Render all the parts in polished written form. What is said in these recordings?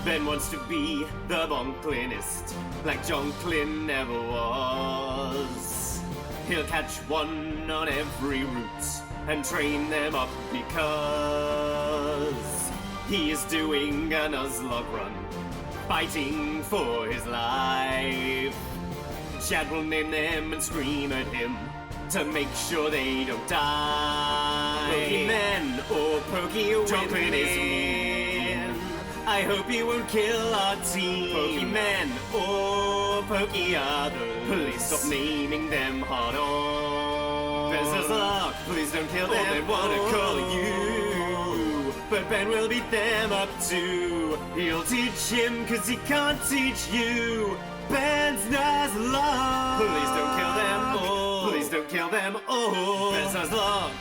Ben wants to be the Bonklinist, like Jonklin never was. He'll catch one on every route and train them up because he is doing a Nuzlocke run, fighting for his life. Chad will name them and scream at him to make sure they don't die. Pokemon or Pokey Jonklin is mean. I hope he won't kill our team. Pokemon or Pokey others. Please stop naming them hard on. Ben's Nuzlocke, please don't kill them. They wanna call you, but Ben will beat them up too. He'll teach him cause he can't teach you. Ben's Nuzlocke. Please don't kill them all. Please don't kill them all. Ben's Nuzlocke.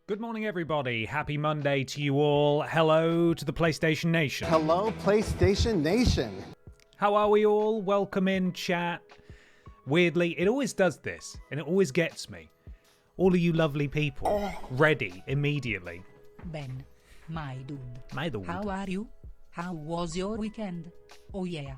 Good morning, everybody. Happy Monday to you all. Hello to the PlayStation Nation. Hello, PlayStation Nation. How are we all? Welcome in, chat. Weirdly, it always does this, and it always gets me. All of you lovely people, ready immediately. Ben, my dude. My dude. How are you? How was your weekend? Oh yeah.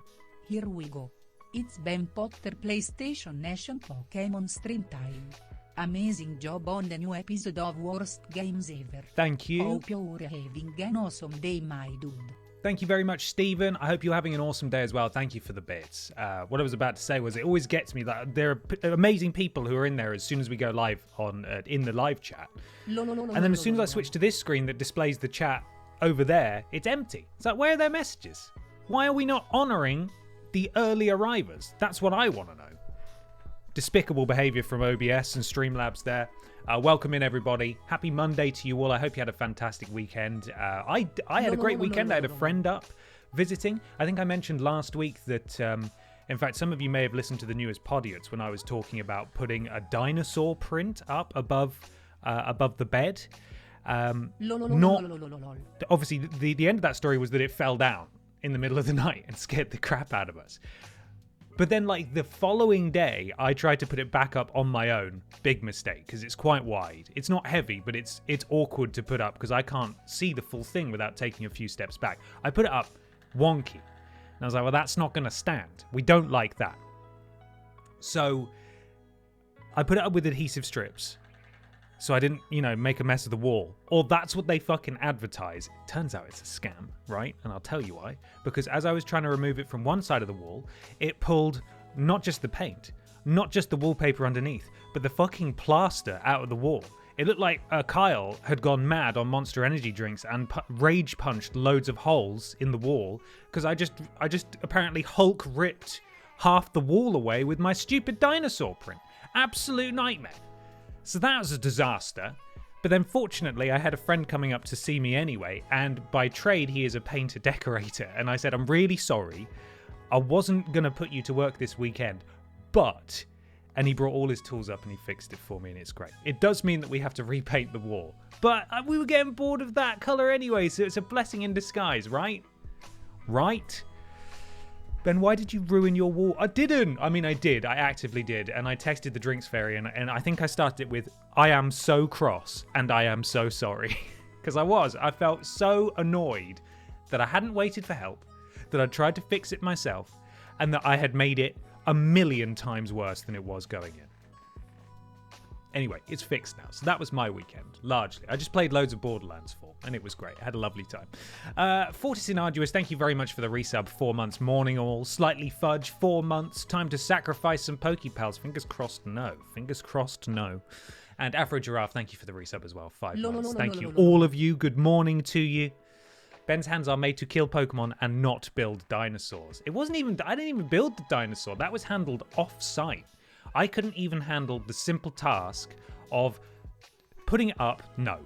Here we go. It's Ben Potter PlayStation Nation Pokémon stream time. Amazing job on the new episode of Worst Games Ever. Thank you. Hope you're having an awesome day, my dude. Thank you very much, Stephen. I hope you're having an awesome day as well. Thank you for the bits. What I was about to say was it always gets me that there are amazing people who are in there as soon as we go live on in the live chat. And then as soon as I switch to this screen that displays the chat over there, it's empty. It's like, where are their messages? Why are we not honouring the early arrivers? That's what I want to know. Despicable behaviour from OBS and Streamlabs there. Welcome in, everybody. Happy Monday to you all. I hope you had a fantastic weekend. I had a great weekend. I had a friend up visiting. I think I mentioned last week that, in fact, some of you may have listened to the newest Podiots when I was talking about putting a dinosaur print up above the bed. Obviously, the end of that story was that it fell down in the middle of the night and scared the crap out of us. But then, like, the following day, I tried to put it back up on my own. Big mistake, because it's quite wide. It's not heavy, but it's awkward to put up because I can't see the full thing without taking a few steps back. I put it up wonky. And I was like, well, that's not going to stand. We don't like that. So I put it up with adhesive strips. So I didn't, make a mess of the wall. Or that's what they fucking advertise. It turns out it's a scam, right? And I'll tell you why. Because as I was trying to remove it from one side of the wall, it pulled not just the paint, not just the wallpaper underneath, but the fucking plaster out of the wall. It looked like Kyle had gone mad on Monster Energy drinks and rage punched loads of holes in the wall because I just apparently Hulk ripped half the wall away with my stupid dinosaur print. Absolute nightmare. So that was a disaster. But then fortunately, I had a friend coming up to see me anyway, and by trade, he is a painter decorator. And I said, I'm really sorry. I wasn't going to put you to work this weekend, but... And he brought all his tools up and he fixed it for me, and it's great. It does mean that we have to repaint the wall. But we were getting bored of that colour anyway, so it's a blessing in disguise, right? Right? Ben, why did you ruin your wall? I didn't. I mean, I did. I actively did. And I texted the drinks fairy, and I think I started it with, I am so cross and I am so sorry. Because I felt so annoyed that I hadn't waited for help, that I'd tried to fix it myself, and that I had made it a million times worse than it was going in. Anyway, it's fixed now. So that was my weekend, largely. I just played loads of Borderlands 4, and it was great. I had a lovely time. Fortis in Arduous, thank you very much for the resub. 4 months. Morning all. Slightly Fudge, 4 months. Time to sacrifice some Pokepals. Fingers crossed, no. Fingers crossed, no. And Afro Giraffe, thank you for the resub as well. 5 months. Thank you, all of you. Good morning to you. Ben's hands are made to kill Pokemon and not build dinosaurs. I didn't even build the dinosaur. That was handled off-site. I couldn't even handle the simple task of putting it up. No.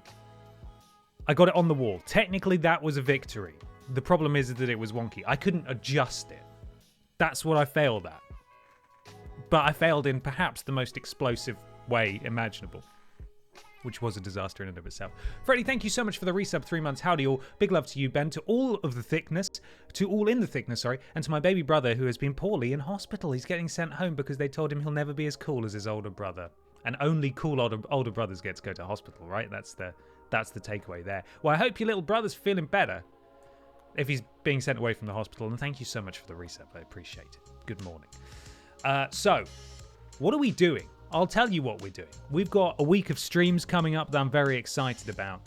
I got it on the wall. Technically, that was a victory. The problem is that it was wonky. I couldn't adjust it. That's what I failed at. But I failed in perhaps the most explosive way imaginable, which was a disaster in and of itself. Freddie, thank you so much for the resub, 3 months. Howdy all. Big love to you, Ben, to all in the thickness, and to my baby brother who has been poorly in hospital. He's getting sent home because they told him he'll never be as cool as his older brother. And only cool older brothers get to go to hospital, right? That's the takeaway there. Well, I hope your little brother's feeling better if he's being sent away from the hospital. And thank you so much for the resub. I appreciate it. Good morning. So, what are we doing? I'll tell you what we're doing. We've got a week of streams coming up that I'm very excited about.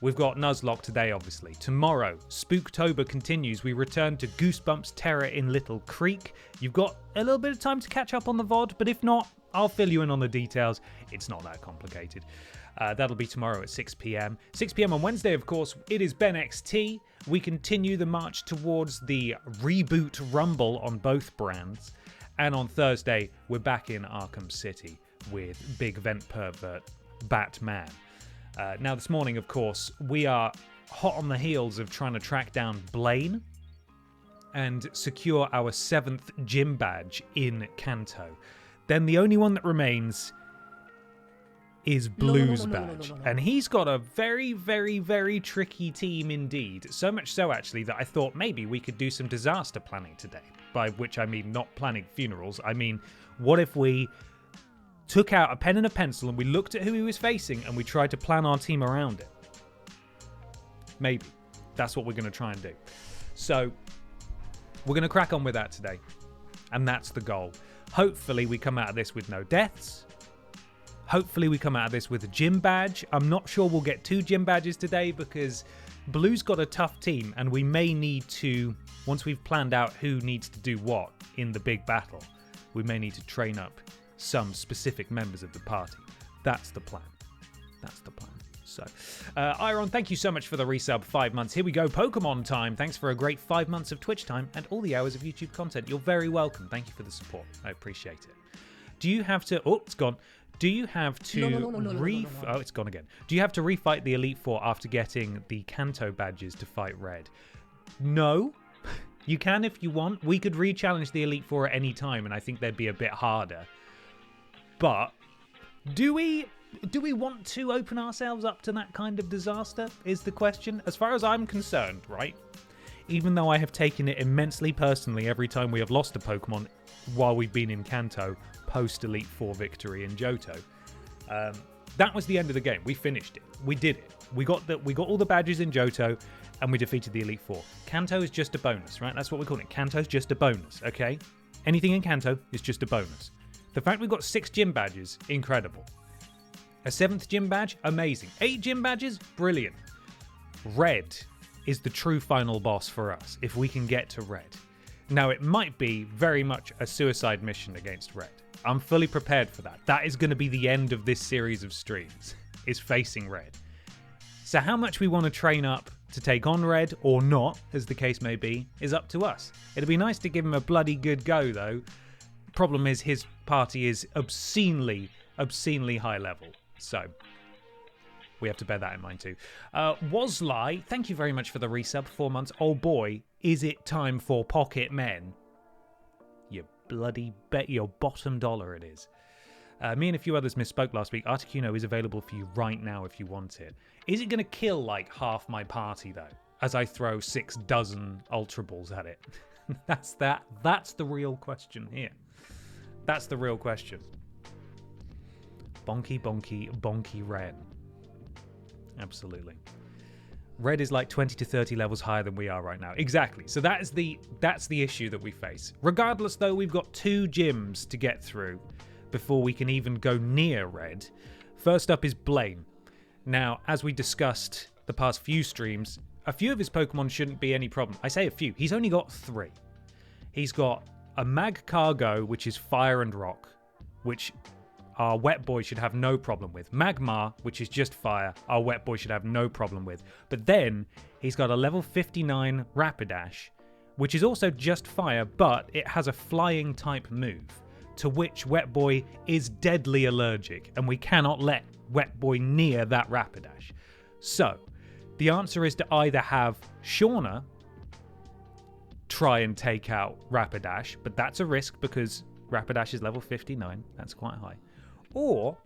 We've got Nuzlocke today, obviously. Tomorrow, Spooktober continues. We return to Goosebumps Terror in Little Creek. You've got a little bit of time to catch up on the VOD, but if not, I'll fill you in on the details. It's not that complicated. That'll be tomorrow at 6 p.m. 6 p.m. on Wednesday, of course, it is Ben XT. We continue the march towards the reboot Rumble on both brands. And on Thursday, we're back in Arkham City with big vent pervert Batman. Now, this morning, of course, we are hot on the heels of trying to track down Blaine and secure our 7th gym badge in Kanto. Then the only one that remains is Blue's badge. And he's got a very, very, very tricky team indeed. So much so, actually, that I thought maybe we could do some disaster planning today. By which I mean not planning funerals. I mean, what if we took out a pen and a pencil and we looked at who he was facing and we tried to plan our team around it? Maybe. That's what we're going to try and do. So, we're going to crack on with that today. And that's the goal. Hopefully we come out of this with no deaths. Hopefully we come out of this with a gym badge. I'm not sure we'll get 2 gym badges today because Blue's got a tough team and we may need to, once we've planned out who needs to do what in the big battle, we may need to train up some specific members of the party. That's the plan. That's the plan. So, Iron, thank you so much for the resub, 5 months. Here we go, Pokemon time. Thanks for a great 5 months of Twitch time and all the hours of YouTube content. You're very welcome. Thank you for the support. I appreciate it. Do you have to... Oh, it's gone. Do you have to Oh, it's gone again. Do you have to refight the Elite Four after getting the Kanto badges to fight Red? No. You can if you want. We could re-challenge the Elite Four at any time, and I think they'd be a bit harder. But do we want to open ourselves up to that kind of disaster, is the question. As far as I'm concerned, right? Even though I have taken it immensely personally every time we have lost a Pokemon while we've been in Kanto, post-Elite Four victory in Johto. That was the end of the game. We finished it. We did it. We got all the badges in Johto, and we defeated the Elite Four. Kanto is just a bonus, right? That's what we're calling it. Kanto's just a bonus, okay? Anything in Kanto is just a bonus. The fact we've got 6 gym badges, incredible. A 7th gym badge, amazing. 8 gym badges, brilliant. Red is the true final boss for us, if we can get to Red. Now, it might be very much a suicide mission against Red. I'm fully prepared for that. That is going to be the end of this series of streams, is facing Red. So how much we want to train up to take on Red, or not, as the case may be, is up to us. It'd be nice to give him a bloody good go, though. Problem is, his party is obscenely high level. So, we have to bear that in mind too. Wasly, thank you very much for the resub, 4 months. Oh boy, is it time for Pocket Men. You bloody bet your bottom dollar it is. Me and a few others misspoke last week. Articuno is available for you right now if you want it. Is it going to kill like half my party though, as I throw 6 dozen Ultra Balls at it? That's the real question here. That's the real question. Bonky, bonky, bonky Ren. Absolutely. Red is like 20 to 30 levels higher than we are right now. Exactly. So that's the issue that we face. Regardless, though, we've got 2 gyms to get through before we can even go near Red. First up is Blaine. Now, as we discussed the past few streams, a few of his Pokemon shouldn't be any problem. I say a few. He's only got 3. He's got a Magcargo, which is fire and rock, which our Wet Boy should have no problem with. Magmar, which is just fire, our Wet Boy should have no problem with. But then he's got a level 59 Rapidash, which is also just fire, but it has a flying type move, to which Wet Boy is deadly allergic, and we cannot let Wet Boy near that Rapidash. So, the answer is to either have Shauna try and take out Rapidash, but that's a risk because Rapidash is level 59. That's quite high. Or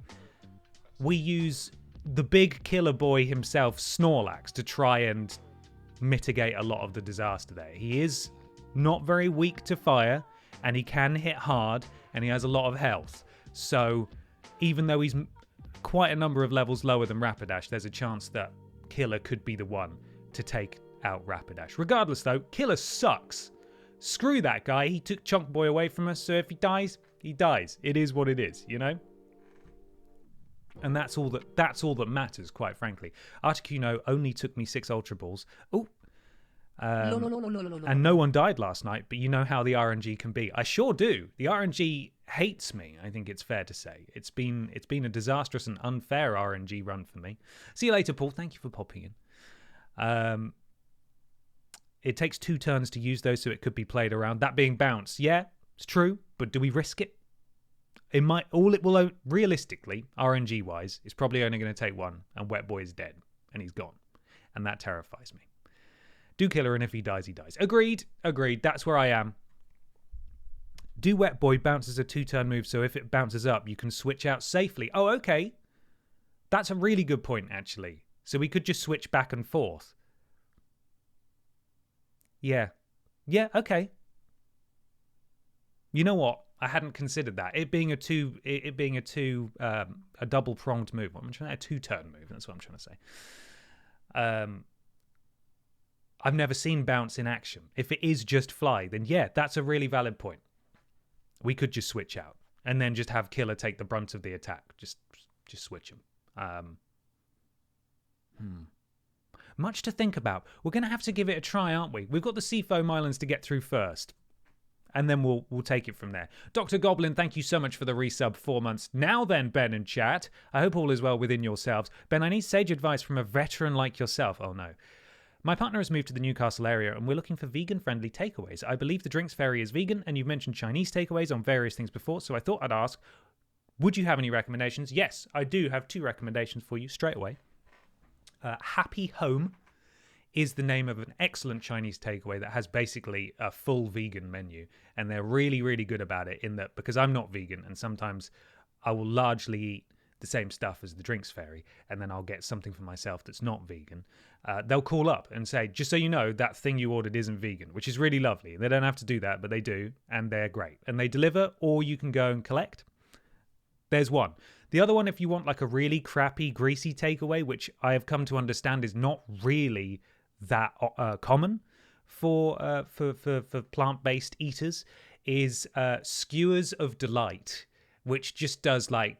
we use the big killer boy himself, Snorlax, to try and mitigate a lot of the disaster there. He is not very weak to fire, and he can hit hard, and he has a lot of health. So even though he's quite a number of levels lower than Rapidash, there's a chance that Killer could be the one to take out Rapidash. Regardless, though, Killer sucks. Screw that guy. He took Chunk Boy away from us, so if he dies, he dies. It is what it is, you know? And that's all that matters, quite frankly. Articuno only took me 6 Ultra Balls. Oh. And no one died last night, but you know how the RNG can be. I sure do. The RNG hates me, I think it's fair to say. It's been a disastrous and unfair RNG run for me. See you later, Paul. Thank you for popping in. It takes 2 turns to use those, so it could be played around. That being bounce, yeah, it's true, but do we risk it? It might. All it will, realistically, RNG wise, is probably only going to take 1, and Wet Boy is dead, and he's gone, and that terrifies me. Do Killer, and if he dies, he dies. Agreed. That's where I am. Do Wet Boy bounces a 2-turn move, so if it bounces up, you can switch out safely. Oh, okay. That's a really good point, actually. So we could just switch back and forth. Yeah, okay. You know what? I hadn't considered that. It being a double pronged move. I'm trying to say a 2-turn move. That's what I'm trying to say. I've never seen bounce in action. If it is just fly, then yeah, that's a really valid point. We could just switch out and then just have Killer take the brunt of the attack. Just switch him. Much to think about. We're going to have to give it a try, aren't we? We've got the Seafoam Islands to get through first. And then we'll take it from there. Dr. Goblin, thank you so much for the resub, 4 months. Now then, Ben and chat, I hope all is well within yourselves. Ben, I need sage advice from a veteran like yourself. Oh no. My partner has moved to the Newcastle area and we're looking for vegan-friendly takeaways. I believe the Drinks Fairy is vegan and you've mentioned Chinese takeaways on various things before, so I thought I'd ask, would you have any recommendations? Yes, I do have 2 recommendations for you straight away. Happy Home is the name of an excellent Chinese takeaway that has basically a full vegan menu. And they're really, really good about it in that because I'm not vegan and sometimes I will largely eat the same stuff as the Drinks Fairy and then I'll get something for myself that's not vegan. They'll call up and say, just so you know, that thing you ordered isn't vegan, which is really lovely. They don't have to do that, but they do. And they're great. And they deliver or you can go and collect. There's one. The other one, if you want like a really crappy, greasy takeaway, which I have come to understand is not really that common for plant-based eaters, is Skewers of Delight, which just does like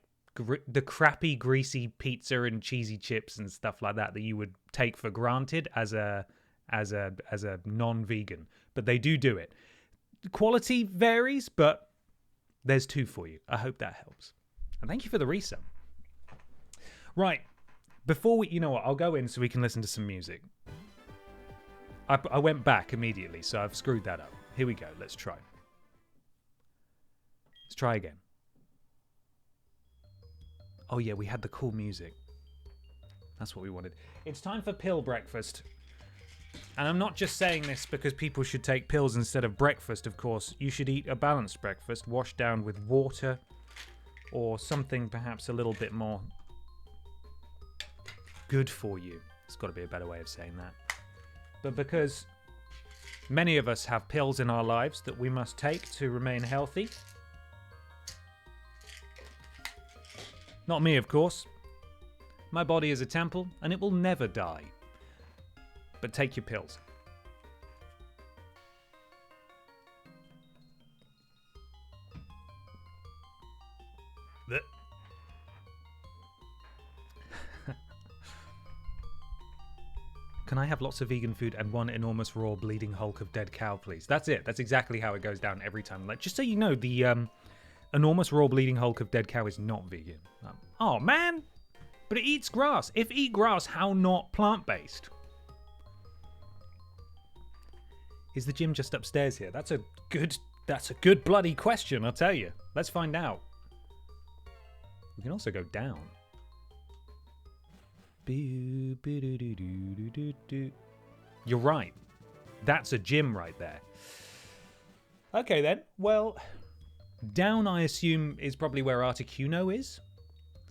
the crappy, greasy pizza and cheesy chips and stuff like that you would take for granted as a non-vegan. But they do it. The quality varies, but there's 2 for you. I hope that helps. And thank you for the resub. Right. Before we... You know what? I'll go in so we can listen to some music. I went back immediately, so I've screwed that up. Here we go. Let's try. Let's try again. Oh, yeah, we had the cool music. That's what we wanted. It's time for pill breakfast. And I'm not just saying this because people should take pills instead of breakfast, of course. You should eat a balanced breakfast, washed down with water or something perhaps a little bit more good for you. There's got to be a better way of saying that. But because many of us have pills in our lives that we must take to remain healthy. Not me, of course. My body is a temple, and it will never die. But take your pills. Can I have lots of vegan food and one enormous raw bleeding hulk of dead cow, please? That's it. That's exactly how it goes down every time. Like, just so you know, the enormous raw bleeding hulk of dead cow is not vegan. Oh, man! But it eats grass. If eat grass, how not plant-based? Is the gym just upstairs here? That's a good bloody question, I'll tell you. Let's find out. We can also go down. You're right. That's a gym right there. Okay then. Well, down I assume is probably where Articuno is.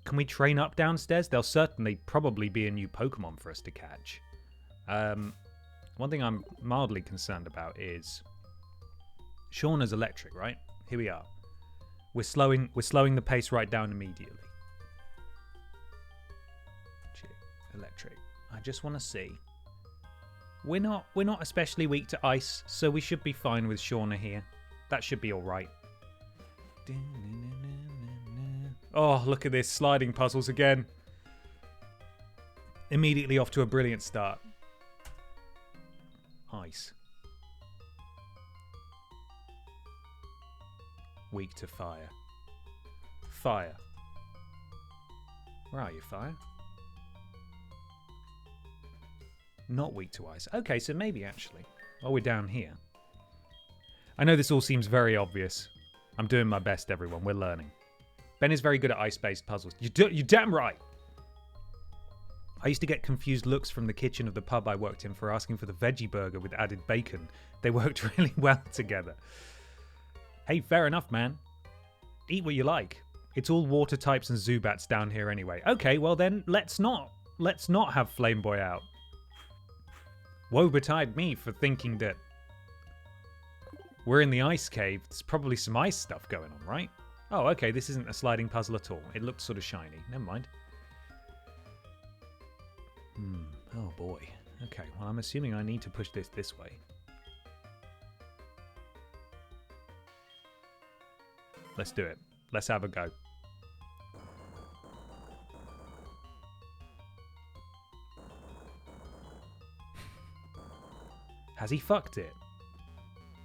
Can we train up downstairs? There'll certainly probably be a new Pokemon for us to catch. One thing I'm mildly concerned about is Shauna's electric, right? Here we are. We're slowing the pace right down immediately. Electric. I just want to see. We're not especially weak to ice, so we should be fine with Shauna here. That should be all right. Oh, look at this, sliding puzzles again. Immediately off to a brilliant start. Ice. Weak to fire. Fire. Where are you, fire? Not weak to ice. Okay, so maybe actually. Oh, we're down here. I know this all seems very obvious. I'm doing my best, everyone. We're learning. Ben is very good at ice-based puzzles. You're damn right! I used to get confused looks from the kitchen of the pub I worked in for asking for the veggie burger with added bacon. They worked really well together. Hey, fair enough, man. Eat what you like. It's all water types and Zubats down here anyway. Okay, well then, let's not have Flame Boy out. Woe betide me for thinking that we're in the ice cave. There's probably some ice stuff going on, right? Oh, okay, this isn't a sliding puzzle at all. It looked sort of shiny. Never mind. Oh boy. Okay, well, I'm assuming I need to push this way. Let's do it. Let's have a go. Has he fucked it?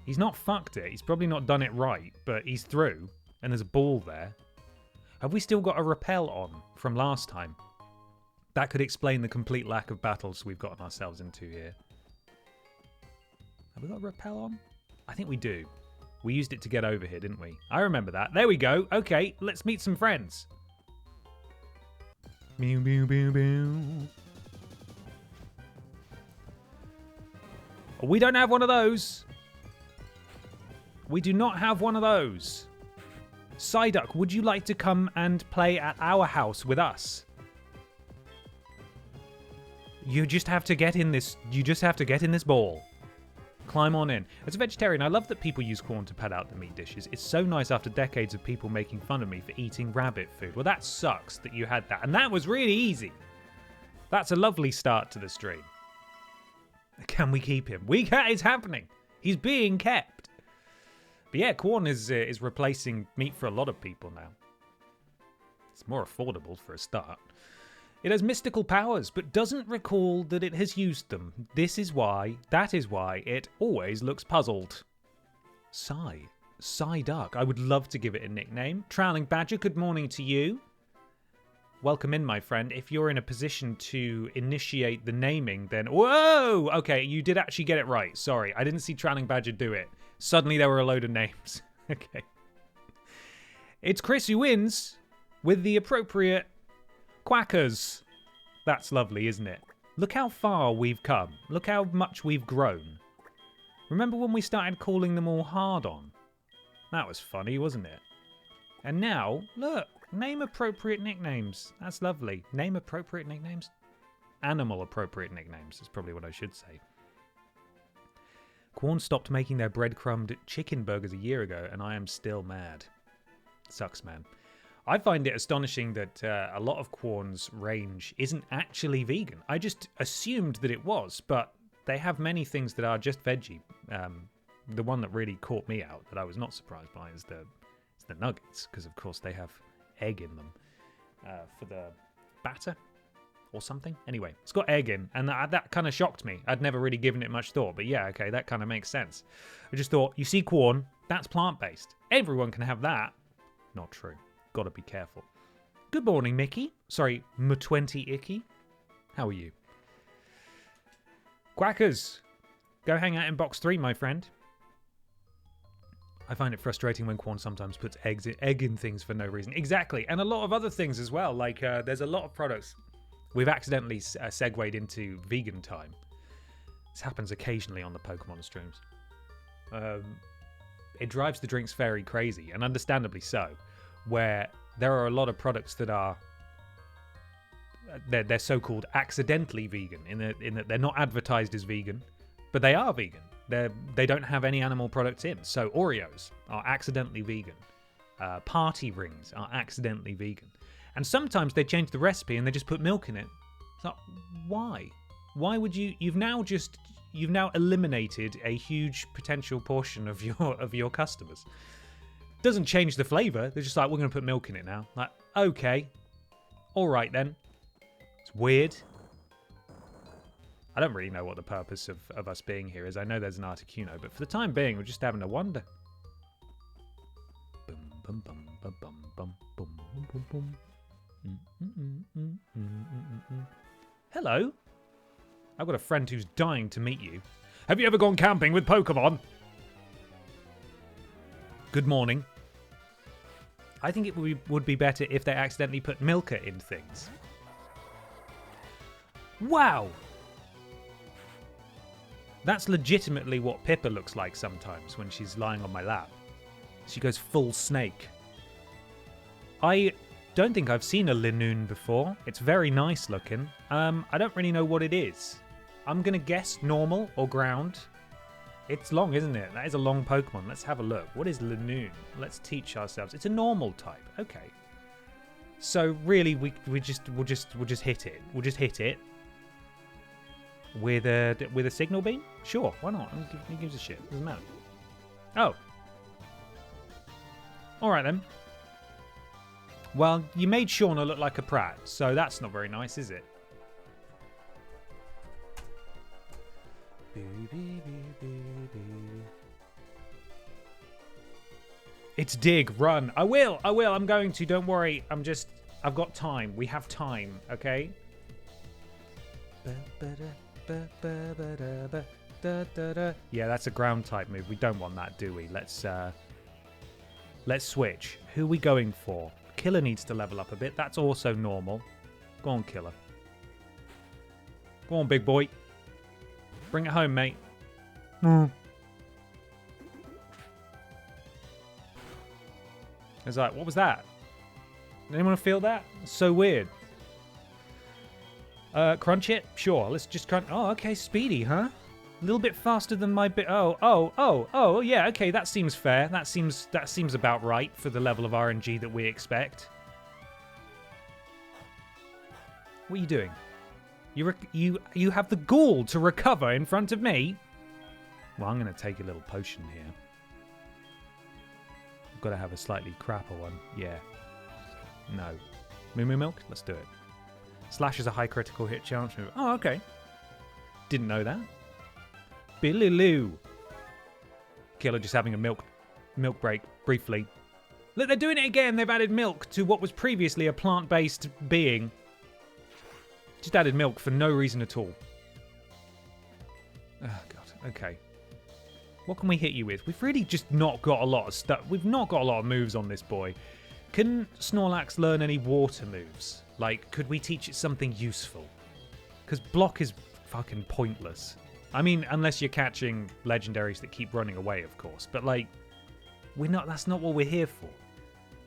He's not fucked it. He's probably not done it right, but he's through, and there's a ball there. Have we still got a repel on from last time? That could explain the complete lack of battles we've gotten ourselves into here. Have we got a repel on? I think we do. We used it to get over here, didn't we? I remember that. There we go. Okay, let's meet some friends. Meow, meow, meow, meow. We don't have one of those. We do not have one of those. Psyduck, would you like to come and play at our house with us? You just have to get in this. You just have to get in this ball. Climb on in. As a vegetarian, I love that people use corn to pad out the meat dishes. It's so nice after decades of people making fun of me for eating rabbit food. Well, that sucks that you had that. And that was really easy. That's a lovely start to the stream. Can we keep him? We can. It's happening. He's being kept. But yeah, corn is replacing meat for a lot of people now. It's more affordable for a start. It has mystical powers, but doesn't recall that it has used them. That is why it always looks puzzled. Psyduck. I would love to give it a nickname. Troweling Badger, good morning to you. Welcome in, my friend. If you're in a position to initiate the naming, then... Whoa! Okay, you did actually get it right. Sorry, I didn't see Troweling Badger do it. Suddenly there were a load of names. Okay. It's Chris who wins with the appropriate quackers. That's lovely, isn't it? Look how far we've come. Look how much we've grown. Remember when we started calling them all hard on? That was funny, wasn't it? And now, look, name appropriate nicknames. That's lovely. Name appropriate nicknames? Animal appropriate nicknames is probably what I should say. Quorn stopped making their breadcrumbed chicken burgers a year ago, and I am still mad. Sucks, man. I find it astonishing that a lot of Quorn's range isn't actually vegan. I just assumed that it was, but they have many things that are just veggie. The one that really caught me out that I was not surprised by is the nuggets, because of course they have egg in them for the batter or something. Anyway, it's got egg in, and that kind of shocked me. I'd never really given it much thought, but yeah, okay, that kind of makes sense. I just thought, you see Quorn, that's plant-based. Everyone can have that. Not true. Gotta be careful. Good morning, Mickey. Sorry, M20 Icky. How are you? Quackers, go hang out in box 3, my friend. I find it frustrating when Quorn sometimes puts egg in things for no reason. Exactly, and a lot of other things as well. Like, there's a lot of products. We've accidentally segued into vegan time. This happens occasionally on the Pokemon streams. It drives the drinks very crazy, and understandably so, where there are a lot of products that are they're so-called accidentally vegan in that they're not advertised as vegan, but they are vegan. They don't have any animal products in. So Oreos are accidentally vegan. Party rings are accidentally vegan. And sometimes they change the recipe and they just put milk in it. It's like, why? Why would you? You've now eliminated a huge potential portion of your customers. Doesn't change the flavor. They're just like, we're going to put milk in it now. Like, okay, all right then. It's weird. I don't really know what the purpose of us being here is. I know there's an Articuno, but for the time being, we're just having a wonder. Bum, bum, bum, bum, bum, bum, bum, bum, bum. Hello. I've got a friend who's dying to meet you. Have you ever gone camping with Pokemon? Good morning. I think it would be better if they accidentally put Milka in things. Wow! That's legitimately what Pippa looks like sometimes when she's lying on my lap. She goes full snake. I don't think I've seen a Linoon before. It's very nice looking. I don't really know what it is. I'm going to guess normal or ground. It's long, isn't it? That is a long Pokemon. Let's have a look. What is Linoon? Let's teach ourselves. It's a normal type. Okay. So really, we'll just hit it. We'll just hit it with a signal beam. Sure, why not? Who gives a shit? Doesn't matter. Oh. All right then. Well, you made Shauna look like a prat, so that's not very nice, is it? It's dig, run. I will, I'm going to, don't worry. I've got time. We have time, okay? Yeah, that's a ground type move. We don't want that, do we? Let's switch. Who are we going for? Killer needs to level up a bit. That's also normal. Go on, Killer. Go on, big boy. Bring it home, mate. It's like, what was that? Did anyone feel that? It's so weird. Crunch it? Sure, let's just crunch. Oh, okay, speedy, huh? A little bit faster than my bit. Oh, yeah, okay, that seems fair. That seems about right for the level of RNG that we expect. What are you doing? You have the gall to recover in front of me? Well, I'm going to take a little potion here. I've got to have a slightly crapper one. Yeah. No. Moo Moo Milk? Let's do it. Slash is a high critical hit chance move. Oh, okay. Didn't know that. Billy Lou. Killer just having a milk break briefly. Look, they're doing it again. They've added milk to what was previously a plant-based being. Just added milk for no reason at all. Oh, God. Okay. What can we hit you with? We've really just not got a lot of stuff. We've not got a lot of moves on this boy. Can Snorlax learn any water moves? Like, could we teach it something useful? Because block is fucking pointless. I mean, unless you're catching legendaries that keep running away, of course. But, like, that's not what we're here for.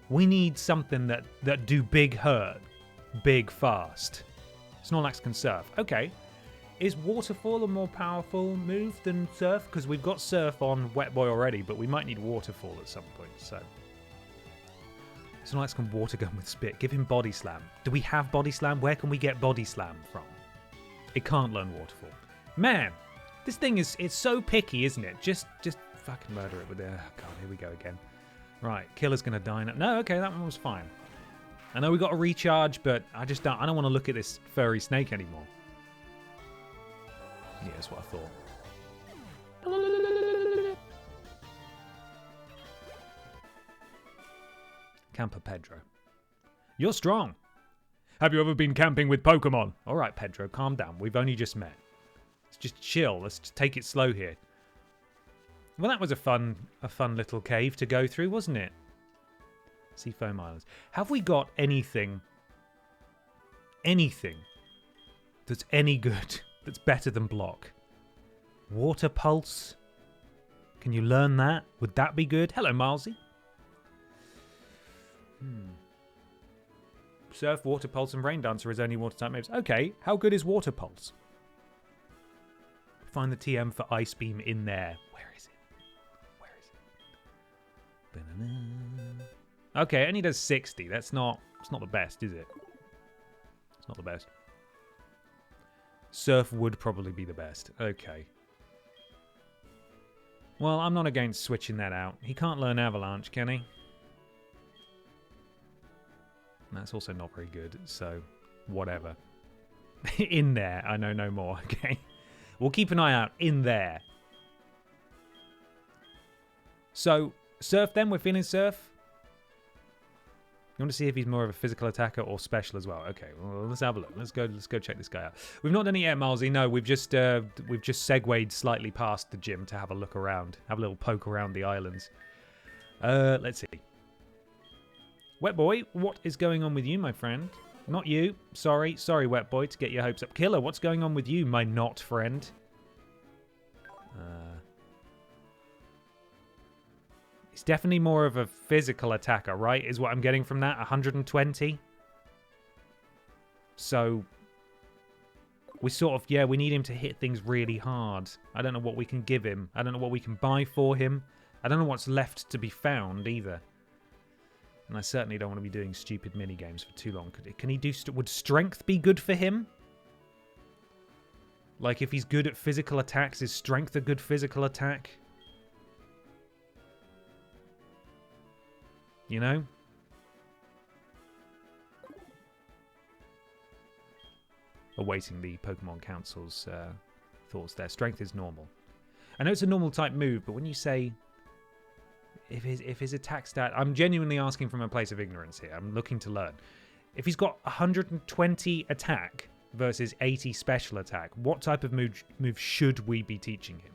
We need something that do big hurt, big fast. Snorlax can surf. Okay. Is Waterfall a more powerful move than Surf? Because we've got Surf on Wet Boy already, but we might need Waterfall at some point, so... Snorlax can Water Gun with Spit. Give him Body Slam. Do we have Body Slam? Where can we get Body Slam from? It can't learn Waterfall. Man, this thing it's so picky, isn't it? Just fucking murder it with the... Oh, God, here we go again. Right, Killer's going to die now. No, okay, that one was fine. I know we got a recharge, but I don't want to look at this furry snake anymore. Yeah, that's what I thought. Camper Pedro. You're strong. Have you ever been camping with Pokemon? All right, Pedro, calm down. We've only just met. Let's just chill. Let's just take it slow here. Well, that was a fun little cave to go through, wasn't it? Seafoam Islands. Have we got anything that's any good, that's better than block. Water pulse. Can you learn that? Would that be good? Hello, Milesy. Surf, water pulse, and rain dancer is only water type moves. Okay, how good is water pulse? Find the TM for ice beam in there. Where is it? Where is it? Ba-na-na. Okay, it only does 60. It's not the best, is it? It's not the best. Surf would probably be the best. Okay. Well, I'm not against switching that out. He can't learn avalanche, can he? That's also not very good, so whatever. In there, I know no more, okay? We'll keep an eye out in there. So, Surf then, we're feeling Surf. You want to see if he's more of a physical attacker or special as well. Okay, well, let's have a look. Let's go check this guy out. We've not done it yet, Milesy. No, we've just segued slightly past the gym to have a look around. Have a little poke around the islands. Let's see. Wet Boy, what is going on with you, my friend? Not you. Sorry, Wet Boy, to get your hopes up. Killer, what's going on with you, my not friend? He's definitely more of a physical attacker, right? Is what I'm getting from that. 120. So, we sort of, we need him to hit things really hard. I don't know what we can give him. I don't know what we can buy for him. I don't know what's left to be found either. And I certainly don't want to be doing stupid minigames for too long. Can he do... Would strength be good for him? Like, if he's good at physical attacks, is strength a good physical attack? You know? Awaiting the Pokemon Council's thoughts there. Strength is normal. I know it's a normal type move, but when you say... If his attack stat... I'm genuinely asking from a place of ignorance here. I'm looking to learn. If he's got 120 attack versus 80 special attack, what type of move should we be teaching him?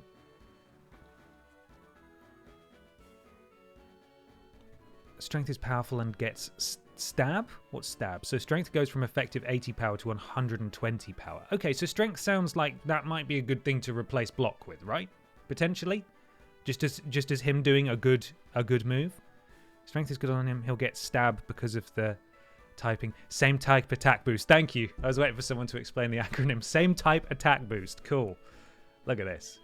Strength is powerful and gets stab? What's stab? So strength goes from effective 80 power to 120 power. Okay, so strength sounds like that might be a good thing to replace block with, right? Potentially? Just as him doing a good move. Strength is good on him. He'll get stab because of the typing. Same type attack boost. Thank you. I was waiting for someone to explain the acronym. Same type attack boost. Cool. Look at this.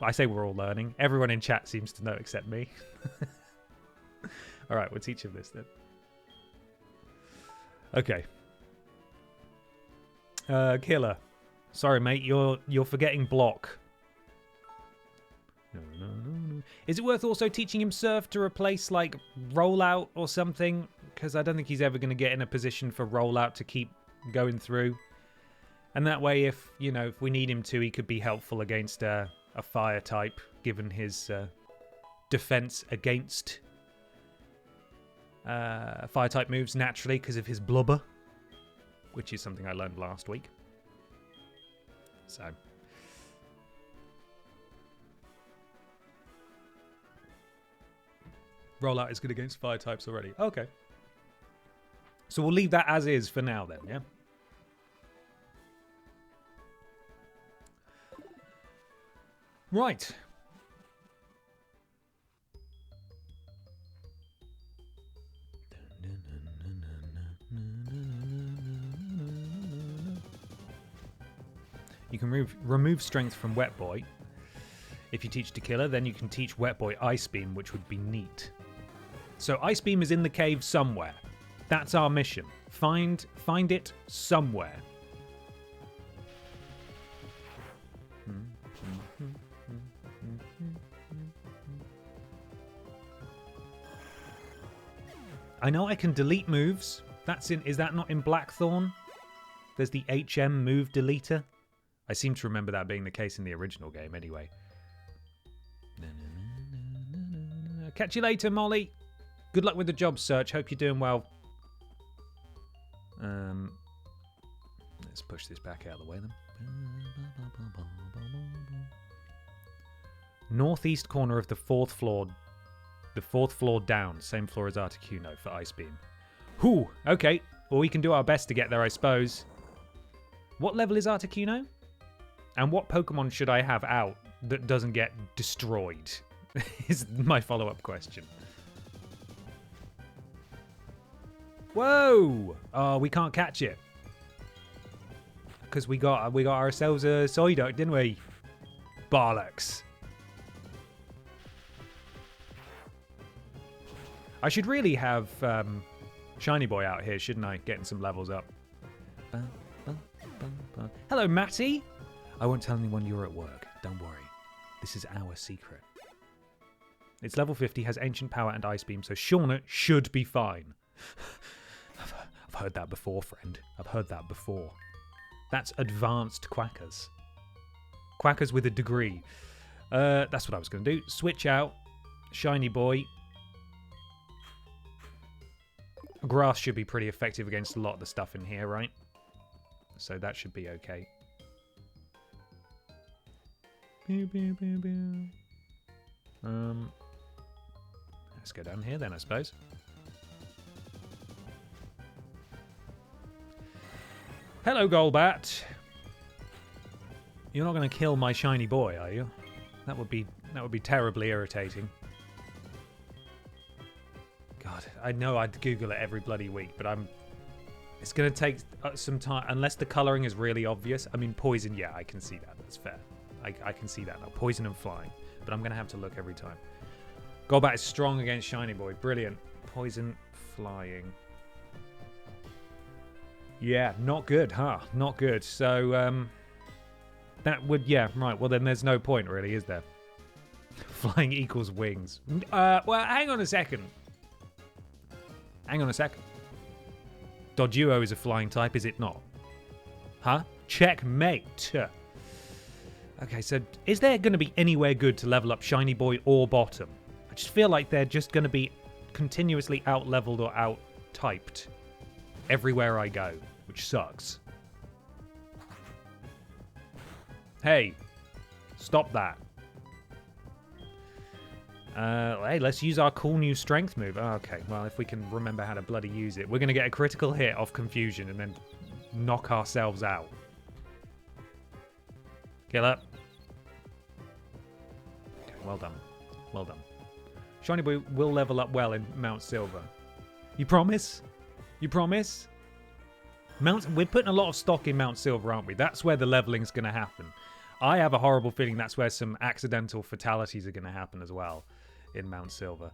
I say we're all learning. Everyone in chat seems to know except me. All right, we'll teach him this then. Okay. Killer. Sorry, mate. You're forgetting block. No. Is it worth also teaching him surf to replace like rollout or something? Because I don't think he's ever going to get in a position for rollout to keep going through. And that way, if we need him to, he could be helpful against a fire type, given his defense against fire type moves naturally because of his blubber, which is something I learned last week. So. Rollout is good against fire types already. Okay. So we'll leave that as is for now then, yeah? Right. You can remove strength from Wet Boy. If you teach to Killer, then you can teach Wet Boy Ice Beam, which would be neat. So Ice Beam is in the cave somewhere. That's our mission. Find it somewhere. I know I can delete moves. Is that not in Blackthorn? There's the HM move deleter. I seem to remember that being the case in the original game anyway. Catch you later, Molly. Good luck with the job search. Hope you're doing well. Let's push this back out of the way then. Northeast corner of the fourth floor. The fourth floor down. Same floor as Articuno for Ice Beam. Whew. Okay. Well, we can do our best to get there, I suppose. What level is Articuno? And what Pokemon should I have out that doesn't get destroyed? Is my follow-up question. Whoa! Oh, we can't catch it. Because we got ourselves a Psyduck, didn't we? Bollocks. I should really have Shiny Boy out here, shouldn't I? Getting some levels up. Hello, Matty. I won't tell anyone you're at work. Don't worry. This is our secret. It's level 50, has Ancient Power and Ice Beam, so Shauna should be fine. I've heard that before, friend. I've heard that before. That's advanced Quackers. Quackers with a degree. That's what I was going to do. Switch out. Shiny Boy. Grass should be pretty effective against a lot of the stuff in here, right? So that should be okay. Let's go down here then, I suppose. Hello, Golbat. You're not going to kill my Shiny Boy, are you? That would be terribly irritating. God, I know I'd Google it every bloody week, but it's going to take some time, unless the colouring is really obvious. I mean, poison, yeah, I can see that. That's fair. I can see that now. Poison and flying. But I'm going to have to look every time. Golbat is strong against Shiny Boy. Brilliant. Poison, flying. Yeah, not good, huh? Not good. So, that would, yeah, right. Well, then there's no point, really, is there? Flying equals wings. Well, hang on a second. Hang on a second. Doduo is a flying type, is it not? Huh? Checkmate. Okay, so is there going to be anywhere good to level up Shiny Boy or Bottom? I just feel like they're just going to be continuously out-leveled or out-typed everywhere I go, which sucks. Hey, stop that. Hey, let's use our cool new strength move. Oh, okay, well, if we can remember how to bloody use it. We're going to get a critical hit off Confusion and then knock ourselves out. Kill up. Okay, well done. Well done. Shiny Boy will level up well in Mount Silver. You promise? You promise? We're putting a lot of stock in Mount Silver, aren't we? That's where the leveling's going to happen. I have a horrible feeling that's where some accidental fatalities are going to happen as well in Mount Silver.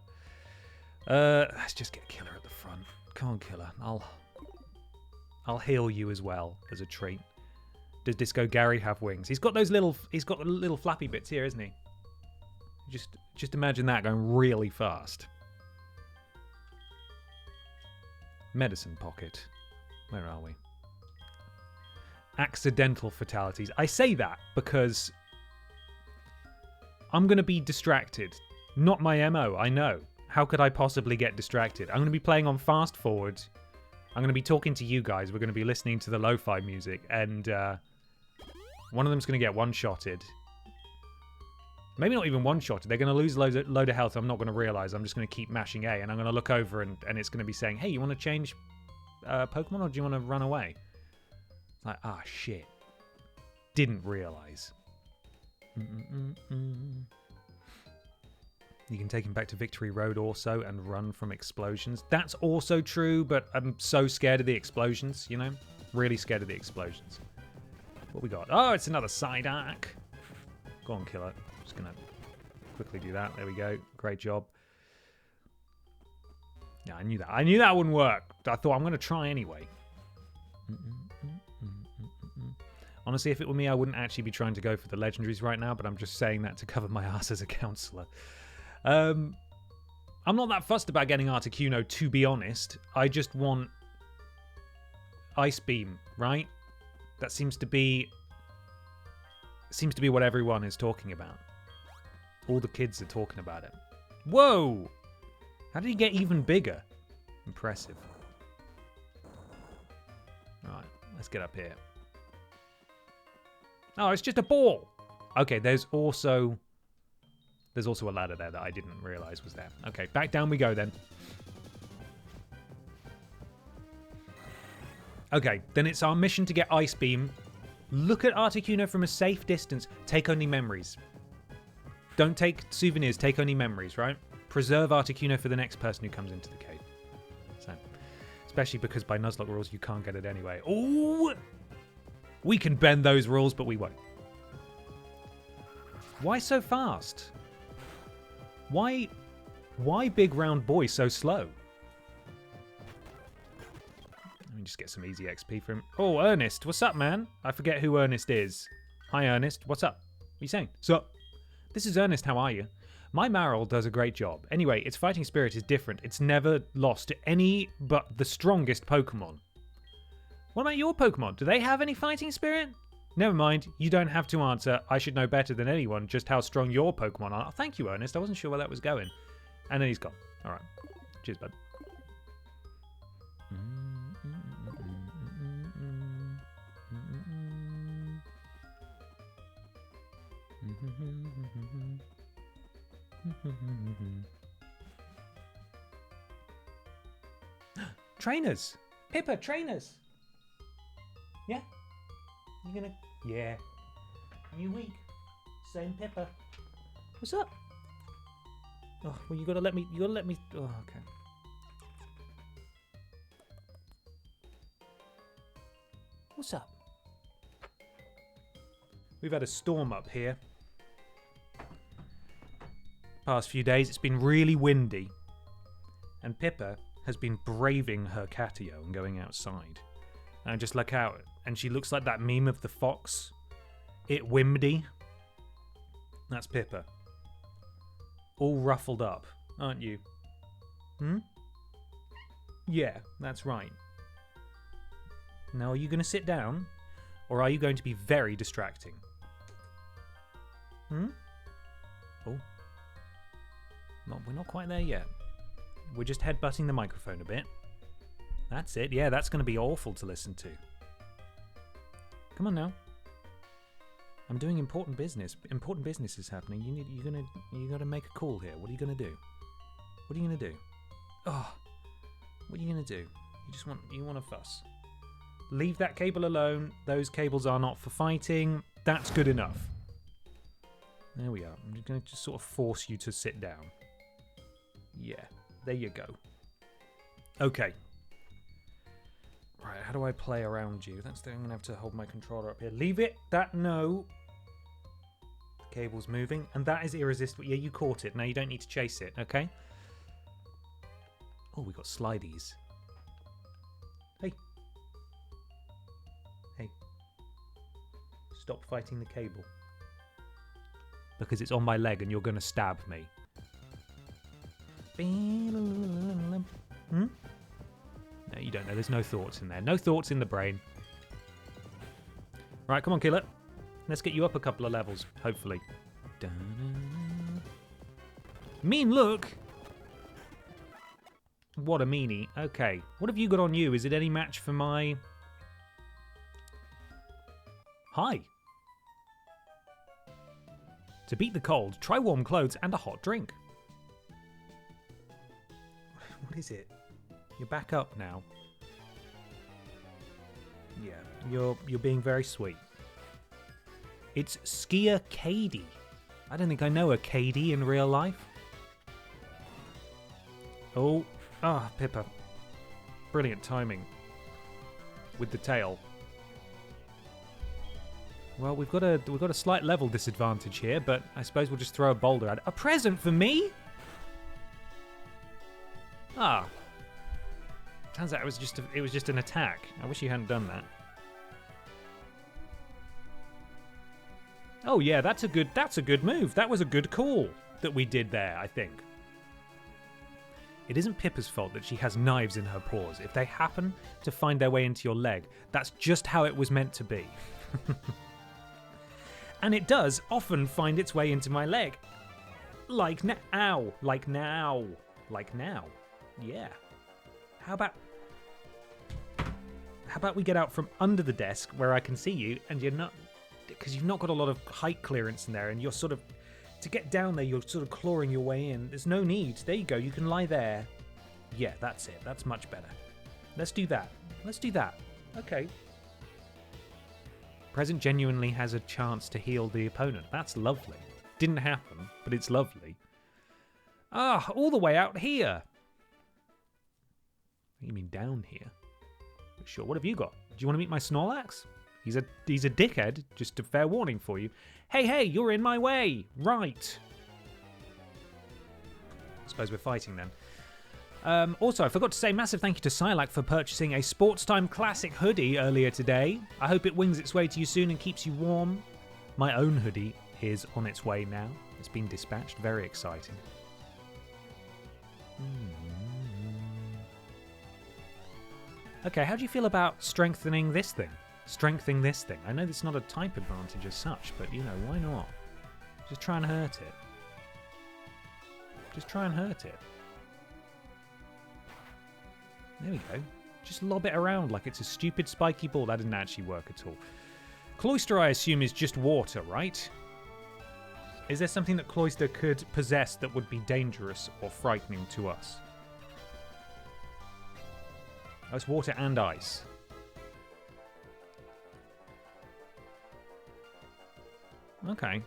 Let's just get Killer at the front. Come on, Killer. I'll heal you as well as a treat. Does Disco Gary have wings? He's got those little. He's got the little flappy bits here, isn't he? Just imagine that going really fast. Medicine Pocket. Where are we? Accidental fatalities. I say that because I'm going to be distracted. Not my MO, I know. How could I possibly get distracted? I'm going to be playing on fast forward. I'm going to be talking to you guys. We're going to be listening to the lo-fi music. And one of them's going to get one-shotted. Maybe not even one-shotted. They're going to lose a load of health. I'm not going to realise. I'm just going to keep mashing A. And I'm going to look over and it's going to be saying, hey, you want to change Pokemon or do you want to run away? It's like, ah, shit. Didn't realise. You can take him back to Victory Road also and run from explosions. That's also true, but I'm so scared of the explosions, you know? Really scared of the explosions. What we got? Oh, it's another Psyduck. Go on, Killer. Just going to quickly do that. There we go. Great job. Yeah, I knew that. I knew that wouldn't work. I thought I'm going to try anyway. Honestly, if it were me, I wouldn't actually be trying to go for the legendaries right now, but I'm just saying that to cover my ass as a counsellor. I'm not that fussed about getting Articuno, to be honest. I just want Ice Beam, right? That seems to be what everyone is talking about. All the kids are talking about it. Whoa! How did he get even bigger? Impressive. Alright, let's get up here. Oh, it's just a ball! Okay, there's also a ladder there that I didn't realise was there. Okay, back down we go then. Okay, then it's our mission to get Ice Beam Look at Articuno from a safe distance. Take only memories. Don't take souvenirs, take only memories, right? Preserve Articuno for the next person who comes into the cave. So, especially because by Nuzlocke rules you can't get it anyway. Ooh! We can bend those rules, but we won't. Why so fast? Why big round boy so slow? Let me just get some easy XP from him. Oh, Ernest, what's up, man? I forget who Ernest is. Hi, Ernest. What's up? What are you saying? Sup? This is Ernest. How are you? My Marill does a great job. Anyway, its fighting spirit is different. It's never lost to any but the strongest Pokemon. What about your Pokemon? Do they have any fighting spirit? Never mind. You don't have to answer. I should know better than anyone just how strong your Pokemon are. Oh, thank you, Ernest. I wasn't sure where that was going. And then he's gone. All right. Cheers, bud. Trainers! Pippa, trainers! Yeah? You gonna... Yeah. New week. Same Pippa. What's up? Oh, well, you gotta let me... Oh, okay. What's up? We've had a storm up here. Past few days, it's been really windy. And Pippa has been braving her catio and going outside. And I just look out, and she looks like that meme of the fox. It Wimdy. That's Pippa. All ruffled up, aren't you? Hmm? Yeah, that's right. Now, are you going to sit down? Or are you going to be very distracting? Hmm? Oh. No, we're not quite there yet. We're just headbutting the microphone a bit. That's it. Yeah, that's going to be awful to listen to. Come on now. I'm doing important business. Important business is happening. You got to make a call here. What are you going to do? What are you going to do? Oh, what are you going to do? You want to fuss. Leave that cable alone. Those cables are not for fighting. That's good enough. There we are. I'm just going to just sort of force you to sit down. Yeah, there you go. Okay. Right, how do I play around you? That's the thing. I'm going to have to hold my controller up here. Leave it. That, no. The cable's moving. And that is irresistible. Yeah, you caught it. Now you don't need to chase it, okay? Oh, we got slideys. Hey. Hey. Stop fighting the cable. Because it's on my leg and you're going to stab me. Hmm? No, you don't know. There's no thoughts in there. No thoughts in the brain. Right, come on, kill it. Let's get you up a couple of levels, hopefully. Da-na-na. Mean look! What a meanie. Okay, what have you got on you? Is it any match for my... Hi. To beat the cold, try warm clothes and a hot drink. What is it? You're back up now. Yeah, you're being very sweet. It's Skier Cady. I don't think I know a Cady in real life. Oh, Pippa. Brilliant timing. With the tail. Well, we've got a slight level disadvantage here, but I suppose we'll just throw a boulder at it. A present for me? Ah. Turns out it was just an attack. I wish you hadn't done that. Oh yeah, that's a good move. That was a good call that we did there, I think. It isn't Pippa's fault that she has knives in her paws. If they happen to find their way into your leg, that's just how it was meant to be. And it does often find its way into my leg. Like now. Like now. Like now. Yeah. How about we get out from under the desk where I can see you and you're not... Because you've not got a lot of height clearance in there and you're sort of... To get down there, you're sort of clawing your way in. There's no need. There you go. You can lie there. Yeah, that's it. That's much better. Let's do that. Let's do that. Okay. Present genuinely has a chance to heal the opponent. That's lovely. Didn't happen, but it's lovely. Ah, all the way out here. You mean down here? But sure, what have you got? Do you want to meet my Snorlax? He's a dickhead, just a fair warning for you. Hey, you're in my way! Right. I suppose we're fighting then. Also, I forgot to say massive thank you to Silac for purchasing a Sports Time Classic hoodie earlier today. I hope it wings its way to you soon and keeps you warm. My own hoodie is on its way now. It's been dispatched. Very exciting. Okay, how do you feel about strengthening this thing? Strengthening this thing. I know it's not a type advantage as such, but, you know, why not? Just try and hurt it. Just try and hurt it. There we go. Just lob it around like it's a stupid spiky ball. That didn't actually work at all. Cloyster, I assume, is just water, right? Is there something that Cloyster could possess that would be dangerous or frightening to us? Oh, it's water and ice. Okay.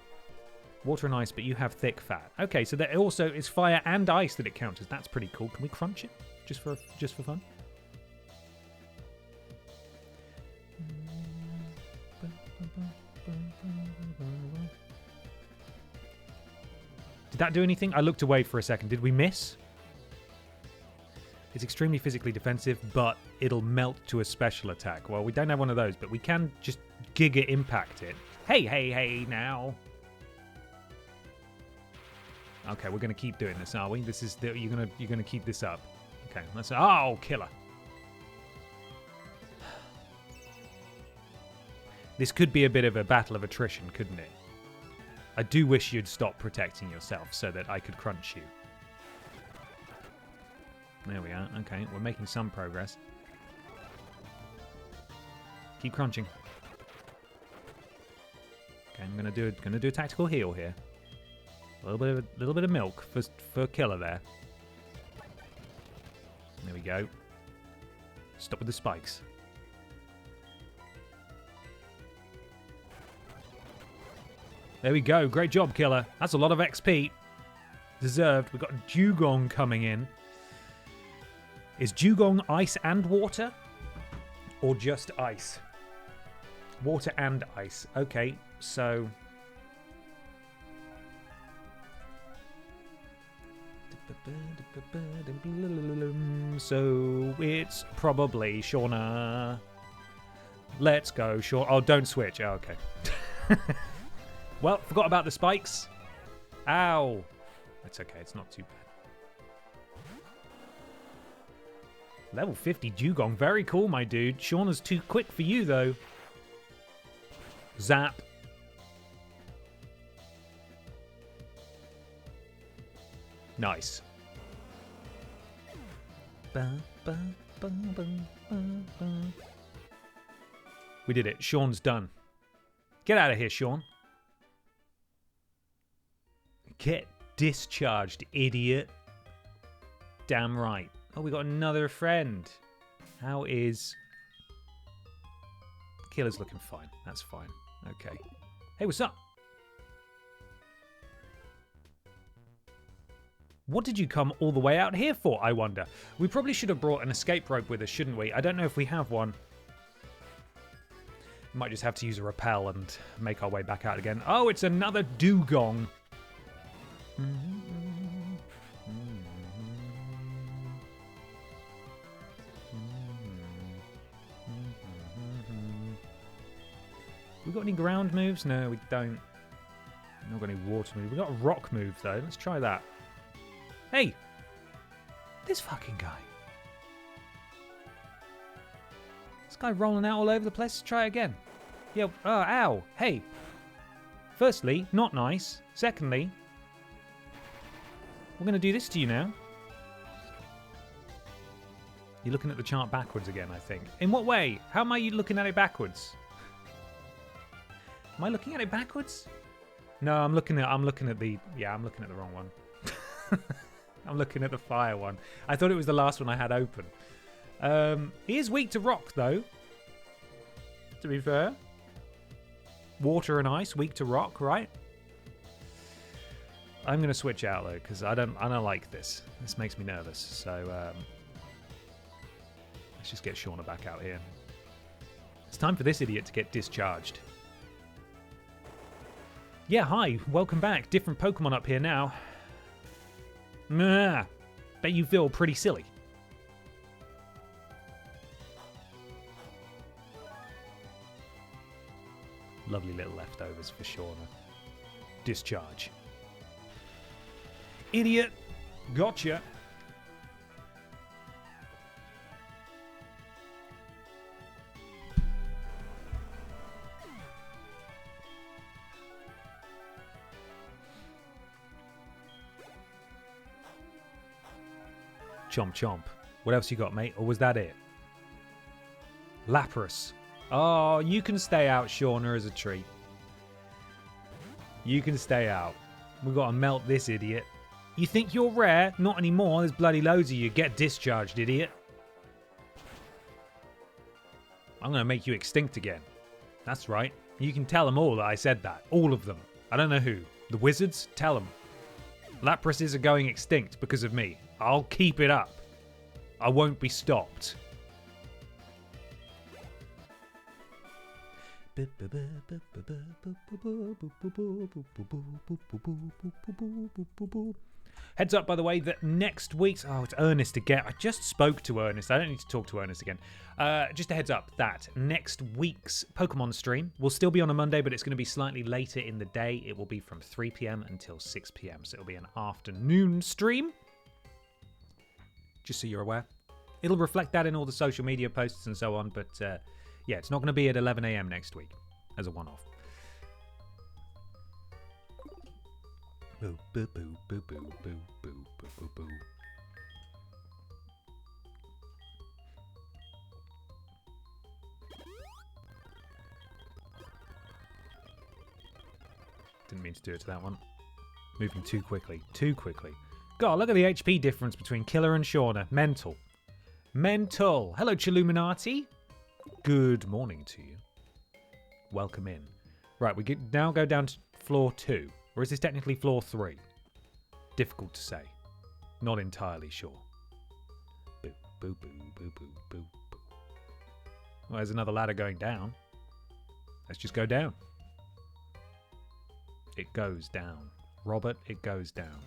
Water and ice, but you have thick fat. Okay, so there also is fire and ice that it counts as. That's pretty cool. Can we crunch it? Just for fun? Did that do anything? I looked away for a second. Did we miss? It's extremely physically defensive, but it'll melt to a special attack. Well, we don't have one of those, but we can just Giga Impact it. Hey, now. Okay, we're going to keep doing this, are we? This is you're going to keep this up. Okay, let's... Oh, killer. This could be a bit of a battle of attrition, couldn't it? I do wish you'd stop protecting yourself so that I could crunch you. There we are. Okay, we're making some progress. Keep crunching. Okay, I'm gonna do a tactical heal here. A little bit of milk for killer there. There we go. Stop with the spikes. There we go. Great job, killer. That's a lot of XP. Deserved. We've got Dugong coming in. Is Dugong ice and water? Or just ice? Water and ice. Okay, so... So it's probably Shauna. Let's go, Shauna. Oh, don't switch. Oh, okay. Well, forgot about the spikes. Ow. That's okay. It's not too bad. Level 50 Dugong. Very cool, my dude. Shauna's too quick for you, though. Zap. Nice. We did it. Sean's done. Get out of here, Sean. Get discharged, idiot. Damn right. Oh, we got another friend. How is... Killer's looking fine. That's fine. Okay. Hey, what's up? What did you come all the way out here for, I wonder? We probably should have brought an escape rope with us, shouldn't we? I don't know if we have one. Might just have to use a rappel and make our way back out again. Oh, it's another dugong. We got any ground moves? No, we don't. We've not got any water moves. We've got a rock move, though. Let's try that. Hey! This fucking guy. This guy rolling out all over the place. Let's try it again. Yeah, oh, ow. Hey. Firstly, not nice. Secondly, we're going to do this to you now. You're looking at the chart backwards again, I think. In what way? How am I looking at it backwards? Am I looking at it backwards? No, I'm looking at the wrong one. I'm looking at the fire one. I thought it was the last one I had open. He is weak to rock, though. To be fair. water and ice, weak to rock, right? I'm going to switch out, though, because I don't like this. This makes me nervous. So, let's just get Shauna back out here. It's time for this idiot to get discharged. Yeah, hi. Welcome back. Different Pokemon up here now. Nah. Bet you feel pretty silly. Lovely little leftovers for Shauna. Discharge. Idiot. Gotcha. Chomp chomp. What else you got, mate? Or was that it? Lapras. Oh, you can stay out, Shauna, as a treat. You can stay out. We've got to melt this idiot. You think you're rare? Not anymore. There's bloody loads of you. Get discharged, idiot. I'm going to make you extinct again. That's right. You can tell them all that I said that. All of them. I don't know who. The wizards? Tell them. Laprases are going extinct because of me. I'll keep it up. I won't be stopped. Heads up, by the way, that next week's... Oh, it's Ernest again. I just spoke to Ernest. I don't need to talk to Ernest again. Just a heads up that next week's Pokemon stream will still be on a Monday, but it's going to be slightly later in the day. It will be from 3 p.m. until 6 p.m. So it'll be an afternoon stream. Just so you're aware. It'll reflect that in all the social media posts and so on, but yeah, it's not going to be at 11 a.m. next week as a one-off. Boo, boo, boo, boo, boo, boo, boo, boo, boo, boo. Didn't mean to do it to that one. Moving too quickly. Too quickly. God, look at the HP difference between Killer and Shauna. Mental. Mental. Hello, Chiluminati. Good morning to you. Welcome in. Right, we now go down to floor 2. Or is this technically floor 3? Difficult to say. Not entirely sure. Boo, boo, boo, boo, boo, boo, boo. Well, there's another ladder going down. Let's just go down. It goes down. Robert, it goes down.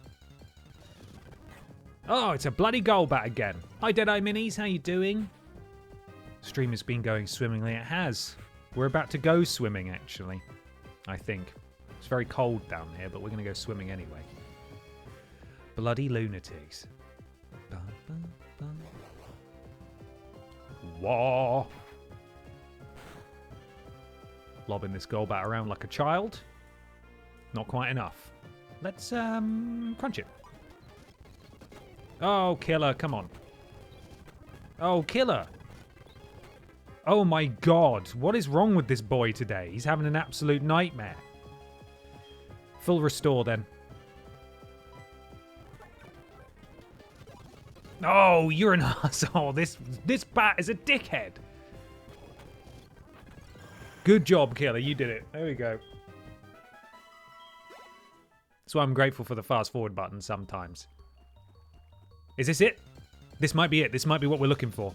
Oh, it's a bloody Golbat again. Hi, Deadeye Minis. How you doing? Stream has been going swimmingly. It has. We're about to go swimming, actually. I think. It's very cold down here, but we're going to go swimming anyway. Bloody lunatics. Wah! Lobbing this Golbat around like a child. Not quite enough. Let's crunch it. Oh, Killer, come on. Oh, Killer. Oh my god, what is wrong with this boy today? He's having an absolute nightmare. Full restore then. Oh, you're an asshole. This bat is a dickhead. Good job, Killer. You did it. There we go. That's why I'm grateful for the fast forward button sometimes. Is this it? This might be it. This might be what we're looking for.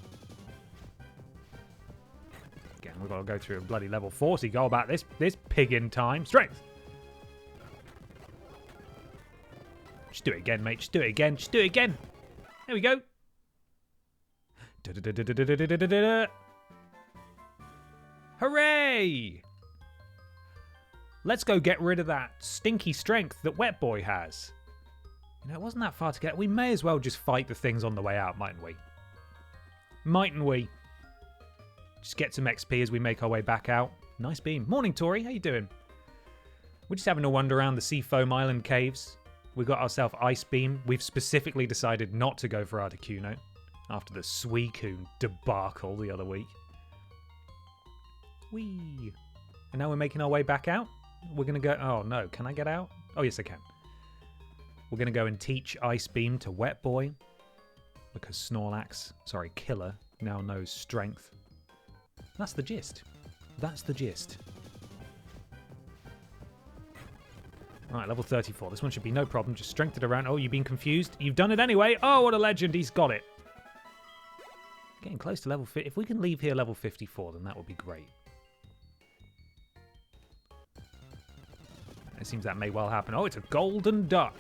Again, we've got to go through a bloody level 4 so you go about this pig in time. Strength. Just do it again, mate. Just do it again. Just do it again. There we go. Hooray! Let's go get rid of that stinky strength that Wet Boy has. You know, it wasn't that far to get. We may as well just fight the things on the way out, mightn't we? Mightn't we? Just get some XP as we make our way back out. Nice beam. Morning, Tori. How you doing? We're just having a wander around the Seafoam Island caves. We got ourselves Ice Beam. We've specifically decided not to go for Articuno after the Suicune debacle the other week. Whee! And now we're making our way back out. We're going to go... Oh, no. Can I get out? Oh, yes, I can. We're going to go and teach Ice Beam to Wet Boy because Killer now knows Strength. That's the gist. That's the gist. Right, level 34. This one should be no problem. Just strength it around. Oh, you've been confused? You've done it anyway. Oh, what a legend. He's got it. Getting close to level 50. If we can leave here level 54, then that would be great. It seems that may well happen. Oh, it's a golden duck.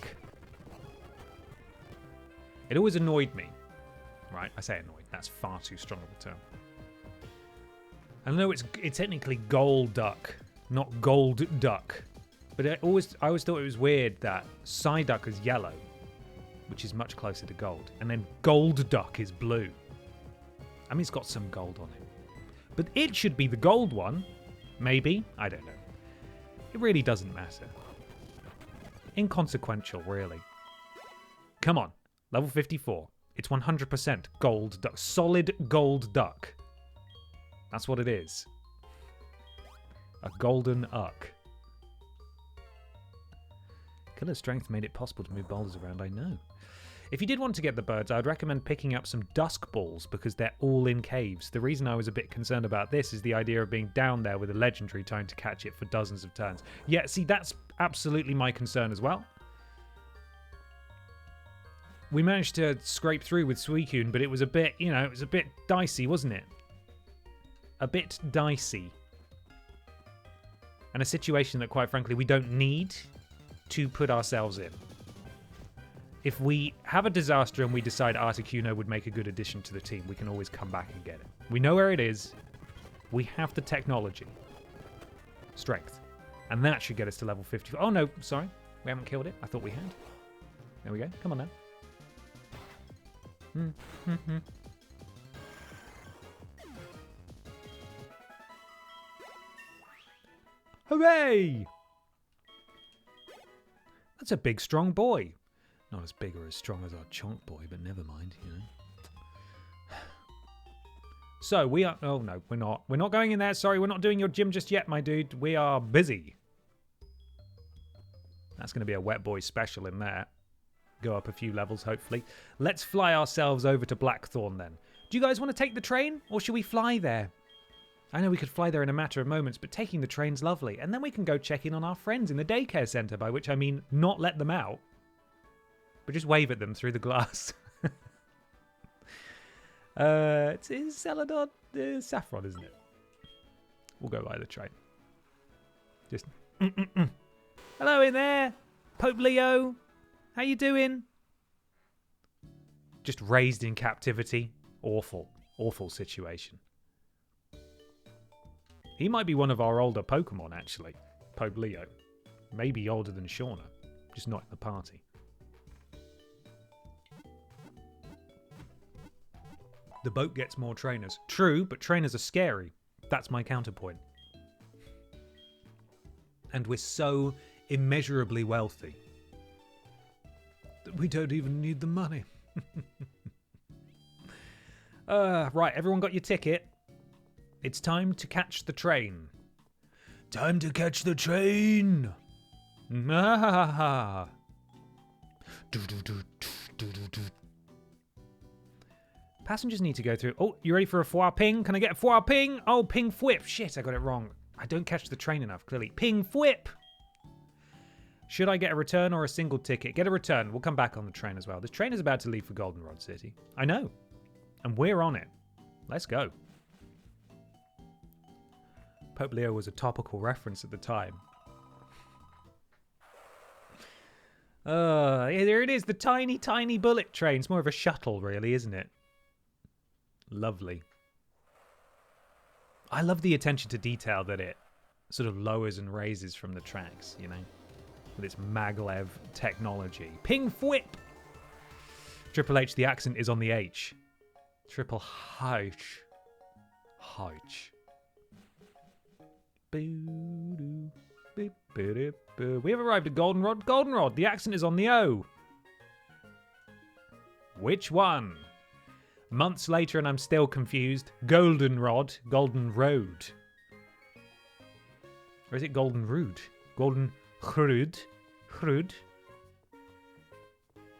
It always annoyed me. Right, I say annoyed. That's far too strong of a term. I know it's technically gold duck, not gold duck. But I always thought it was weird that Psyduck is yellow, which is much closer to gold. And then gold duck is blue. I mean, it's got some gold on it. But it should be the gold one. Maybe. I don't know. It really doesn't matter. Inconsequential, really. Come on. Level 54. It's 100% gold duck. Solid gold duck. That's what it is. A golden uck. Killer strength made it possible to move boulders around, I know. If you did want to get the birds, I'd recommend picking up some dusk balls because they're all in caves. The reason I was a bit concerned about this is the idea of being down there with a legendary trying to catch it for dozens of turns. Yeah, see, that's absolutely my concern as well. We managed to scrape through with Suicune, but it was a bit, you know, it was a bit dicey, wasn't it? A bit dicey. And a situation that, quite frankly, we don't need to put ourselves in. If we have a disaster and we decide Articuno would make a good addition to the team, we can always come back and get it. We know where it is. We have the technology. Strength. And that should get us to level 50. Oh, no, sorry. We haven't killed it. I thought we had. There we go. Come on now. Hooray! That's a big, strong boy. Not as big or as strong as our chonk boy, but never mind, you know. So, we are... Oh, no, we're not. We're not going in there. Sorry, we're not doing your gym just yet, my dude. We are busy. That's going to be a Wet Boy special in there. Go up a few levels, hopefully. Let's fly ourselves over to Blackthorn, then. Do you guys want to take the train, or should we fly there? I know we could fly there in a matter of moments, but taking the train's lovely. And then we can go check in on our friends in the daycare centre, by which I mean not let them out, but just wave at them through the glass. It's Celadon, Saffron, isn't it? We'll go by the train. Just... Hello in there, Pope Leo. How you doing? Just raised in captivity. Awful, awful situation. He might be one of our older Pokemon, actually. Pope Leo. Maybe older than Shauna. Just not in the party. The boat gets more trainers. True, but trainers are scary. That's my counterpoint. And we're so immeasurably wealthy that we don't even need the money. Right, everyone got your ticket? It's time to catch the train. Time to catch the train! Passengers need to go through... Oh, you ready for a foie ping? Can I get a foie ping? Oh, ping fwip. Shit, I got it wrong. I don't catch the train enough, clearly. Ping fwip! Should I get a return or a single ticket? Get a return. We'll come back on the train as well. This train is about to leave for Goldenrod City. I know. And we're on it. Let's go. Pope Leo was a topical reference at the time. Yeah, there it is. The tiny, tiny bullet train. It's more of a shuttle, really, isn't it? Lovely. I love the attention to detail that it sort of lowers and raises from the tracks, you know, with its maglev technology. Ping fwip! Triple H, the accent is on the H. Triple H. H. We have arrived at Goldenrod. Goldenrod, the accent is on the O. Which one? Months later and I'm still confused. Goldenrod, Golden Road. Or is it Golden Rood? Golden Hrud? Hrud?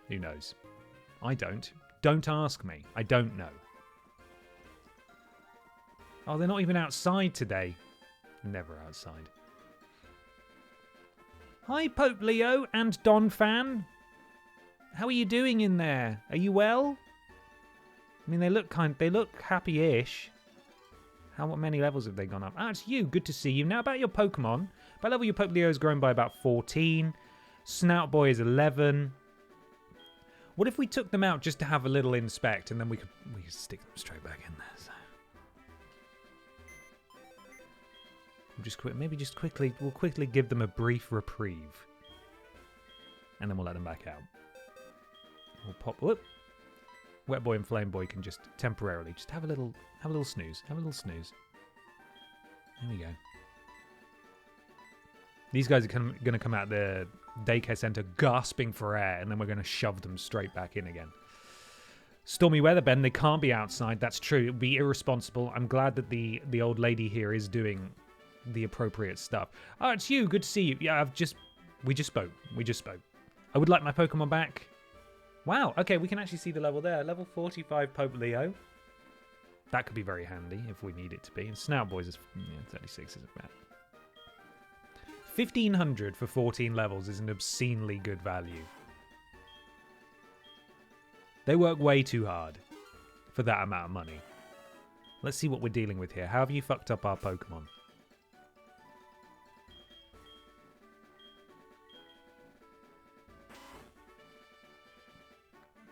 Who knows? I don't. Don't ask me. I don't know. Oh, they're not even outside today. Never outside. Hi, Pope Leo and Don Fan. How are you doing in there? Are you well? I mean, they look happy-ish. How many levels have they gone up? Ah, it's you. Good to see you. Now, about your Pokemon. By level, your Pope Leo has grown by about 14. Snout Boy is 11. What if we took them out just to have a little inspect, and then we could stick them straight back in there? So. We'll quickly give them a brief reprieve, and then we'll let them back out. We'll pop. Whoop. Wet Boy and Flame Boy can just temporarily just have a little snooze. Have a little snooze. There we go. These guys are going to come out the daycare center gasping for air, and then we're going to shove them straight back in again. Stormy weather, Ben. They can't be outside. That's true. It would be irresponsible. I'm glad that the old lady here is doing the appropriate stuff. Oh, it's you. Good to see you. Yeah, we just spoke. I would like my Pokemon back. Wow. Okay, we can actually see the level there. Level 45 Pope Leo. That could be very handy if we need it to be. And Snout Boys is 36 isn't bad. 1,500 for 14 levels is an obscenely good value. They work way too hard for that amount of money. Let's see what we're dealing with here. How have you fucked up our Pokemon?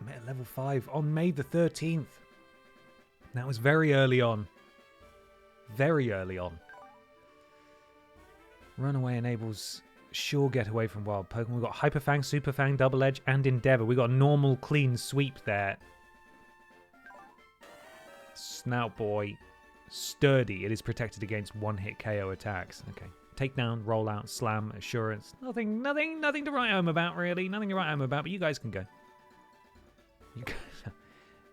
Met at level 5 on May the 13th. That was very early on. Very early on. Runaway enables sure get away from wild Pokemon. We've got Hyper Fang, Super Fang, Double Edge, and Endeavor. We've got a normal, clean sweep there. Snout Boy. Sturdy. It is protected against one-hit KO attacks. Okay. Takedown, rollout, slam, assurance. Nothing to write home about, really. Nothing to write home about, but you guys can go.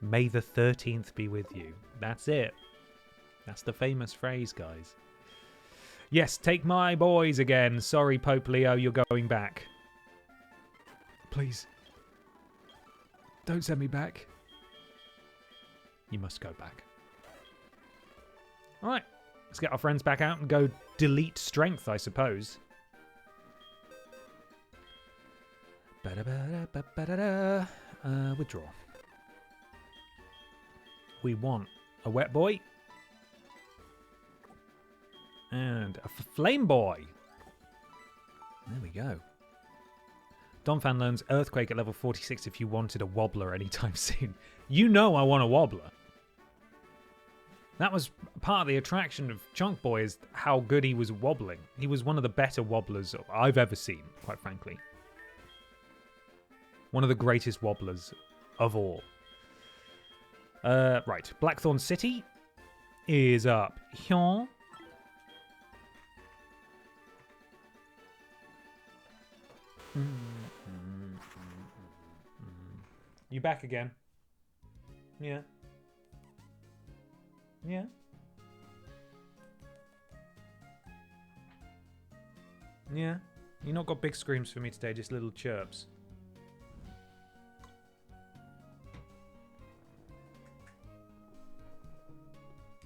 May the 13th be with you. That's it. That's the famous phrase, guys. Yes, take my boys again. Sorry, Pope Leo, you're going back. Please. Don't send me back. You must go back. Alright, let's get our friends back out and go delete strength, I suppose. Withdraw. We want a Wet Boy. And a Flame Boy. There we go. Donphan learns Earthquake at level 46 if you wanted a Wobbler anytime soon. You know I want a Wobbler. That was part of the attraction of Chunk Boy, is how good he was wobbling. He was one of the better Wobblers I've ever seen, quite frankly. One of the greatest Wobblers of all. Right, Blackthorn City is up here. You back again? Yeah. Yeah. Yeah. You not got big screams for me today, just little chirps.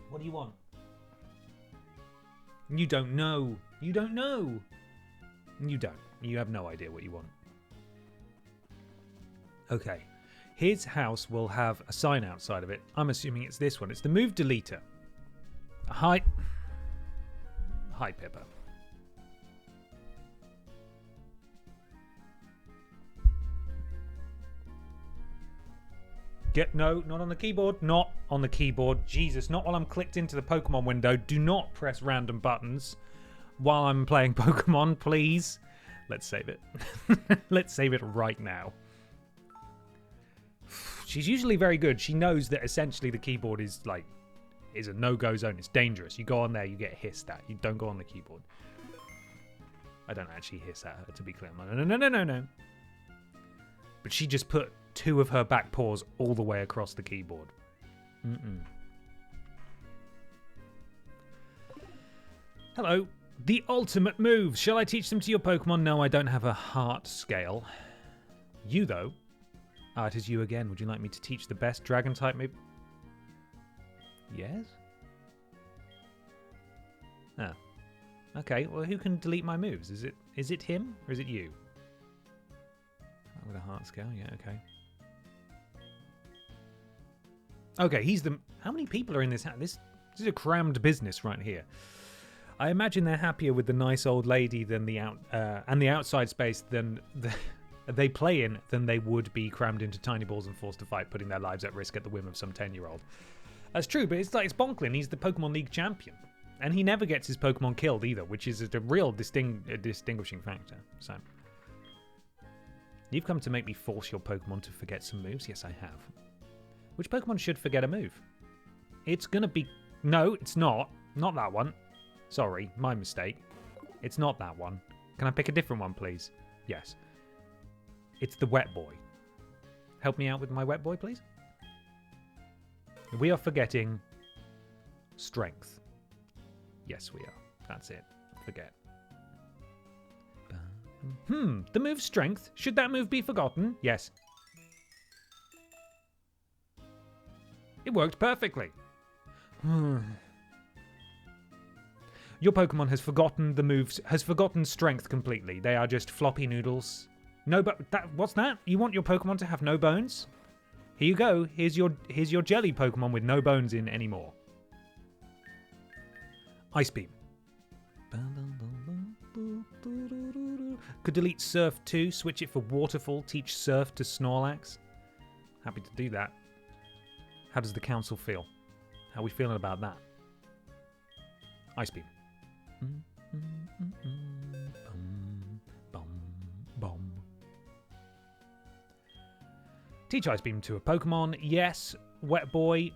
What do you want? You don't know. You don't know. You don't. You have no idea what you want. Okay. His house will have a sign outside of it. I'm assuming it's this one. It's the Move Deleter. Hi. Hi, Pippa. No, not on the keyboard. Not on the keyboard. Jesus, not while I'm clicked into the Pokemon window. Do not press random buttons while I'm playing Pokemon, please. Let's save it. Let's save it right now. She's usually very good. She knows that essentially the keyboard is a no-go zone. It's dangerous. You go on there, you get hissed at. You don't go on the keyboard. I don't actually hiss at her, to be clear. No. But she just put 2 of her back paws all the way across the keyboard. Hello. The ultimate moves. Shall I teach them to your Pokemon? No, I don't have a heart scale. You, though. Ah, it is you again. Would you like me to teach the best dragon type move? Yes? Ah. Okay, well, who can delete my moves? Is Is it him or is it you? With a heart scale, yeah, okay. Okay, he's the... How many people are in this house? This is a crammed business right here. I imagine they're happier with the nice old lady than the outside space than they play in than they would be crammed into tiny balls and forced to fight, putting their lives at risk at the whim of some 10-year-old. That's true, but it's Bonklin. He's the Pokemon League champion. And he never gets his Pokemon killed either, which is a real distinguishing factor. So, you've come to make me force your Pokemon to forget some moves? Yes, I have. Which Pokemon should forget a move? It's gonna be... No, it's not. Not that one. Sorry, my mistake. It's not that one. Can I pick a different one, please? Yes. It's the Wet Boy. Help me out with my Wet Boy, please. We are forgetting Strength. Yes, we are. That's it. Forget. The move Strength. Should that move be forgotten? Yes. It worked perfectly. Your Pokemon has forgotten the moves, has forgotten Strength completely. They are just floppy noodles. No, but what's that? You want your Pokemon to have no bones? Here you go. Here's your jelly Pokemon with no bones in anymore. Ice Beam. Could delete Surf too. Switch it for Waterfall. Teach Surf to Snorlax. Happy to do that. How does the council feel? How are we feeling about that? Ice Beam. Teach Ice Beam to a Pokemon. Yes. Wet Boy.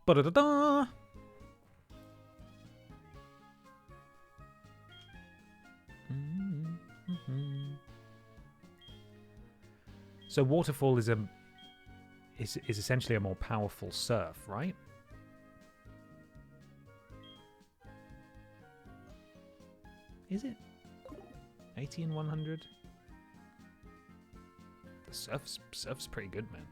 Ba-da-da-da. So Waterfall is essentially a more powerful Surf, right? Is it? 80 and 100? The Surf's pretty good, man.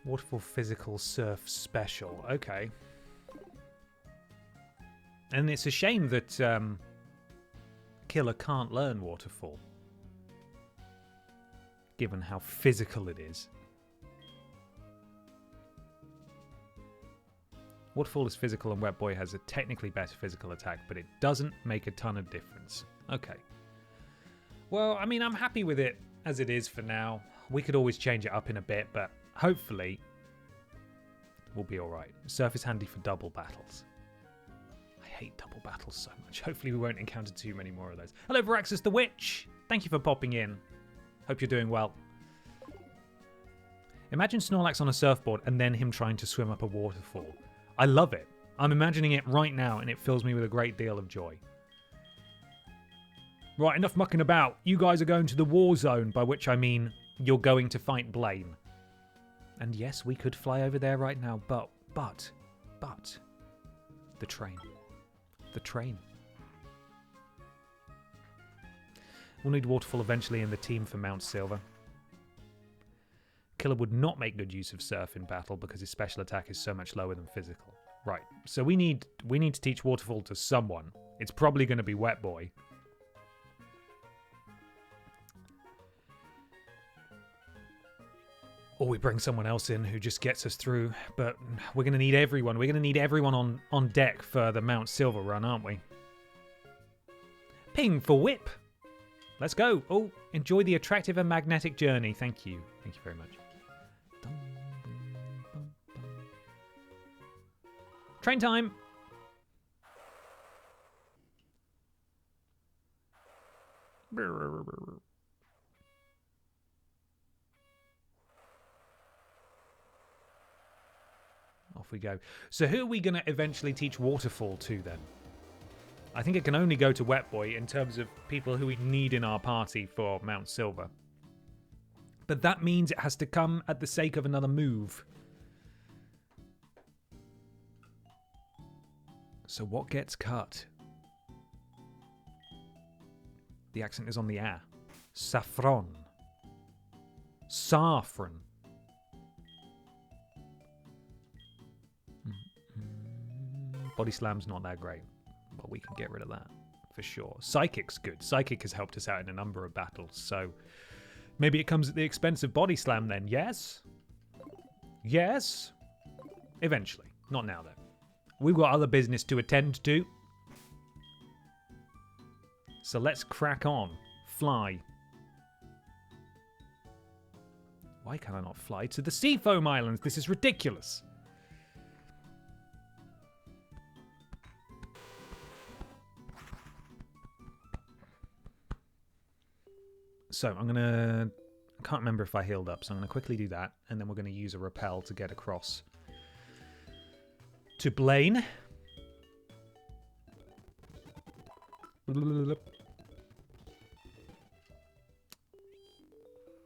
Waterfall Physical Surf Special. Okay. And it's a shame that Killer can't learn Waterfall, given how physical it is. Waterfall is physical and Wet Boy has a technically better physical attack, but it doesn't make a ton of difference. Okay. Well, I mean, I'm happy with it as it is for now. We could always change it up in a bit, but hopefully we'll be alright. Surf is handy for double battles. I hate double battles so much. Hopefully we won't encounter too many more of those. Hello, Veraxis the Witch! Thank you for popping in. Hope you're doing well. Imagine Snorlax on a surfboard and then him trying to swim up a waterfall. I love it. I'm imagining it right now and it fills me with a great deal of joy. Right, enough mucking about. You guys are going to the war zone, by which I mean you're going to fight Blaine. And yes, we could fly over there right now, but the train. The train. We'll need Waterfall eventually in the team for Mount Silver. Killer would not make good use of Surf in battle because his special attack is so much lower than physical. Right, so we need to teach Waterfall to someone. It's probably going to be Wet Boy. Or we bring someone else in who just gets us through. But we're going to need everyone. We're going to need everyone on deck for the Mount Silver run, aren't we? Ping for Whip. Let's go. Oh, enjoy the attractive and magnetic journey. Thank you. Thank you very much. Train time. Off we go. So who are we going to eventually teach Waterfall to then? I think it can only go to Wet Boy in terms of people who we need in our party for Mount Silver. But that means it has to come at the sake of another move. So what gets cut? The accent is on the A. Saffron. Saffron. Body Slam's not that great, but we can get rid of that for sure. Psychic's good. Psychic has helped us out in a number of battles, so maybe it comes at the expense of Body Slam then. Yes? Yes? Eventually. Not now, though. We've got other business to attend to. So let's crack on. Fly. Why can I not fly to the Seafoam Islands? This is ridiculous. So I'm going to... I can't remember if I healed up, so I'm going to quickly do that. And then we're going to use a rappel to get across to Blaine.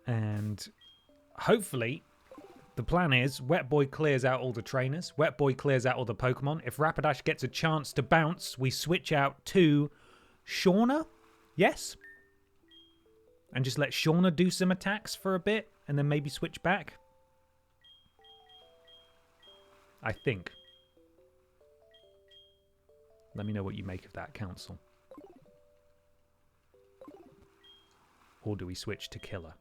And hopefully the plan is Wet Boy clears out all the trainers. Wet Boy clears out all the Pokemon. If Rapidash gets a chance to bounce, we switch out to Shauna. Yes? And just let Shauna do some attacks for a bit and then maybe switch back. I think. Let me know what you make of that, Council. Or do we switch to Killer?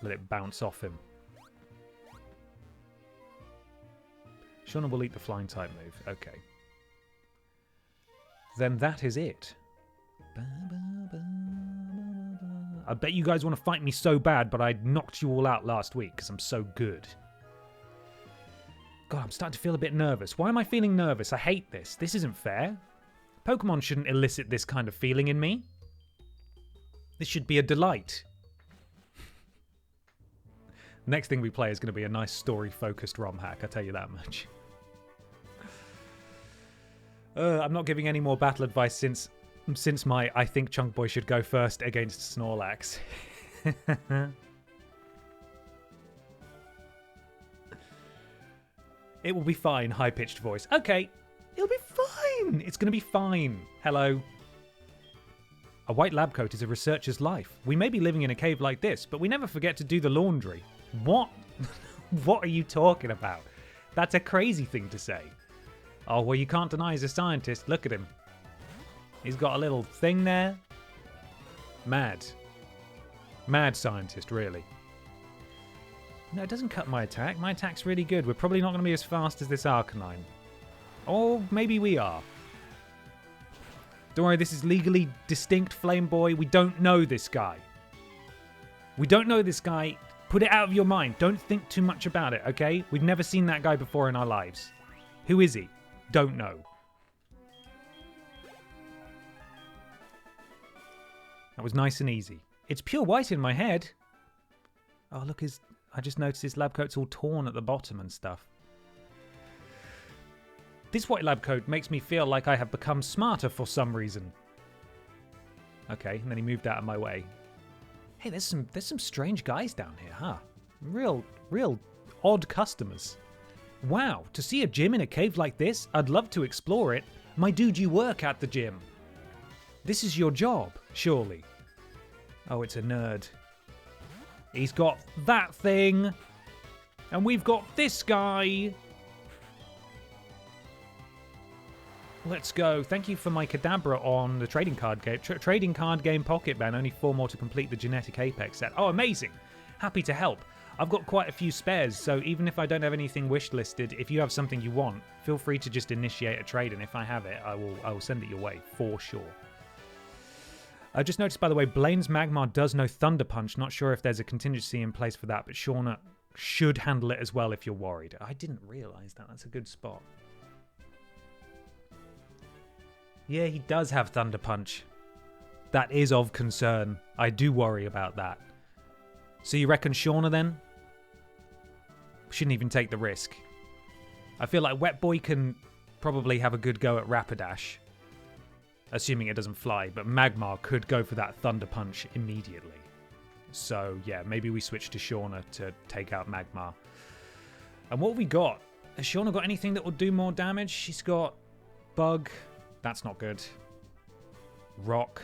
Let it bounce off him. Shauna will eat the flying type move. Okay. Then that is it. I bet you guys want to fight me so bad, but I knocked you all out last week because I'm so good. God, I'm starting to feel a bit nervous. Why am I feeling nervous? I hate this. This isn't fair. Pokemon shouldn't elicit this kind of feeling in me. This should be a delight. Next thing we play is going to be a nice story-focused ROM hack, I tell you that much. I'm not giving any more battle advice since my I think Chunk Boy should go first against Snorlax. It will be fine, high-pitched voice. Okay, it'll be fine. It's going to be fine. Hello. A white lab coat is a researcher's life. We may be living in a cave like this, but we never forget to do the laundry. What? What are you talking about? That's a crazy thing to say. Oh, well, you can't deny he's a scientist. Look at him. He's got a little thing there. Mad. Mad scientist, really. No, it doesn't cut my attack. My attack's really good. We're probably not going to be as fast as this Arcanine. Or maybe we are. Don't worry, this is legally distinct, Flame Boy. We don't know this guy. We don't know this guy. Put it out of your mind. Don't think too much about it, okay? We've never seen that guy before in our lives. Who is he? Don't know. That was nice and easy. It's pure white in my head. Oh, look, I just noticed his lab coat's all torn at the bottom and stuff. This white lab coat makes me feel like I have become smarter for some reason. Okay, and then he moved out of my way. Hey, there's some strange guys down here, huh? Real odd customers. Wow, to see a gym in a cave like this, I'd love to explore it. My dude, you work at the gym. This is your job, surely. Oh, it's a nerd. He's got that thing. And we've got this guy. Let's go. Thank you for my Kadabra on the trading card game. Trading card game pocket ban. Only 4 more to complete the genetic apex set. Oh, amazing. Happy to help. I've got quite a few spares, so even if I don't have anything wish listed, if you have something you want, feel free to just initiate a trade, and if I have it, I will send it your way, for sure. I just noticed, by the way, Blaine's Magmar does know Thunder Punch. Not sure if there's a contingency in place for that, but Shauna should handle it as well if you're worried. I didn't realise that. That's a good spot. Yeah, he does have Thunder Punch. That is of concern. I do worry about that. So you reckon Shauna then? Shouldn't even take the risk. I feel like Wet Boy can probably have a good go at Rapidash. Assuming it doesn't fly, but Magmar could go for that Thunder Punch immediately. So yeah, maybe we switch to Shauna to take out Magmar. And what have we got? Has Shauna got anything that will do more damage? She's got Bug. That's not good. Rock.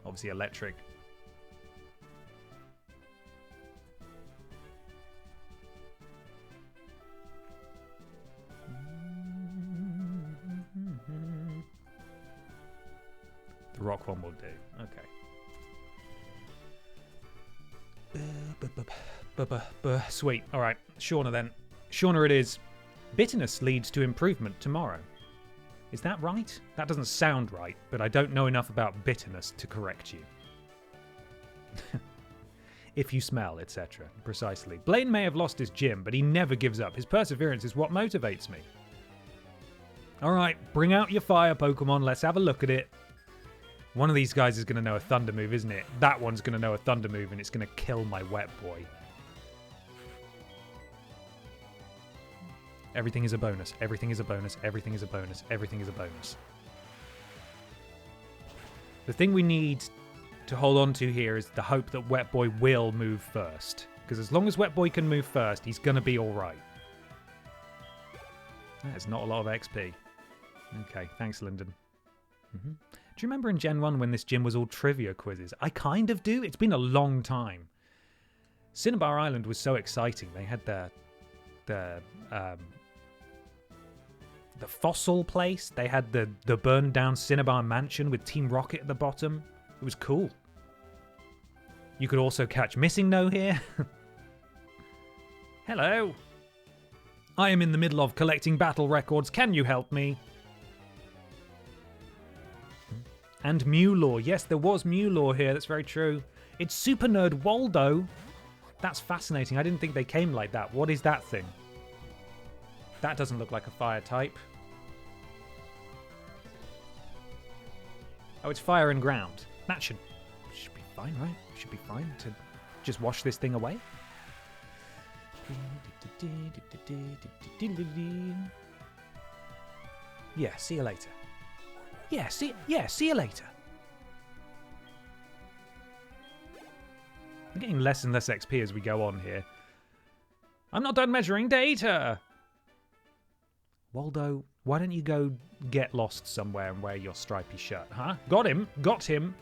Obviously Electric. Rock one will do. Okay. Sweet. All right. Shauna then. Shauna it is. Bitterness leads to improvement tomorrow. Is that right? That doesn't sound right, but I don't know enough about bitterness to correct you. If you smell, etc. Precisely. Blaine may have lost his gym, but he never gives up. His perseverance is what motivates me. Alright, bring out your fire Pokemon. Let's have a look at it. One of these guys is going to know a Thunder move, isn't it? That one's going to know a Thunder move, and it's going to kill my Wet Boy. Everything is a bonus. Everything is a bonus. Everything is a bonus. Everything is a bonus. The thing we need to hold on to here is the hope that Wet Boy will move first. Because as long as Wet Boy can move first, he's going to be alright. That's not a lot of XP. Okay, thanks, Lyndon. Do you remember in Gen 1 when this gym was all trivia quizzes? I kind of do. It's been a long time. Cinnabar Island was so exciting. They had the fossil place. They had the burned down Cinnabar mansion with Team Rocket at the bottom. It was cool. You could also catch Missing No here. Hello. I am in the middle of collecting battle records. Can you help me? And Mewlore. Yes, there was Mewlore here. That's very true. It's Super Nerd Waldo. That's fascinating. I didn't think they came like that. What is that thing? That doesn't look like a fire type. Oh, it's fire and ground. That should be fine, right? Should be fine to just wash this thing away. Yeah, see you later. Yeah, see you later. I'm getting less and less XP as we go on here. I'm not done measuring data! Waldo, why don't you go get lost somewhere and wear your stripy shirt, huh? Got him.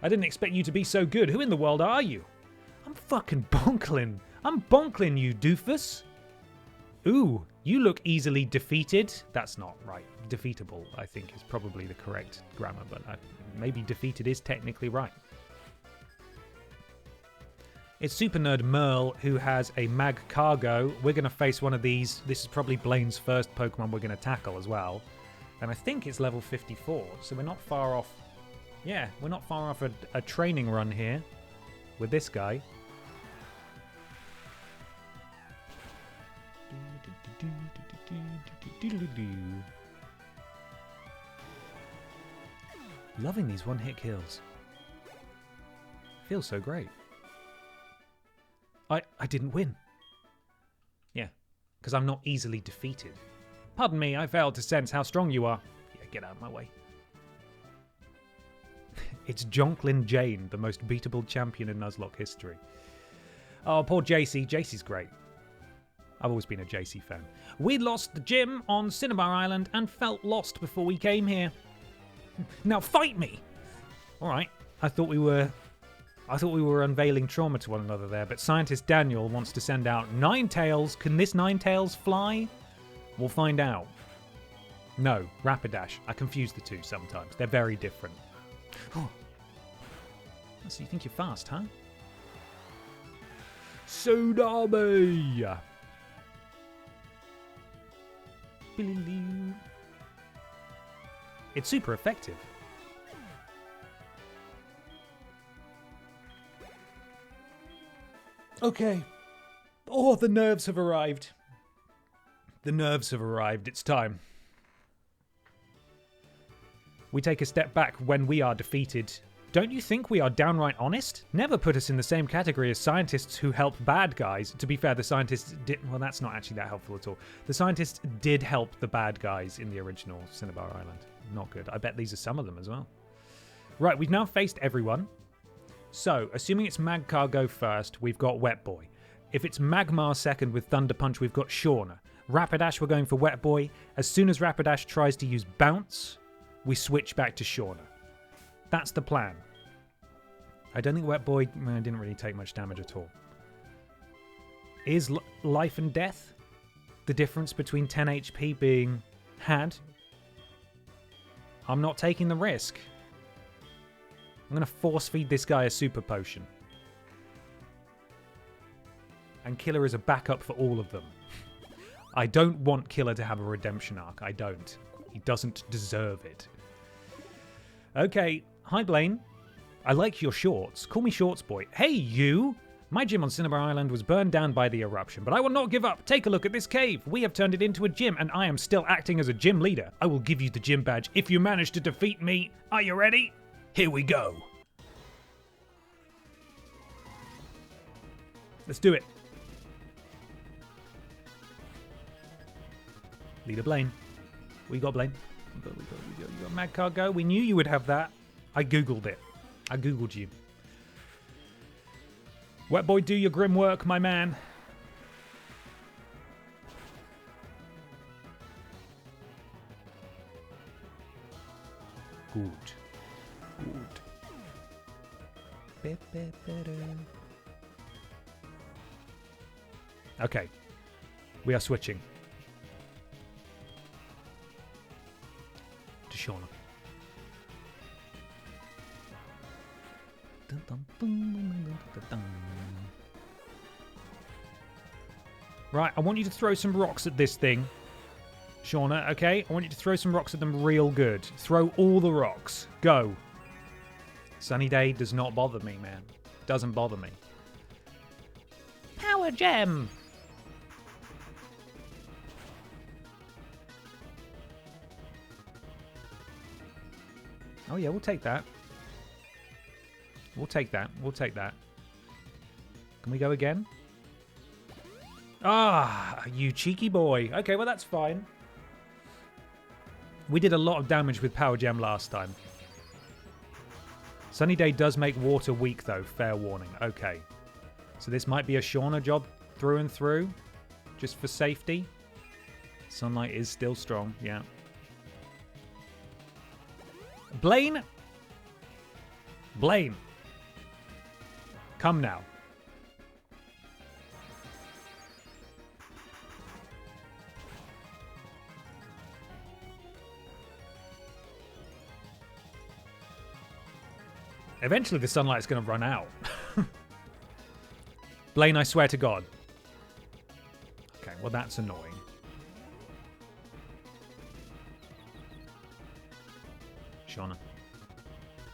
I didn't expect you to be so good. Who in the world are you? I'm fucking Bonklin. I'm Bonklin, you doofus. Ooh, you look easily defeated. That's not right. Defeatable, I think, is probably the correct grammar, but maybe defeated is technically right. It's Super Nerd Merle who has a Mag Cargo. We're going to face one of these. This is probably Blaine's first Pokemon we're going to tackle as well. And I think it's level 54, so we're not far off. Yeah, we're not far off a training run here with this guy. Loving these one-hit kills. Feels so great. I didn't win. Yeah, because I'm not easily defeated. Pardon me, I failed to sense how strong you are. Yeah, get out of my way. It's Jonklin Jane, the most beatable champion in Nuzlocke history. Oh, poor JC. JC's great. I've always been a JC fan. We lost the gym on Cinnabar Island and felt lost before we came here. Now fight me! Alright, I thought we were unveiling trauma to one another there, but scientist Daniel wants to send out Ninetales. Can this Ninetales fly? We'll find out. No, Rapidash. I confuse the two sometimes. They're very different. Oh. So you think you're fast, huh? Sodame! It's super effective. Okay. Oh, the nerves have arrived. The nerves have arrived. It's time. We take a step back when we are defeated. Don't you think we are downright honest? Never put us in the same category as scientists who help bad guys. To be fair, the scientists did... Well, that's not actually that helpful at all. The scientists did help the bad guys in the original Cinnabar Island. Not good. I bet these are some of them as well. Right, we've now faced everyone. So, assuming it's Magcar go first, we've got Wet Boy. If it's Magmar second with Thunder Punch, we've got Shauna. Rapidash, we're going for Wet Boy. As soon as Rapidash tries to use Bounce, we switch back to Shauna. That's the plan. I don't think Wet Boy didn't really take much damage at all. Is life and death the difference between 10 HP being had? I'm not taking the risk. I'm going to force feed this guy a super potion. And Killer is a backup for all of them. I don't want Killer to have a redemption arc. I don't. He doesn't deserve it. Okay. Hi, Blaine. I like your shorts. Call me Shorts Boy. Hey, you! My gym on Cinema Island was burned down by the eruption, but I will not give up. Take a look at this cave. We have turned it into a gym, and I am still acting as a gym leader. I will give you the gym badge if you manage to defeat me. Are you ready? Here we go. Let's do it. Leader Blaine. We got Blaine. We got Mad Cargo. We knew you would have that. I googled it. I googled you. Wet Boy, do your grim work, my man. Good. Okay. We are switching. To Shauna. Right, I want you to throw some rocks at this thing. Shauna, okay? I want you to throw some rocks at them real good. Throw all the rocks. Go. Sunny Day does not bother me, man. Doesn't bother me. Power Gem! Oh yeah, we'll take that. We'll take that. We'll take that. Can we go again? Ah, you cheeky boy. Okay, well that's fine. We did a lot of damage with Power Gem last time. Sunny Day does make water weak though, fair warning. Okay. So this might be a Shauna job through and through, just for safety. Sunlight is still strong, yeah. Blaine! Blaine! Come now. Eventually the sunlight's going to run out. Blaine, I swear to God. Okay, well that's annoying. Shauna.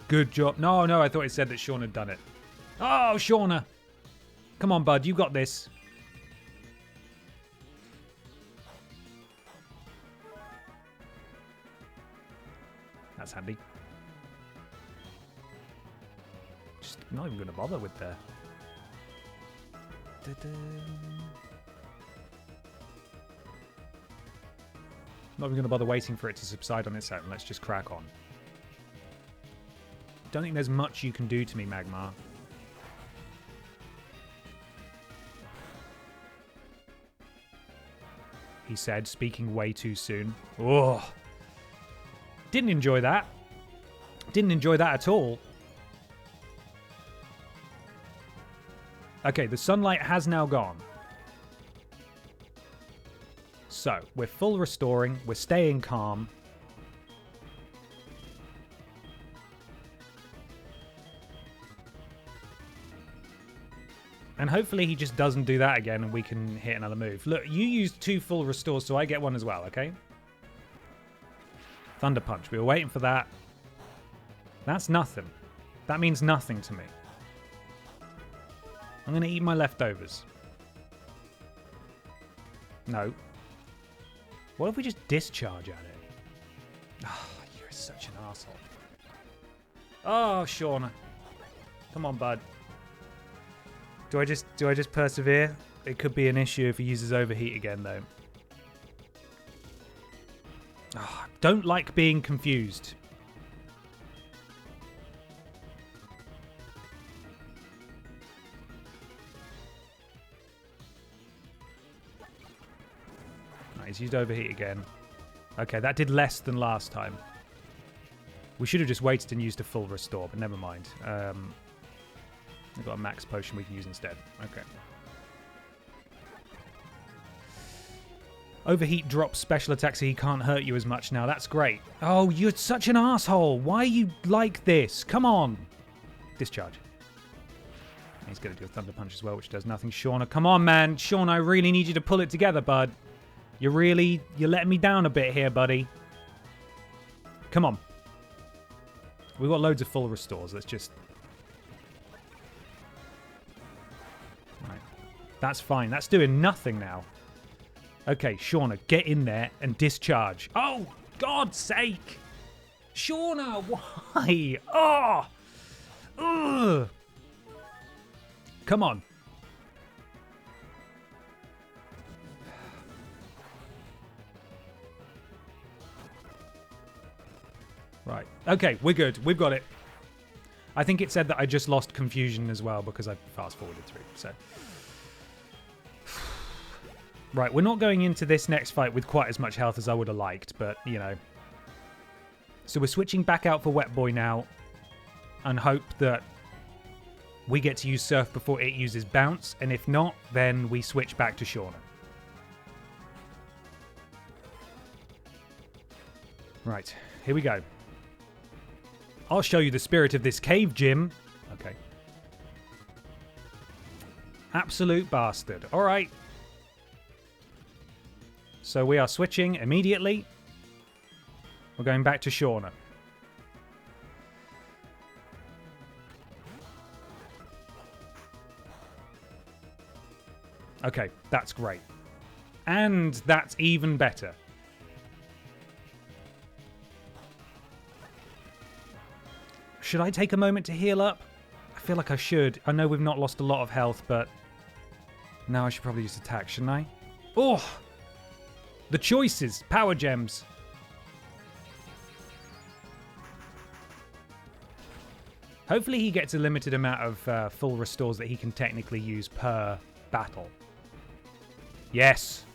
Good job. No, I thought it said that Shauna had done it. Oh, Shauna. Come on, bud. You got this. That's handy. Just not even going to bother with the... Not even going to bother waiting for it to subside on its own. Let's just crack on. Don't think there's much you can do to me, Magmar. He said, speaking way too soon. Oh. Didn't enjoy that. Didn't enjoy that at all. Okay, the sunlight has now gone. So, we're full restoring. We're staying calm. And hopefully he just doesn't do that again and we can hit another move. Look, you used 2 full restores, so I get 1 as well, okay? Thunder Punch. We were waiting for that. That's nothing. That means nothing to me. I'm going to eat my leftovers. No. What if we just discharge at it? Oh, you're such an asshole. Oh, Shauna. Come on, bud. Do I just persevere? It could be an issue if he uses overheat again, though. Oh, don't like being confused. Right, he's used overheat again. Okay, that did less than last time. We should have just waited and used a full restore, but never mind. We've got a max potion we can use instead. Okay. Overheat drops special attacks so he can't hurt you as much now. That's great. Oh, you're such an asshole. Why are you like this? Come on. Discharge. He's going to do a Thunder Punch as well, which does nothing. Shauna, come on, man. Shauna, I really need you to pull it together, bud. You're letting me down a bit here, buddy. Come on. We've got loads of full restores. Let's just... Right. That's fine. That's doing nothing now. Okay, Shauna, get in there and discharge. Oh, God's sake. Shauna, why? Oh! Ugh! Come on. Right. Okay, we're good. We've got it. I think it said that I just lost confusion as well because I fast-forwarded through, so... Right, we're not going into this next fight with quite as much health as I would have liked, but, you know. So we're switching back out for Wet Boy now and hope that we get to use Surf before it uses Bounce, and if not, then we switch back to Shauna. Right, here we go. I'll show you the spirit of this cave, Jim. Okay. Absolute bastard. All right. So we are switching immediately. We're going back to Shauna. Okay, that's great. And that's even better. Should I take a moment to heal up? I feel like I should. I know we've not lost a lot of health, but now I should probably just attack, shouldn't I? Oh! The choices. Power gems. Hopefully he gets a limited amount of full restores that he can technically use per battle. Yes.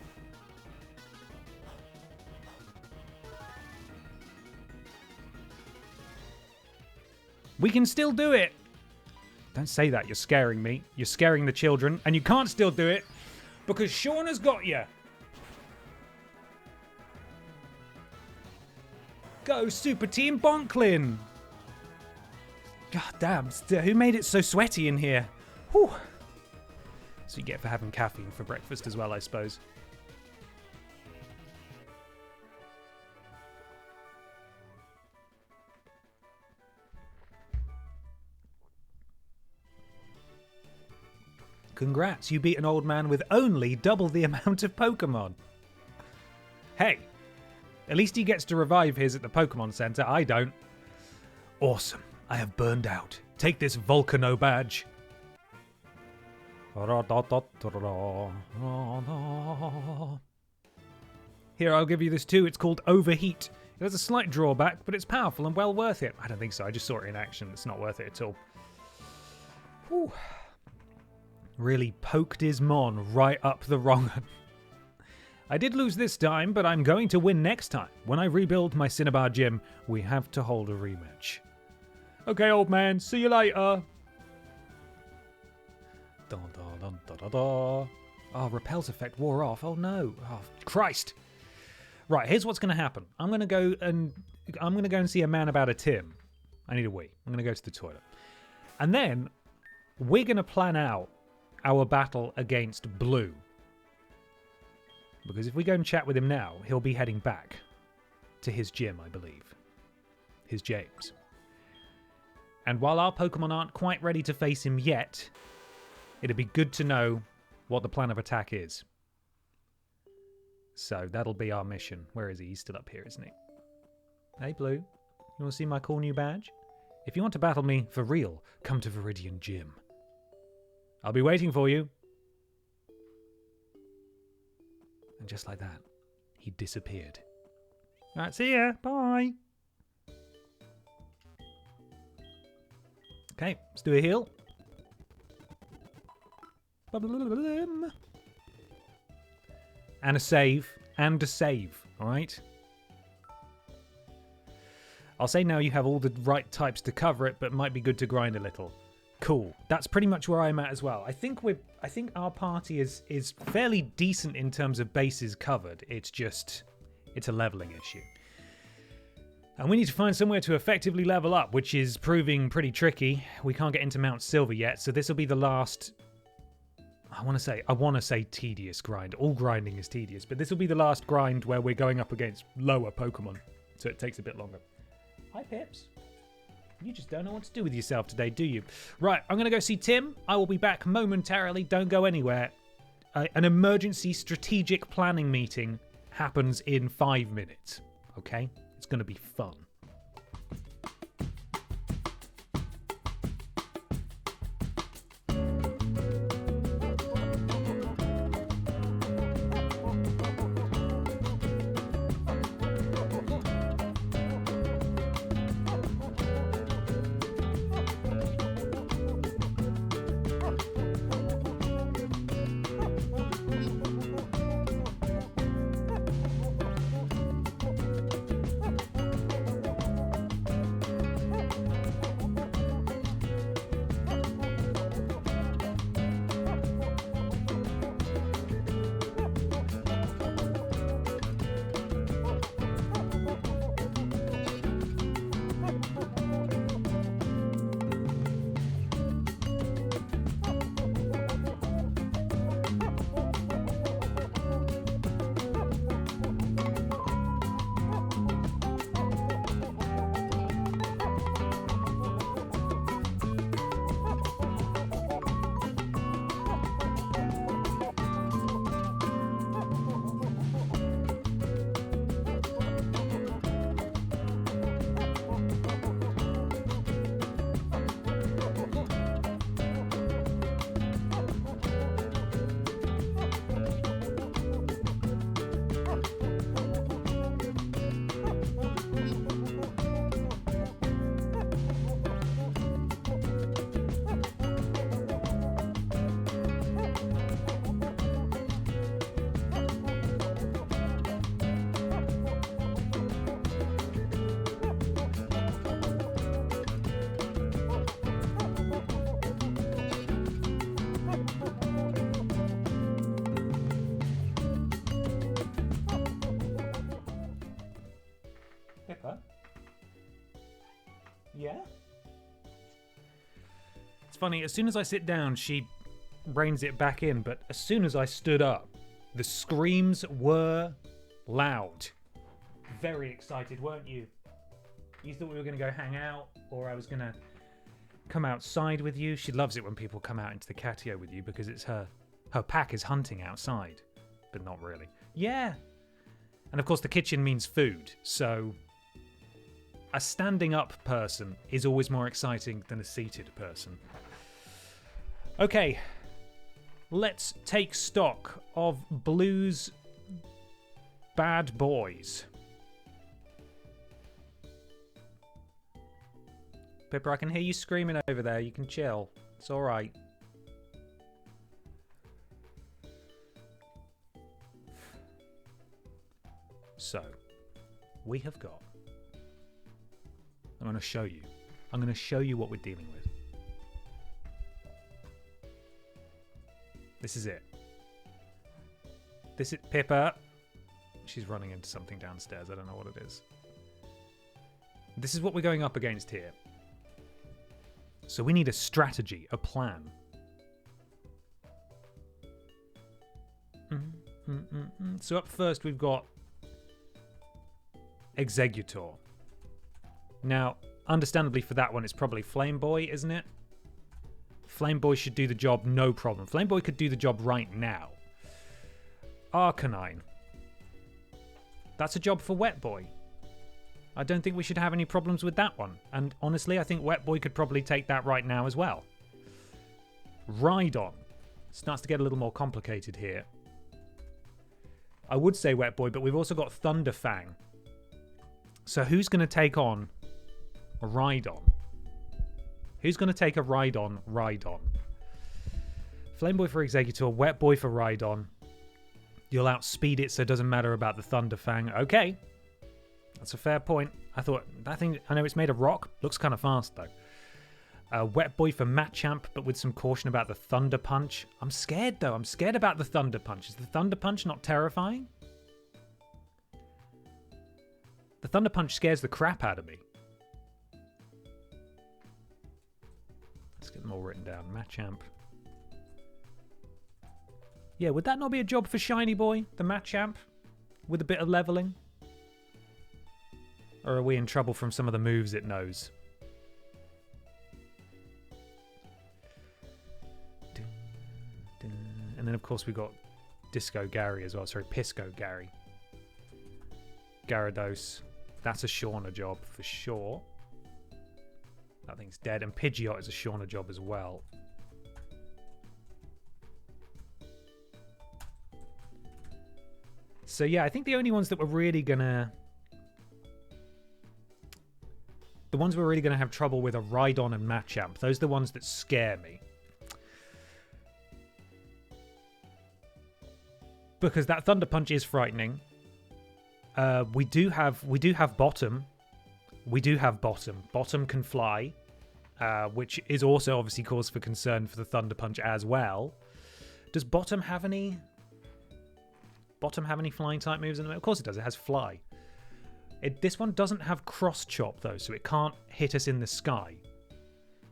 We can still do it. Don't say that. You're scaring me. You're scaring the children. And you can't still do it because Shauna's got you. Go, Super Team Bonklin. God damn. Who made it so sweaty in here? Whew. So you get for having caffeine for breakfast as well, I suppose. Congrats, you beat an old man with only double the amount of Pokemon. Hey, at least he gets to revive his at the Pokemon Center. I don't. Awesome. I have burned out. Take this Volcano badge. Here, I'll give you this too. It's called Overheat. It has a slight drawback, but it's powerful and well worth it. I don't think so. I just saw it in action. It's not worth it at all. Whew. Really poked his mon right up the wrong... I did lose this time, but I'm going to win next time. When I rebuild my Cinnabar gym, we have to hold a rematch. Okay, old man. See you later. Dun, dun, dun, dun, dun, dun. Oh, Repel's effect wore off. Oh, no. Oh, Christ. Right, here's what's going to happen. I'm going to go and see a man about a Tim. I need a wee. I'm going to go to the toilet. And then we're going to plan out our battle against Blue. Because if we go and chat with him now, he'll be heading back to his gym, I believe. His James. And while our Pokemon aren't quite ready to face him yet, it'd be good to know what the plan of attack is. So that'll be our mission. Where is he? He's still up here, isn't he? Hey, Blue. You want to see my cool new badge? If you want to battle me for real, come to Viridian Gym. I'll be waiting for you. And just like that, he disappeared. Alright, see ya. Bye. Okay, let's do a heal. And a save. And a save. Alright? I'll say now you have all the right types to cover it, but it might be good to grind a little. Cool. That's pretty much where I'm at as well. I think our party is fairly decent in terms of bases covered. It's a leveling issue. And we need to find somewhere to effectively level up, which is proving pretty tricky. We can't get into Mount Silver yet, so this will be the last... I want to say tedious grind. All grinding is tedious, but this will be the last grind where we're going up against lower Pokemon, so it takes a bit longer. Hi, Pips. You just don't know what to do with yourself today, do you? Right, I'm going to go see Tim. I will be back momentarily. Don't go anywhere. An emergency strategic planning meeting happens in 5 minutes, okay? It's going to be fun. Yeah? It's funny, as soon as I sit down, she reins it back in, but as soon as I stood up, the screams were loud. Very excited, weren't you? You thought we were going to go hang out, or I was going to come outside with you. She loves it when people come out into the catio with you because it's her pack is hunting outside, but not really. Yeah. And of course the kitchen means food, so a standing up person is always more exciting than a seated person. Okay, let's take stock of Blue's bad boys. Pippa, I can hear you screaming over there. You can chill. It's all right. So, we have got... I'm going to show you. I'm going to show you what we're dealing with. This is it. This is Pippa. She's running into something downstairs. I don't know what it is. This is what we're going up against here. So we need a strategy, a plan. So up first we've got Executor. Now, understandably for that one, it's probably Flame Boy, isn't it? Flame Boy should do the job, no problem. Flame Boy could do the job right now. Arcanine. That's a job for Wet Boy. I don't think we should have any problems with that one. And honestly, I think Wet Boy could probably take that right now as well. Rhydon. Starts to get a little more complicated here. I would say Wet Boy, but we've also got Thunderfang. So who's going to take on a Rhydon? Who's going to take a Rhydon? Flame Boy for Executor, Wet Boy for Rhydon. You'll outspeed it, so it doesn't matter about the Thunderfang. Okay. That's a fair point. I thought, that thing, I know it's made of rock. Looks kind of fast, though. Wet Boy for Machamp, but with some caution about the Thunder Punch. I'm scared, though. I'm scared about the Thunder Punch. Is the Thunder Punch not terrifying? The Thunder Punch scares the crap out of me. Let's get them all written down. Machamp. Yeah, would that not be a job for Shiny Boy, the Machamp? With a bit of leveling? Or are we in trouble from some of the moves it knows? And then, of course, we got Disco Gary as well. Sorry, Pisco Gary. Gyarados. That's a Shauna job for sure. That thing's dead. And Pidgeot is a Shauna job as well. So, yeah, I think the only ones that we're really going to... The ones we're really going to have trouble with are Rhydon and Machamp. Those are the ones that scare me. Because that Thunder Punch is frightening. We do have Bottom. We do have Bottom. Bottom can fly, which is also obviously cause for concern for the Thunder Punch as well. Does Bottom have any flying type moves in it? Of course it does. It has Fly. This one doesn't have Cross Chop though, so it can't hit us in the sky.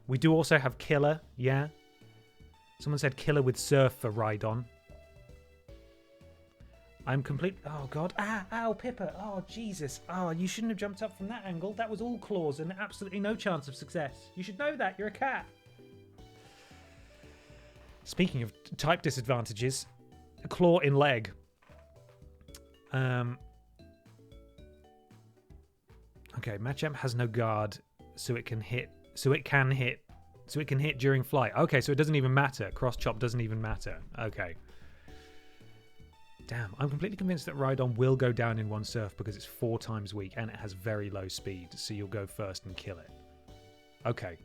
We do also have Killer, yeah. Someone said Killer with Surf for Rhydon. I'm complete... Oh, God. Ah, ow, Pippa. Oh, Jesus. Oh, you shouldn't have jumped up from that angle. That was all claws and absolutely no chance of success. You should know that. You're a cat. Speaking of type disadvantages, a claw in leg. Okay, Machamp has no guard, so it can hit during flight. Okay, so it doesn't even matter. Cross Chop doesn't even matter. Okay. Damn, I'm completely convinced that Rhydon will go down in one surf because it's 4 times weak and it has very low speed, so you'll go first and kill it. Okay.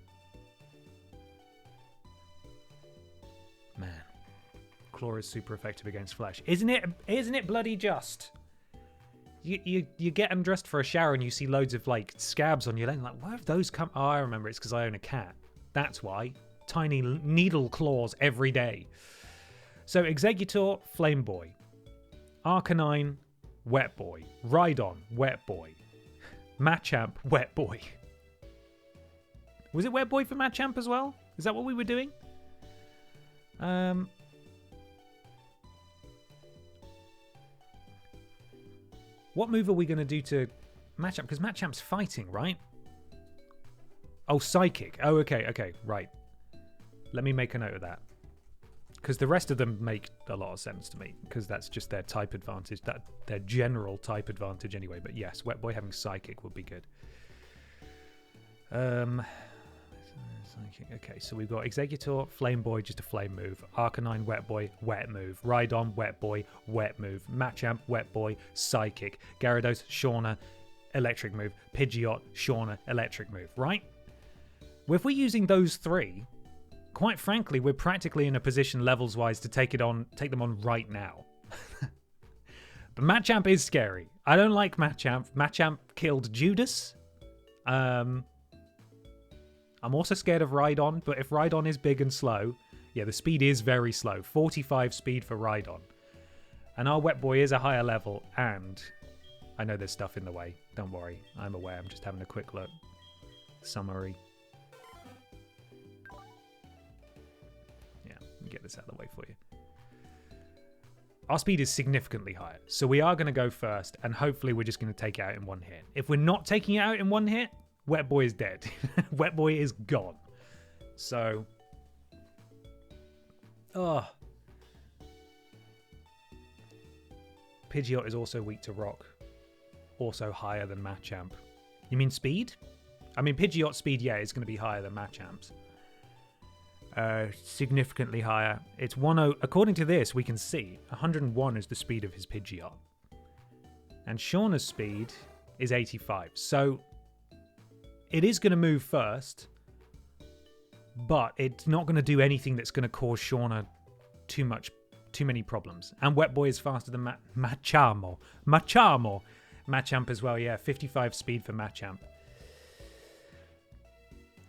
Man. Claw is super effective against Flesh. Isn't it bloody just? You get undressed for a shower and you see loads of like scabs on your leg. Like, where have those come? Oh, I remember. It's because I own a cat. That's why. Tiny needle claws every day. So Exeggutor, Flame Boy. Arcanine, Wet Boy. Rhydon, Wet Boy. Machamp, Wet Boy. Was it Wet Boy for Machamp as well? Is that what we were doing? What move are we going to do to Machamp? Because Machamp's fighting, right? Oh, Psychic. Oh, okay, right. Let me make a note of that. Because the rest of them make a lot of sense to me. Because that's just their type advantage. Their general type advantage anyway. But yes, Wet Boy having Psychic would be good. Okay, so we've got Exeggutor, Flame Boy, just a flame move. Arcanine, Wet Boy, wet move. Rhydon, Wet Boy, wet move. Machamp, Wet Boy, Psychic. Gyarados, Shauna, electric move. Pidgeot, Shauna, electric move, right? Well, if we're using those 3, quite frankly, we're practically in a position levels-wise to take them on right now. But Machamp is scary. I don't like Machamp. Machamp killed Judas. I'm also scared of Rhydon, but if Rhydon is big and slow, yeah, the speed is very slow. 45 speed for Rhydon. And our Wet Boy is a higher level, and I know there's stuff in the way. Don't worry, I'm aware. I'm just having a quick look. Summary. Yeah, let me get this out of the way for you. Our speed is significantly higher, so we are going to go first, and hopefully we're just going to take it out in one hit. If we're not taking it out in one hit, Wet Boy is dead. Wet Boy is gone. So... Oh. Pidgeot is also weak to rock. Also higher than Machamp. You mean speed? I mean, Pidgeot's speed, yeah, is going to be higher than Machamp's. Significantly higher. It's 10... According to this, we can see 101 is the speed of his Pidgeot. And Shauna's speed is 85. So... It is going to move first, but it's not going to do anything that's going to cause Shauna too many problems. And Wet Boy is faster than Machamp as well, yeah. 55 speed for Machamp.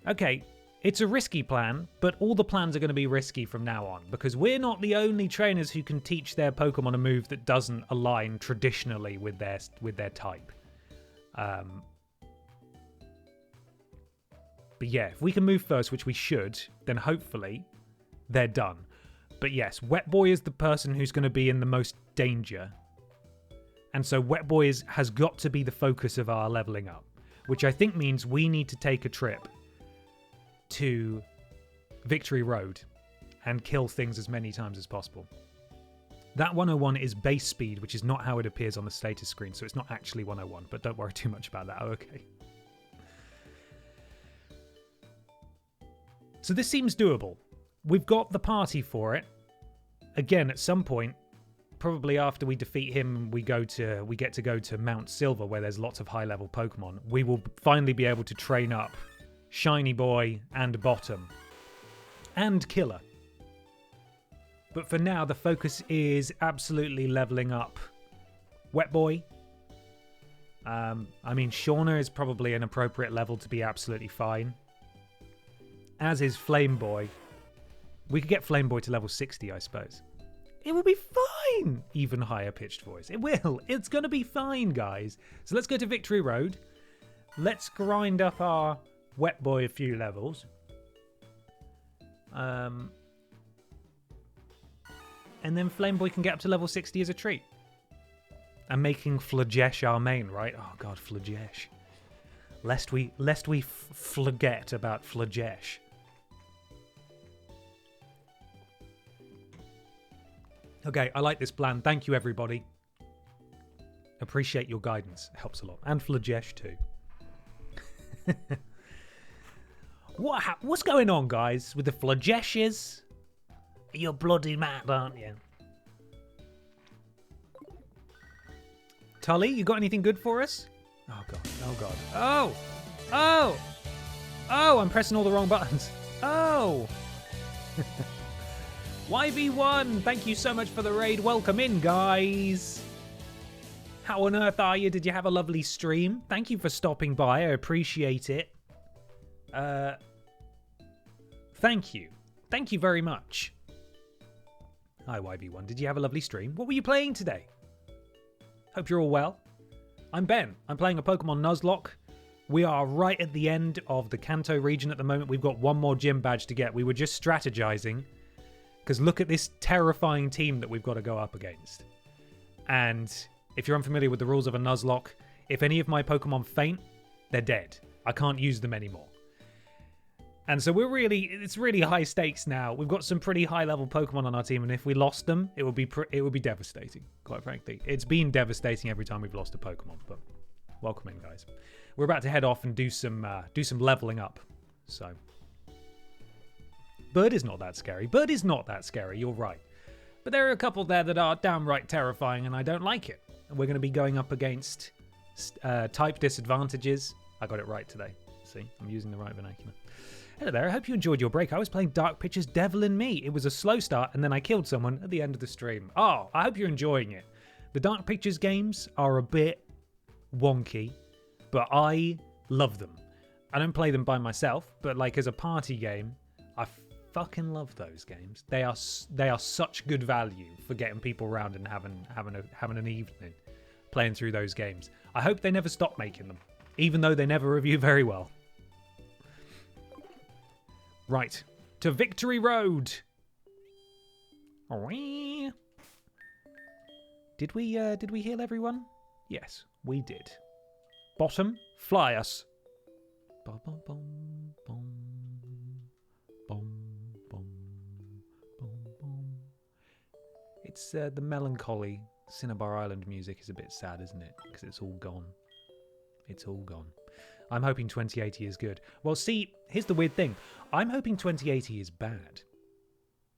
Okay, it's a risky plan, but all the plans are going to be risky from now on, because we're not the only trainers who can teach their Pokemon a move that doesn't align traditionally with their type. But yeah, if we can move first, which we should, then hopefully they're done. But yes, Wet Boy is the person who's going to be in the most danger. And so Wet Boy has got to be the focus of our leveling up, which I think means we need to take a trip to Victory Road and kill things as many times as possible. That 101 is base speed, which is not how it appears on the status screen, so it's not actually 101, but don't worry too much about that. Oh, okay. So this seems doable. We've got the party for it. Again, at some point, probably after we defeat him, we get to go to Mount Silver, where there's lots of high-level Pokemon. We will finally be able to train up Shiny Boy and Bottom and Killer. But for now, the focus is absolutely leveling up Wet Boy. I mean, Shauna is probably an appropriate level to be absolutely fine. As is Flame Boy. We could get Flame Boy to level 60, I suppose. It will be fine! Even higher pitched voice. It will. It's going to be fine, guys. So let's go to Victory Road. Let's grind up our Wet Boy a few levels. And then Flame Boy can get up to level 60 as a treat. And making Flagesh our main, right? Oh god, Flagesh. Lest we forget about Flagesh. Okay, I like this plan. Thank you, everybody. Appreciate your guidance. It helps a lot. And Flagesh, too. What's going on, guys, with the Flageshes? You're bloody mad, aren't you? Tully, you got anything good for us? Oh, God. Oh, God. Oh! Oh! Oh, I'm pressing all the wrong buttons. Oh! YV1, thank you so much for the raid. Welcome in, guys. How on earth are you? Did you have a lovely stream? Thank you for stopping by. I appreciate it. Thank you. Thank you very much. Hi, YV1. Did you have a lovely stream? What were you playing today? Hope you're all well. I'm Ben. I'm playing a Pokemon Nuzlocke. We are right at the end of the Kanto region at the moment. We've got one more gym badge to get. We were just strategizing. Because look at this terrifying team that we've got to go up against. And if you're unfamiliar with the rules of a Nuzlocke, if any of my Pokemon faint, they're dead. I can't use them anymore. And so it's really high stakes now. We've got some pretty high level Pokemon on our team, and if we lost them, it would be devastating, quite frankly. It's been devastating every time we've lost a Pokemon, but welcome in, guys. We're about to head off and do some leveling up. So Bird is not that scary. Bird is not that scary, you're right. But there are a couple there that are downright terrifying, and I don't like it. And we're going to be going up against type disadvantages. I got it right today. See, I'm using the right vernacular. Hello there, I hope you enjoyed your break. I was playing Dark Pictures Devil in Me. It was a slow start, and then I killed someone at the end of the stream. Oh, I hope you're enjoying it. The Dark Pictures games are a bit wonky, but I love them. I don't play them by myself, but like as a party game, I fucking love those games. They are such good value for getting people around and having an evening playing through those games. I hope they never stop making them, even though they never review very well. Right, to Victory Road. Did we heal everyone? Yes, we did. Bottom, fly us. Bum, bum, bum, bum, bum, bum, bum, bum. It's the melancholy Cinnabar Island music is a bit sad, isn't it? Because it's all gone. It's all gone. I'm hoping 2080 is good. Well, see, here's the weird thing. I'm hoping 2080 is bad.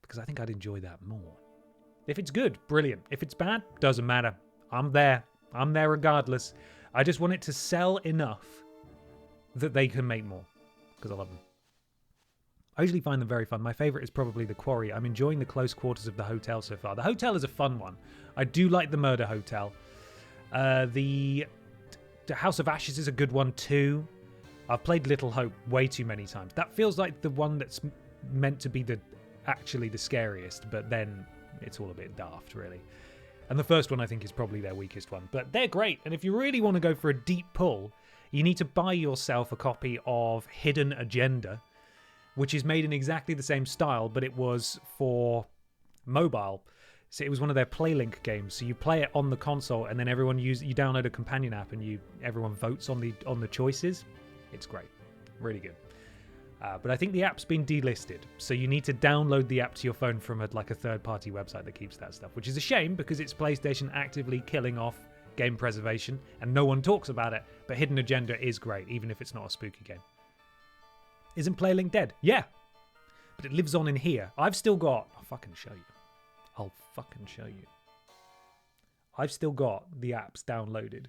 Because I think I'd enjoy that more. If it's good, brilliant. If it's bad, doesn't matter. I'm there. I'm there regardless. I just want it to sell enough that they can make more. Because I love them. I usually find them very fun. My favourite is probably the quarry. I'm enjoying the close quarters of the hotel so far. The hotel is a fun one. I do like the murder hotel. The House of Ashes is a good one too. I've played Little Hope way too many times. That feels like the one that's meant to be actually the scariest, but then it's all a bit daft, really. And the first one, I think, is probably their weakest one. But they're great. And if you really want to go for a deep pull, you need to buy yourself a copy of Hidden Agenda, which is made in exactly the same style, but it was for mobile. So it was one of their PlayLink games. So you play it on the console, and then you download a companion app, and everyone votes on the choices. It's great, really good. But I think the app's been delisted, so you need to download the app to your phone from a third-party website that keeps that stuff, which is a shame because it's PlayStation actively killing off game preservation, and no one talks about it. But Hidden Agenda is great, even if it's not a spooky game. Isn't PlayLink dead? Yeah, but it lives on in here. I've still got. I'll fucking show you. I've still got the apps downloaded.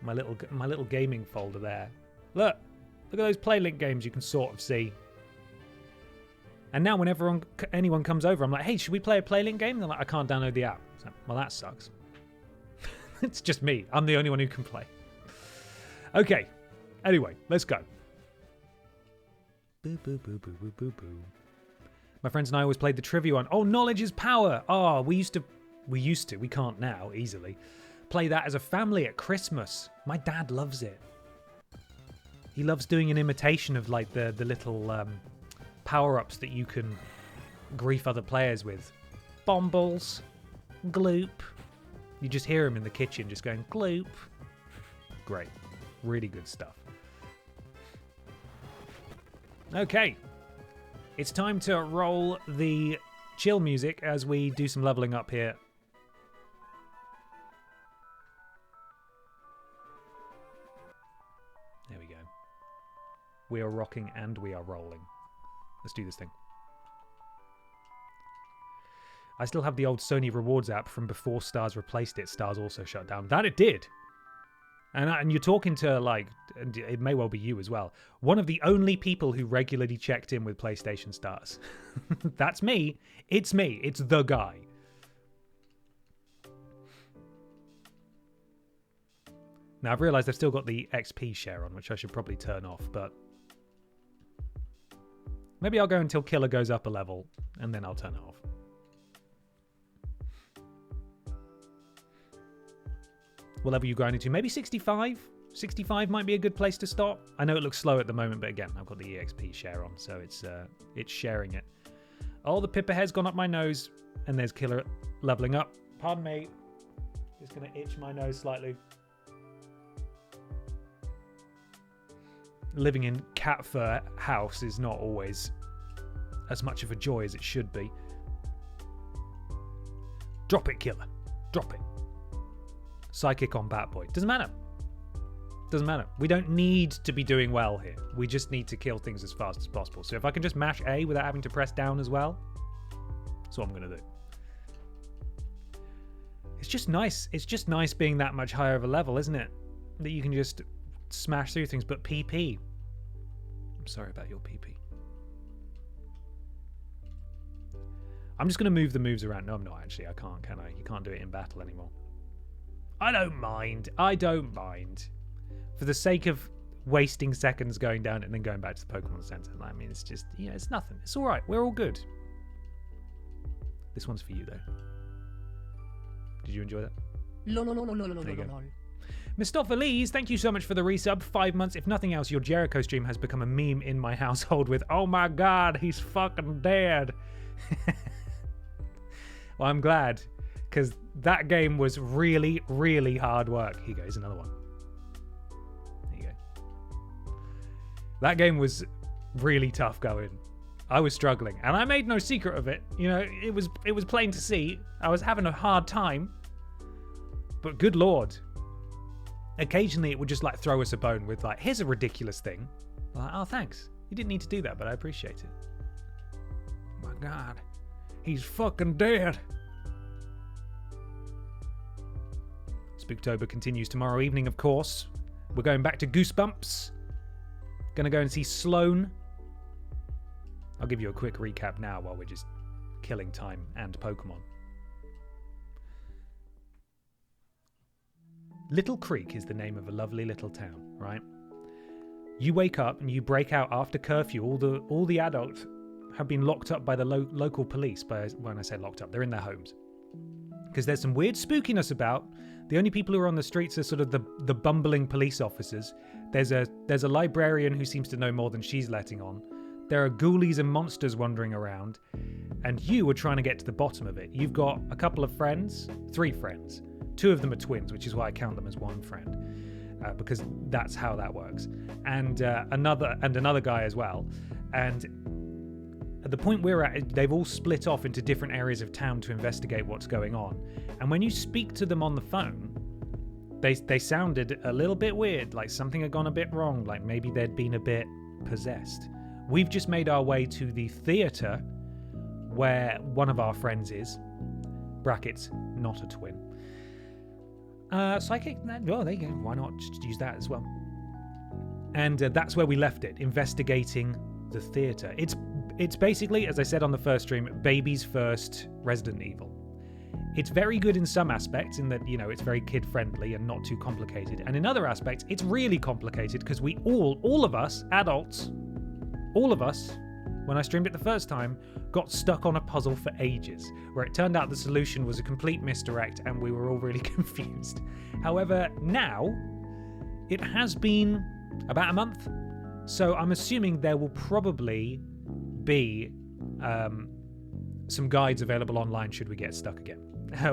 My little gaming folder there. Look at those PlayLink games you can sort of see. And now whenever anyone comes over, I'm like, hey, should we play a PlayLink game? And they're like, I can't download the app. So, well, that sucks. It's just me. I'm the only one who can play. Okay. Anyway, let's go. Boo, boo, boo, boo, boo, boo, boo. My friends and I always played the trivia one. Oh, knowledge is power. Oh, we can't now, easily. Play that as a family at Christmas. My dad loves it. He loves doing an imitation of like the little power-ups that you can grief other players with. Bombles. Gloop. You just hear him in the kitchen just going, gloop. Great. Really good stuff. Okay. It's time to roll the chill music as we do some leveling up here. There we go. We are rocking and we are rolling. Let's do this thing. I still have the old Sony Rewards app from before Stars replaced it. Stars also shut down. That it did. And you're talking to, like, it may well be you as well, one of the only people who regularly checked in with PlayStation Stars. That's me. It's me. It's the guy. Now, I've realised I've still got the XP share on, which I should probably turn off, but maybe I'll go until Killer goes up a level, and then I'll turn it off. What level are you grinding to? Maybe 65? 65 might be a good place to stop. I know it looks slow at the moment, but again, I've got the EXP share on, so it's sharing it. Oh, the Pippa hair's gone up my nose, and there's Killer leveling up. Pardon me. Just going to itch my nose slightly. Living in cat fur house is not always as much of a joy as it should be. Drop it, Killer. Drop it. Psychic on Batboy. Doesn't matter. Doesn't matter. We don't need to be doing well here. We just need to kill things as fast as possible. So if I can just mash A without having to press down as well, that's what I'm going to do. It's just nice. It's just nice being that much higher of a level, isn't it? That you can just smash through things. But PP. I'm sorry about your PP. I'm just going to move the moves around. No, I'm not actually. I can't, can I? You can't do it in battle anymore. I don't mind. I don't mind. For the sake of wasting seconds going down and then going back to the Pokemon Center. I mean, it's just, you know, it's nothing. It's all right. We're all good. This one's for you, though. Did you enjoy that? There you go. Mistopheles, thank you so much for the resub. 5 months. If nothing else, your Jericho stream has become a meme in my household with, oh my god, he's fucking dead. Well, I'm glad, because that game was really, really hard work. Here goes another one. There you go. That game was really tough going. I was struggling, and I made no secret of it. You know, it was plain to see. I was having a hard time, but good lord. Occasionally, it would just like throw us a bone with like, here's a ridiculous thing. I'm like, oh, thanks. You didn't need to do that, but I appreciate it. Oh my god, he's fucking dead. Spooktober continues tomorrow evening, of course. We're going back to Goosebumps. Gonna go and see Sloane. I'll give you a quick recap now while we're just killing time and Pokemon. Little Creek is the name of a lovely little town, right? You wake up and you break out after curfew. All the adults have been locked up by the local police. When I say locked up, they're in their homes. because there's some weird spookiness about. The only people who are on the streets are sort of the bumbling police officers. There's a librarian who seems to know more than she's letting on. There are ghoulies and monsters wandering around, and you are trying to get to the bottom of it. You've got a couple of friends, 3 friends. 2 of them are twins, which is why I count them as one friend, because that's how that works. And another guy as well. And at the point we're at, they've all split off into different areas of town to investigate what's going on. And when you speak to them on the phone, they sounded a little bit weird, like something had gone a bit wrong, like maybe they'd been a bit possessed. We've just made our way to the theatre where one of our friends is, brackets, not a twin. Psychic, well, there you go, why not just use that as well. And that's where we left it, investigating the theatre. It's basically, as I said on the first stream, baby's first Resident Evil. It's very good in some aspects, in that, it's very kid-friendly and not too complicated. And in other aspects, it's really complicated because we all of us, adults, all of us, when I streamed it the first time, got stuck on a puzzle for ages, where it turned out the solution was a complete misdirect and we were all really confused. However, now, it has been about a month, so I'm assuming there will probably be some guides available online should we get stuck again.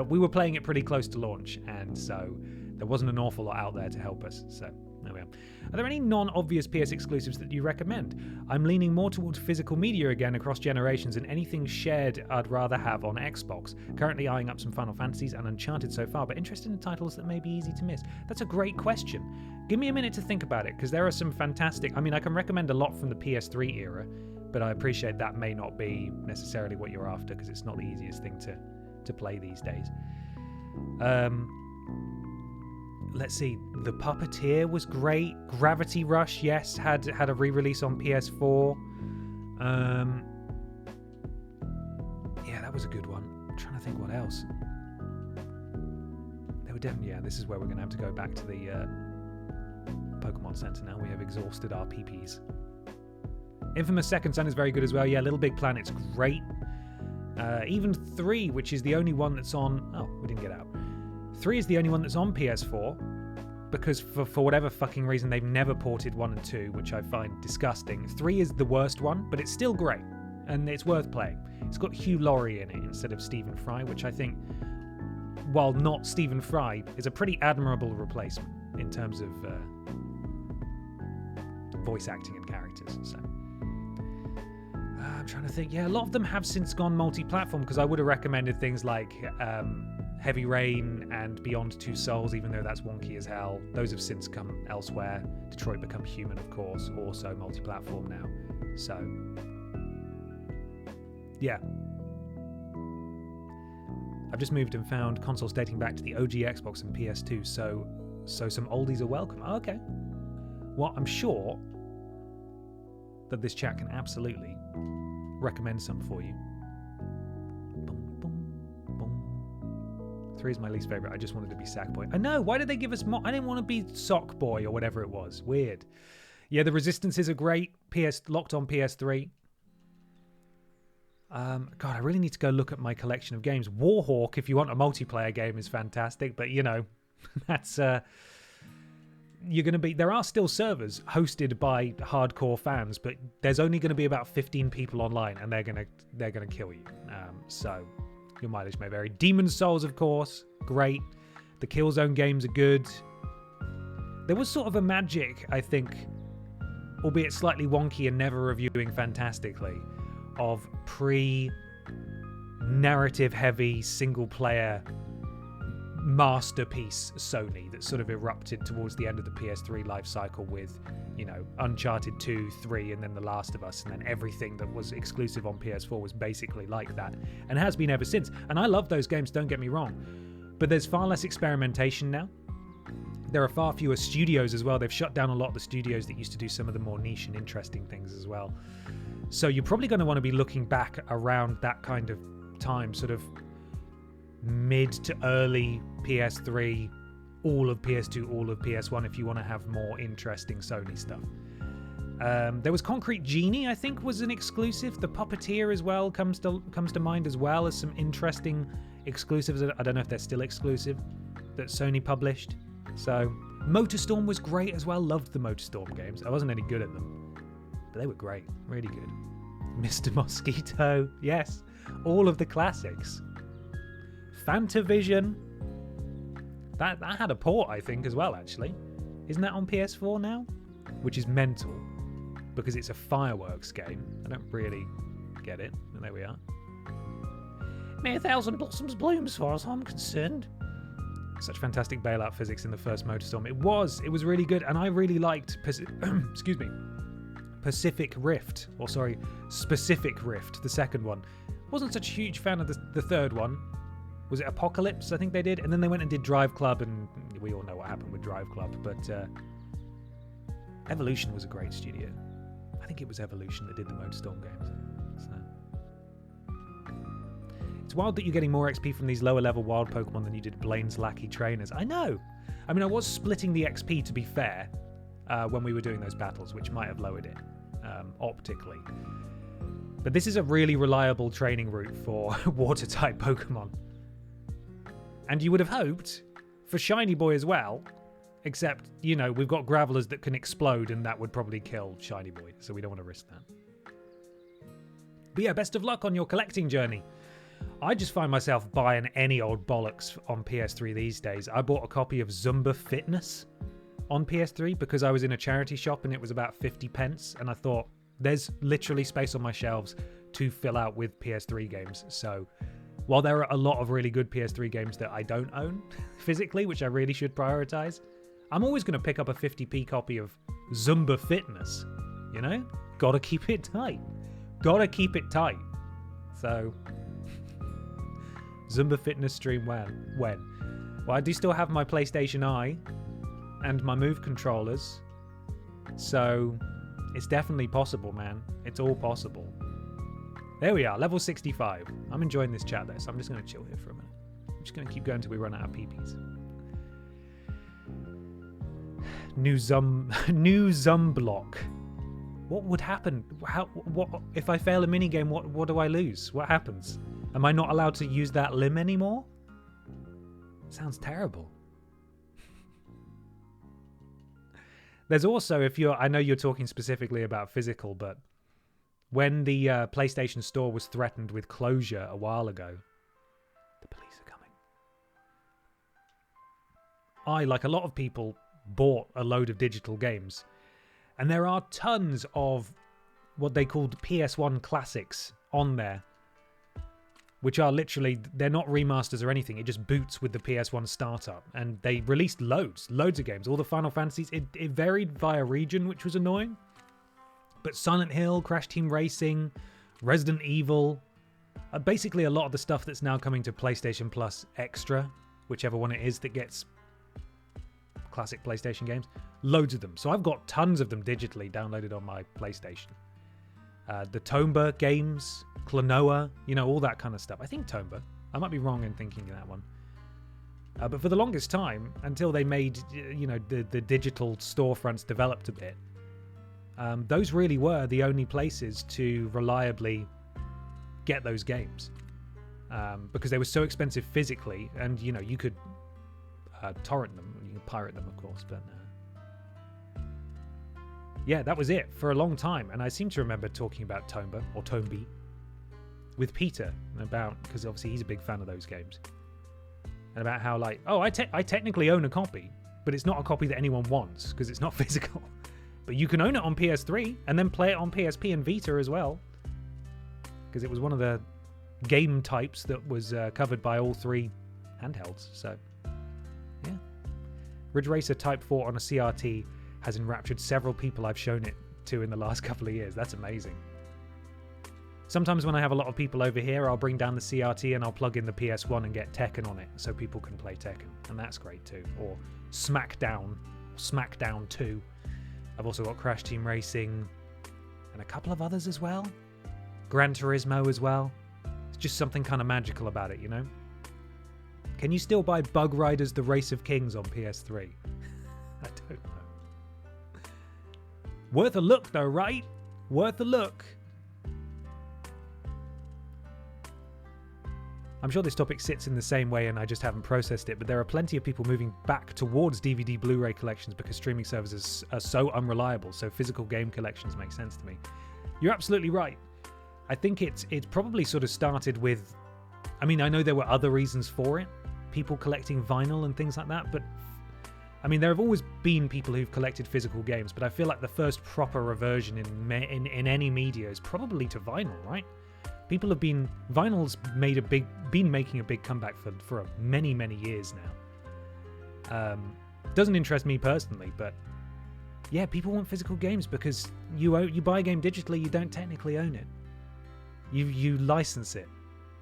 We were playing it pretty close to launch, and so there wasn't an awful lot out there to help us, so there we are. Are there any non-obvious PS exclusives that you recommend? I'm leaning more towards physical media again across generations, and anything shared I'd rather have on Xbox. Currently eyeing up some Final Fantasies and Uncharted so far, but interested in titles that may be easy to miss. That's a great question. Give me a minute to think about it, because there are some fantastic... I mean, I can recommend a lot from the PS3 era, but I appreciate that may not be necessarily what you're after, because it's not the easiest thing to play these days. Let's see. The Puppeteer was great. Gravity Rush, yes, had a re-release on PS4. Yeah, that was a good one. I'm trying to think what else. They were definitely... Yeah, this is where we're going to have to go back to the Pokemon Center now. We have exhausted our PPs. Infamous Second Son is very good as well. Yeah, Little Big Planet's great. Even 3, which is the only one that's on... Oh, we didn't get out. 3 is the only one that's on PS4, because for whatever fucking reason they've never ported 1 and 2, which I find disgusting. 3 is the worst one, but it's still great, and it's worth playing. It's got Hugh Laurie in it instead of Stephen Fry, which I think, while not Stephen Fry, is a pretty admirable replacement in terms of voice acting and characters. So I'm trying to think. Yeah, a lot of them have since gone multi-platform, because I would have recommended things like Heavy Rain and Beyond Two Souls, even though that's wonky as hell. Those have since come elsewhere. Detroit Become Human, of course, also multi-platform now. So, yeah. I've just moved and found consoles dating back to the OG Xbox and PS2, so some oldies are welcome. Oh, okay. Well, I'm sure that this chat can absolutely recommend some for you. 3 is my least favorite. I just wanted to be Sackboy. I know. Why did they give us more? I didn't want to be Sockboy or whatever it was. Weird. Yeah, the Resistances are great. Locked on PS3. God, I really need to go look at my collection of games. Warhawk, if you want a multiplayer game, is fantastic. But, that's... You're going to be... There are still servers hosted by hardcore fans, but there's only going to be about 15 people online, and they're going to kill you. So... Your mileage may vary. Demon's Souls, of course, great. The Killzone games are good. There was sort of a magic, I think, albeit slightly wonky and never reviewing fantastically, of pre-narrative-heavy, single-player masterpiece Sony that sort of erupted towards the end of the PS3 life cycle with, Uncharted 2, 3, and then The Last of Us, and then everything that was exclusive on PS4 was basically like that, and has been ever since. And I love those games, don't get me wrong, but there's far less experimentation now. There are far fewer studios as well. They've shut down a lot of the studios that used to do some of the more niche and interesting things as well. So you're probably going to want to be looking back around that kind of time, sort of mid to early PS3, all of PS2, all of PS1, if you want to have more interesting Sony stuff. There was Concrete Genie, I think, was an exclusive. The Puppeteer as well comes to mind, as well as some interesting exclusives. I don't know if they're still exclusive, that Sony published. So MotorStorm was great as well. Loved the MotorStorm games. I wasn't any good at them, but they were great. Really good. Mr. Mosquito. Yes. All of the classics. Fantavision. That had a port, I think, as well, actually. Isn't that on PS4 now? Which is mental, because it's a fireworks game. I don't really get it, but there we are. May a thousand blossoms bloom as far as I'm concerned. Such fantastic bailout physics in the first MotorStorm. It was really good, and I really liked excuse me, Specific Rift, the second one. Wasn't such a huge fan of the third one. Was it Apocalypse, I think they did? And then they went and did Drive Club, and we all know what happened with Drive Club, but Evolution was a great studio. I think it was Evolution that did the MotorStorm games. So. It's wild that you're getting more XP from these lower level wild Pokemon than you did Blaine's Lackey Trainers. I know! I mean, I was splitting the XP, to be fair, when we were doing those battles, which might have lowered it optically. But this is a really reliable training route for water-type Pokemon. And you would have hoped for Shiny Boy as well, except, you know, we've got Gravelers that can explode, and that would probably kill Shiny Boy, so we don't want to risk that. But yeah, best of luck on your collecting journey. I just find myself buying any old bollocks on PS3 these days. I bought a copy of Zumba Fitness on PS3 because I was in a charity shop and it was about 50 pence, and I thought, there's literally space on my shelves to fill out with PS3 games, so while there are a lot of really good PS3 games that I don't own physically, which I really should prioritize, I'm always going to pick up a 50p copy of Zumba Fitness, you know? Gotta keep it tight. So, Zumba Fitness stream when? Well, I do still have my PlayStation Eye and my Move controllers, so it's definitely possible, man. It's all possible. There we are, level 65. I'm enjoying this chat though, so I'm just going to chill here for a minute. I'm just going to keep going until we run out of peepees. New Zum block. What would happen? What if I fail a minigame? What do I lose? What happens? Am I not allowed to use that limb anymore? Sounds terrible. There's also, I know you're talking specifically about physical, but when the PlayStation Store was threatened with closure a while ago, the police are coming. I, like a lot of people, bought a load of digital games, and there are tons of what they called PS1 classics on there, which are literally, they're not remasters or anything, it just boots with the PS1 startup, and they released loads of games, all the Final Fantasies. It varied via region, which was annoying, but Silent Hill, Crash Team Racing, Resident Evil, basically a lot of the stuff that's now coming to PlayStation Plus Extra, whichever one it is that gets classic PlayStation games, loads of them. So I've got tons of them digitally downloaded on my PlayStation. The Tomba games, Klonoa, you know, all that kind of stuff. I think Tomba. I might be wrong in thinking that one. But for the longest time, until they made, you know, the digital storefronts developed a bit, those really were the only places to reliably get those games. Because they were so expensive physically, and, you know, you could torrent them. You could pirate them, of course, but... yeah, that was it for a long time, and I seem to remember talking about Tomba, or Tombi, with Peter, because obviously he's a big fan of those games, and about how, like, oh, I technically own a copy, but it's not a copy that anyone wants, because it's not physical. But you can own it on PS3, and then play it on PSP and Vita as well, because it was one of the game types that was covered by all three handhelds, so, yeah. Ridge Racer Type 4 on a CRT has enraptured several people I've shown it to in the last couple of years. That's amazing. Sometimes when I have a lot of people over here, I'll bring down the CRT and I'll plug in the PS1 and get Tekken on it so people can play Tekken, and that's great too. Or Smackdown 2. I've also got Crash Team Racing and a couple of others as well. Gran Turismo as well. It's just something kind of magical about it, you know? Can you still buy Bug Riders The Race of Kings on PS3? I don't know. Worth a look though, right? Worth a look. I'm sure this topic sits in the same way and I just haven't processed it, but there are plenty of people moving back towards DVD Blu-ray collections because streaming services are so unreliable, so physical game collections make sense to me. You're absolutely right. I think it's probably sort of started with... I mean, I know there were other reasons for it, people collecting vinyl and things like that, but I mean, there have always been people who've collected physical games, but I feel like the first proper reversion in any media is probably to vinyl, right? People have been... Vinyl's been making a big comeback for many, many years now. Doesn't interest me personally, but yeah, people want physical games because you buy a game digitally, you don't technically own it. You license it,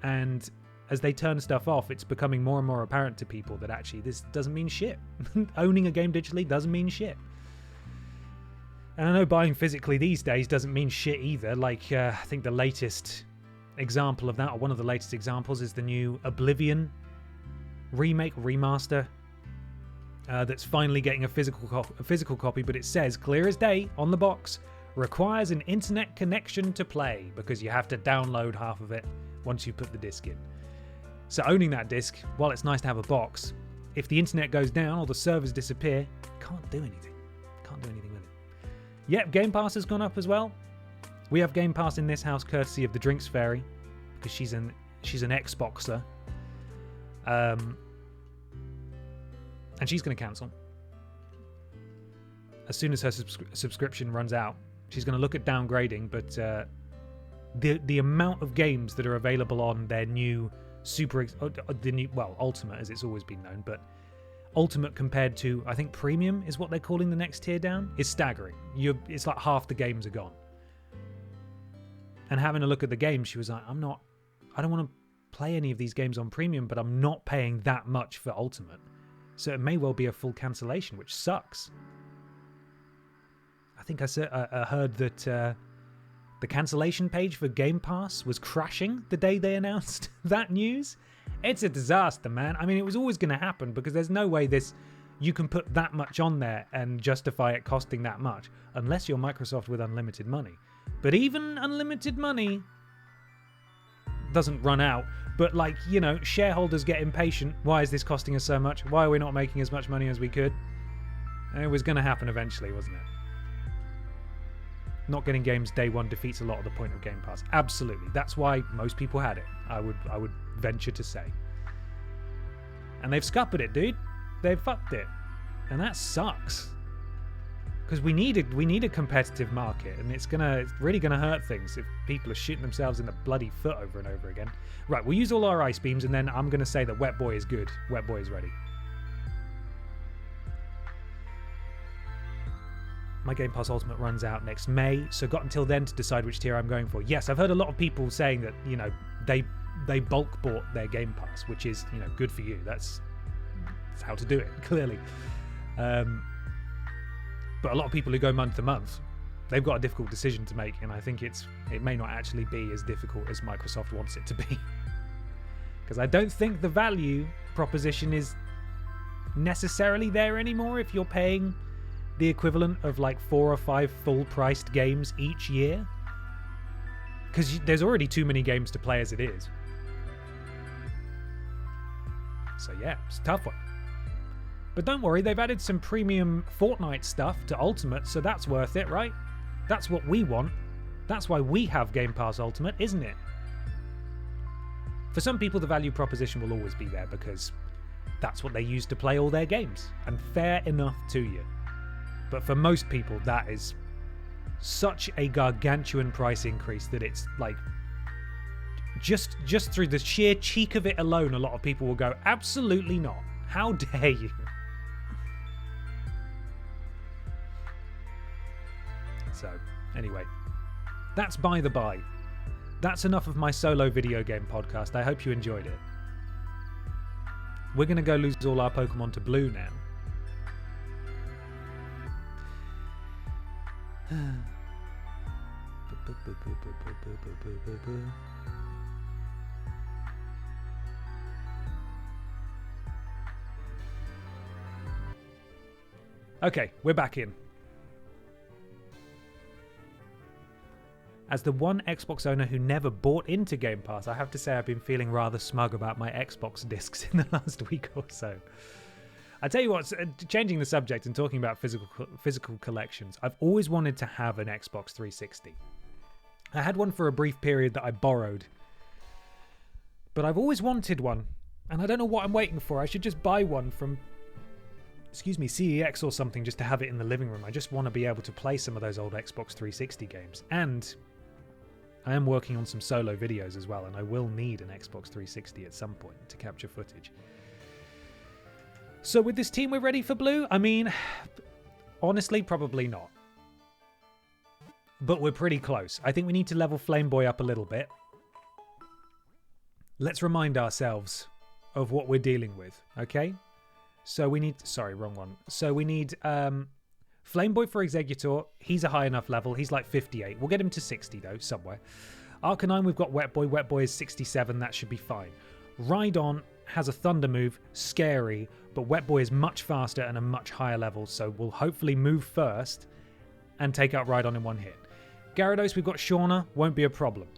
and as they turn stuff off, it's becoming more and more apparent to people that actually this doesn't mean shit. Owning a game digitally doesn't mean shit. And I know buying physically these days doesn't mean shit either. Like, I think the latest example of that, or one of the latest examples, is the new Oblivion remaster that's finally getting a physical copy, but it says, clear as day on the box, requires an internet connection to play, because you have to download half of it once you put the disc in. So owning that disc, while it's nice to have a box, if the internet goes down or the servers disappear, can't do anything. Can't do anything with it. Yep, Game Pass has gone up as well. We have Game Pass in this house courtesy of the Drinks Fairy, because she's an Xboxer. And she's going to cancel. As soon as her subscription runs out, she's going to look at downgrading, but the amount of games that are available on their new Ultimate, as it's always been known, but Ultimate compared to, I think, Premium is what they're calling the next tier down, is staggering. It's like half the games are gone. And having a look at the games, she was like, I don't want to play any of these games on Premium, but I'm not paying that much for Ultimate. So it may well be a full cancellation, which sucks. I think I heard that the cancellation page for Game Pass was crashing the day they announced that news. It's a disaster, man. I mean, it was always going to happen because there's no way you can put that much on there and justify it costing that much, unless you're Microsoft with unlimited money. But even unlimited money doesn't run out. But like, shareholders get impatient. Why is this costing us so much? Why are we not making as much money as we could? And it was going to happen eventually, wasn't it? Not getting games day one defeats a lot of the point of Game Pass. Absolutely. That's why most people had it, I would venture to say. And they've scuppered it, dude. They've fucked it. And that sucks. Because we need a competitive market, and it's really gonna hurt things if people are shooting themselves in the bloody foot over and over again. Right, we'll use all our ice beams, and then I'm gonna say that Wet Boy is good. Wet Boy is ready. My Game Pass Ultimate runs out next May, so got until then to decide which tier I'm going for. Yes, I've heard a lot of people saying that, they bulk bought their Game Pass, which is, good for you. That's how to do it, clearly. But a lot of people who go month to month, they've got a difficult decision to make, and I think it may not actually be as difficult as Microsoft wants it to be. Because I don't think the value proposition is necessarily there anymore if you're paying the equivalent of like 4 or 5 full-priced games each year. Because there's already too many games to play as it is. So yeah, it's a tough one. But don't worry, they've added some premium Fortnite stuff to Ultimate, so that's worth it, right? That's what we want. That's why we have Game Pass Ultimate, isn't it? For some people, the value proposition will always be there because that's what they use to play all their games. And fair enough to you. But for most people, that is such a gargantuan price increase that it's like... Just through the sheer cheek of it alone, a lot of people will go, absolutely not. How dare you? So, anyway, that's by the by. That's enough of my solo video game podcast. I hope you enjoyed it. We're going to go lose all our Pokemon to Blue now. Okay, we're back in. As the one Xbox owner who never bought into Game Pass, I have to say I've been feeling rather smug about my Xbox discs in the last week or so. I tell you what, changing the subject and talking about physical collections, I've always wanted to have an Xbox 360. I had one for a brief period that I borrowed, but I've always wanted one, and I don't know what I'm waiting for. I should just buy one from, CEX or something just to have it in the living room. I just want to be able to play some of those old Xbox 360 games. And I am working on some solo videos as well, and I will need an Xbox 360 at some point to capture footage. So with this team, we're ready for blue? I mean, honestly, probably not. But we're pretty close. I think we need to level Flameboy up a little bit. Let's remind ourselves of what we're dealing with, okay? So we need... Sorry, wrong one. So we need Flameboy for Executor. He's a high enough level. He's like 58. We'll get him to 60, though, somewhere. Arcanine, we've got Wet Boy. Wet Boy is 67. That should be fine. Rhydon has a Thunder move. Scary. But Wet Boy is much faster and a much higher level. So we'll hopefully move first and take out Rhydon in one hit. Gyarados, we've got Shauna. Won't be a problem.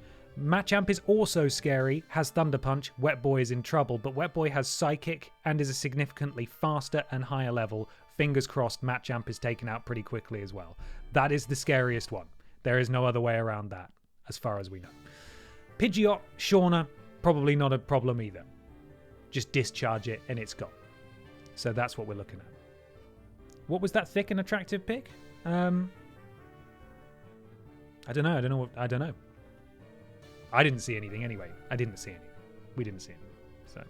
Machamp is also scary, has Thunder Punch. Wet Boy is in trouble, but Wet Boy has Psychic and is a significantly faster and higher level. Fingers crossed Machamp is taken out pretty quickly as well. That is the scariest one. There is no other way around that, as far as we know. Pidgeot, Shauna, probably not a problem either. Just discharge it and it's gone. So that's what we're looking at. What was that thick and attractive pick? I don't know. I don't know. I didn't see anything anyway. I didn't see anything. We didn't see anything. So.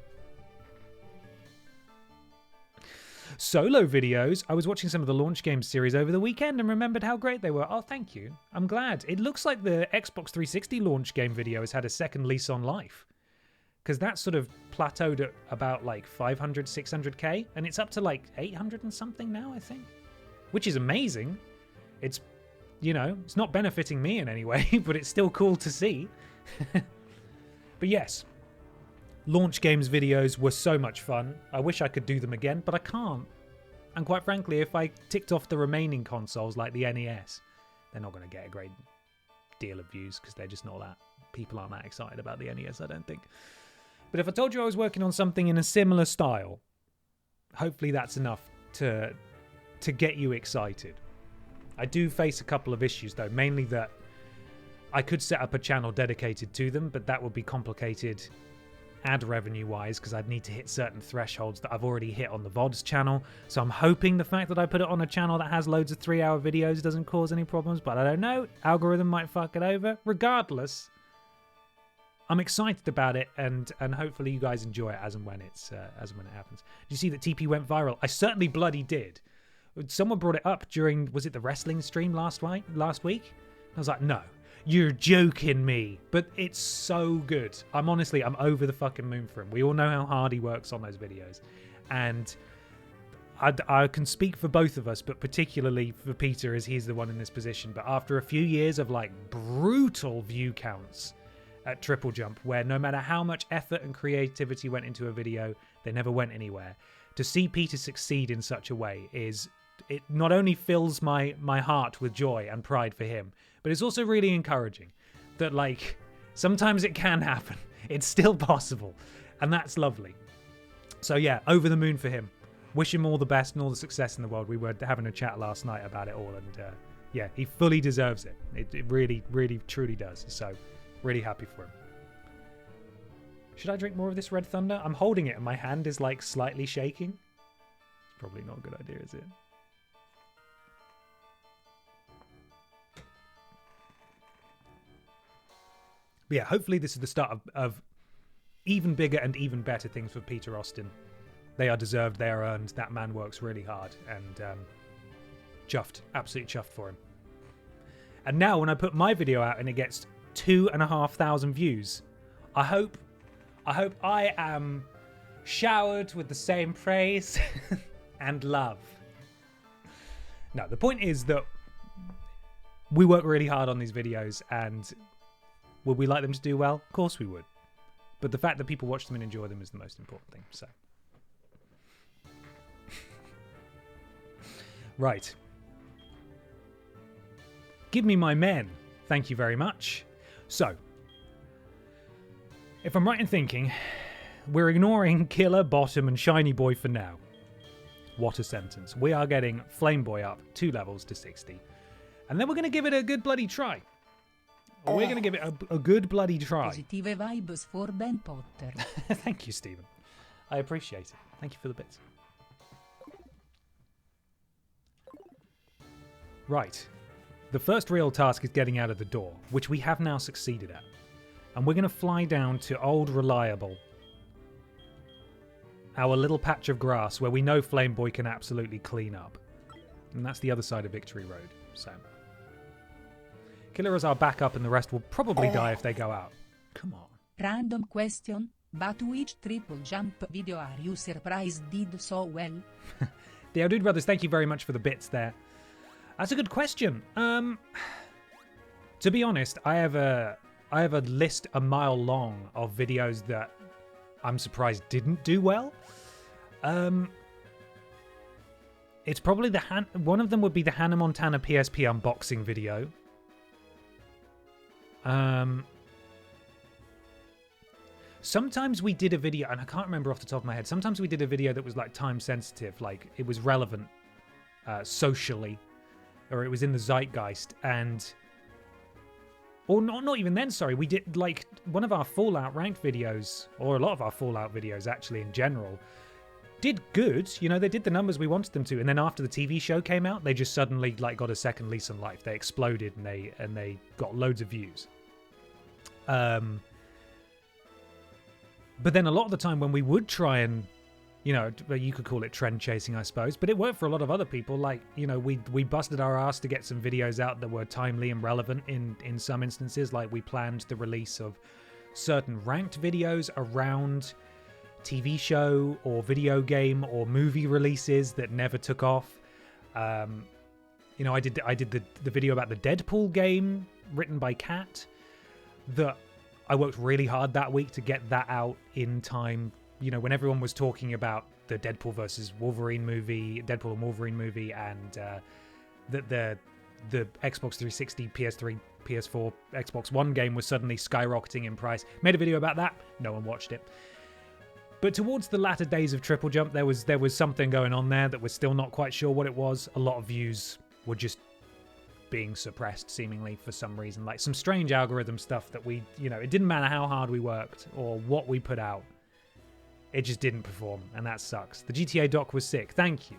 Solo videos. I was watching some of the launch games series over the weekend and remembered how great they were. Oh, thank you. I'm glad. It looks like the Xbox 360 launch game video has had a second lease on life. Because that sort of plateaued at about like 500, 600k. And it's up to like 800 and something now, I think. Which is amazing. It's, you know, it's not benefiting me in any way, but it's still cool to see. But yes, launch games videos were so much fun. I wish I could do them again, but I can't. And quite frankly, if I ticked off the remaining consoles like the NES, they're not going to get a great deal of views because they're just not that. People aren't that excited about the NES, I don't think. But if I told you I was working on something in a similar style, hopefully that's enough to get you excited. I do face a couple of issues though, mainly that I could set up a channel dedicated to them, but that would be complicated ad revenue wise because I'd need to hit certain thresholds that I've already hit on the VODs channel. So I'm hoping the fact that I put it on a channel that has loads of 3-hour videos doesn't cause any problems, but I don't know. Algorithm might fuck it over. Regardless, I'm excited about it, and hopefully you guys enjoy it as and when it happens. Did you see that TP went viral? I certainly bloody did. Someone brought it up during, was it the wrestling stream last week? I was like, no. You're joking me. But it's so good. I'm over the fucking moon for him. We all know how hard he works on those videos. And I can speak for both of us, but particularly for Peter as he's the one in this position. But after a few years of like brutal view counts at TripleJump, where no matter how much effort and creativity went into a video, they never went anywhere. To see Peter succeed in such a way it not only fills my heart with joy and pride for him, but it's also really encouraging that, like, sometimes it can happen. It's still possible, and that's lovely. So yeah, over the moon for him. Wish him all the best and all the success in the world. We were having a chat last night about it all, and yeah, he fully deserves it. It really, really, truly does. So, really happy for him. Should I drink more of this Red Thunder? I'm holding it and my hand is like slightly shaking. It's probably not a good idea, is it? But yeah, hopefully this is the start of even bigger and even better things for Peter Austin. They are deserved, they are earned. That man works really hard, and chuffed, absolutely chuffed for him. And now when I put my video out and it gets 2,500 views, I hope I am showered with the same praise and love. No, the point is that we work really hard on these videos, and would we like them to do well? Of course we would. But the fact that people watch them and enjoy them is the most important thing. So, right. Give me my men. Thank you very much. So, if I'm right in thinking, we're ignoring Killer, Bottom, and Shiny Boy for now. What a sentence. We are getting Flame Boy up 2 levels to 60. And then we're going to give it a good bloody try. We're going to give it a good bloody try. Positive vibes for Ben Potter. Thank you, Stephen. I appreciate it. Thank you for the bits. Right. The first real task is getting out of the door, which we have now succeeded at. And we're going to fly down to Old Reliable, our little patch of grass where we know Flame Boy can absolutely clean up. And that's the other side of Victory Road. So, Killer is our backup and the rest will probably die if they go out. Come on. Random question, but which TripleJump video are you surprised did so well? The Dude Brothers, thank you very much for the bits there. That's a good question. To be honest, I have a list a mile long of videos that I'm surprised didn't do well. It's probably one of them would be the Hannah Montana PSP unboxing video. Sometimes we did a video, and I can't remember off the top of my head. Sometimes we did a video that was like time sensitive, like it was relevant socially, or it was in the zeitgeist, or not even then. Sorry, we did like one of our Fallout ranked videos, or a lot of our Fallout videos actually in general. Did good, you know, they did the numbers we wanted them to, and then after the TV show came out, they just suddenly like got a second lease on life. They exploded and they got loads of views. But then a lot of the time when we would try and, you know, you could call it trend chasing, I suppose, but it worked for a lot of other people. Like, you know, we busted our ass to get some videos out that were timely and relevant in some instances. Like we planned the release of certain ranked videos around TV show or video game or movie releases that never took off. You know, I did the video about the Deadpool game written by Kat that I worked really hard that week to get that out in time. You know, when everyone was talking about the Deadpool versus Wolverine movie, Deadpool and Wolverine movie, and the Xbox 360, PS3, PS4, Xbox One game was suddenly skyrocketing in price. Made a video about that. No one watched it. But towards the latter days of TripleJump, there was something going on there that we're still not quite sure what it was. A lot of views were just being suppressed, seemingly, for some reason. Like some strange algorithm stuff that we, you know, it didn't matter how hard we worked or what we put out. It just didn't perform, and that sucks. The GTA doc was sick. Thank you.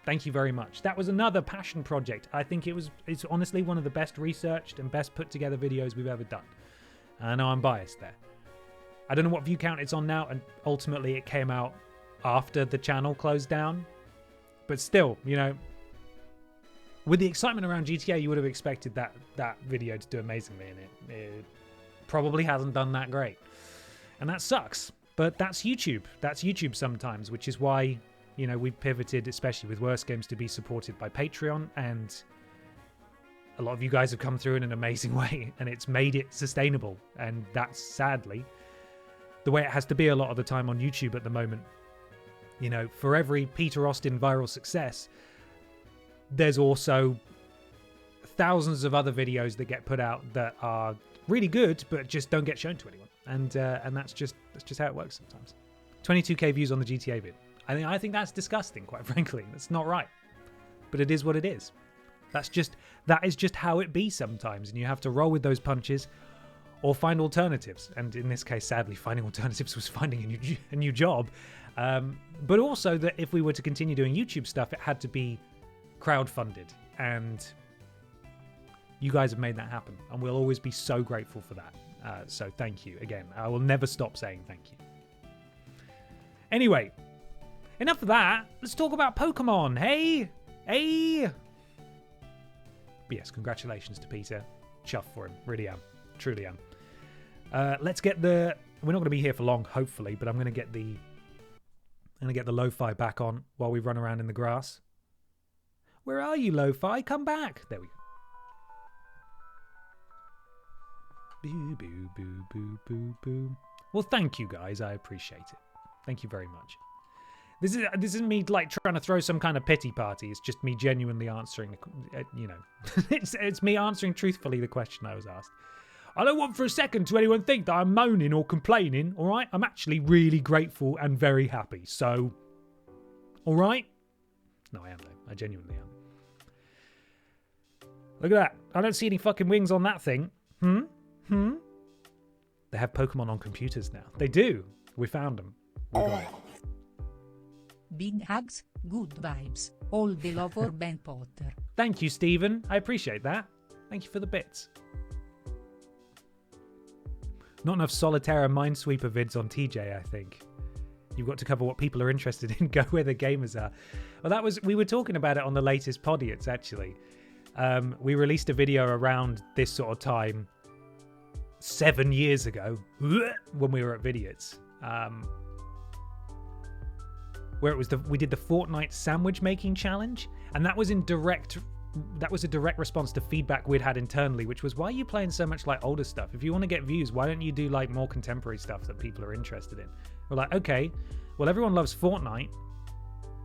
Thank you very much. That was another passion project. I think it's honestly one of the best researched and best put together videos we've ever done. I know I'm biased there. I don't know what view count it's on now, and ultimately it came out after the channel closed down. But still, you know, with the excitement around GTA, you would have expected that video to do amazingly, and it probably hasn't done that great. And that sucks. But that's YouTube. That's YouTube sometimes, which is why, you know, we've pivoted, especially with Worst Games, to be supported by Patreon, and a lot of you guys have come through in an amazing way, and it's made it sustainable. And that's sadly the way it has to be a lot of the time on YouTube at the moment. You know, for every Peter Austin viral success, there's also thousands of other videos that get put out that are really good, but just don't get shown to anyone. And that's just how it works sometimes. 22k views on the GTA vid. I think that's disgusting, quite frankly. That's not right. But it is what it is. That is just how it be sometimes, and you have to roll with those punches or find alternatives. And in this case, sadly, finding alternatives was finding a new job. But also that if we were to continue doing YouTube stuff, it had to be crowdfunded. And you guys have made that happen. And we'll always be so grateful for that. So thank you again. I will never stop saying thank you. Anyway, enough of that. Let's talk about Pokemon. Hey. But yes, congratulations to Peter. Chuffed for him. Really am. Truly am. Let's get the... We're not going to be here for long, hopefully, but I'm going to get the lo-fi back on while we run around in the grass. Where are you, lo-fi? Come back. There we go. Boo, boo, boo, boo, boo, boo. Well, thank you, guys. I appreciate it. Thank you very much. This isn't me like trying to throw some kind of pity party. It's just me genuinely answering, it's me answering truthfully the question I was asked. I don't want for a second to anyone think that I'm moaning or complaining, all right? I'm actually really grateful and very happy. So, all right? No, I am though. I genuinely am. Look at that. I don't see any fucking wings on that thing. They have Pokemon on computers now. They do. We found them. We got it. Big hugs, good vibes, all the love for Ben Potter. Thank you, Stephen. I appreciate that. Thank you for the bits. Not enough Solitaire and Minesweeper vids on TJ, I think. You've got to cover what people are interested in. Go where the gamers are. Well, we were talking about it on the latest Podiots, actually. We released a video around this sort of time 7 years ago when we were at Vidiots. Where it was we did the Fortnite sandwich making challenge, and that was a direct response to feedback we'd had internally, which was, why are you playing so much like older stuff? If you want to get views, why don't you do like more contemporary stuff that people are interested in? We're like, okay, well, everyone loves Fortnite.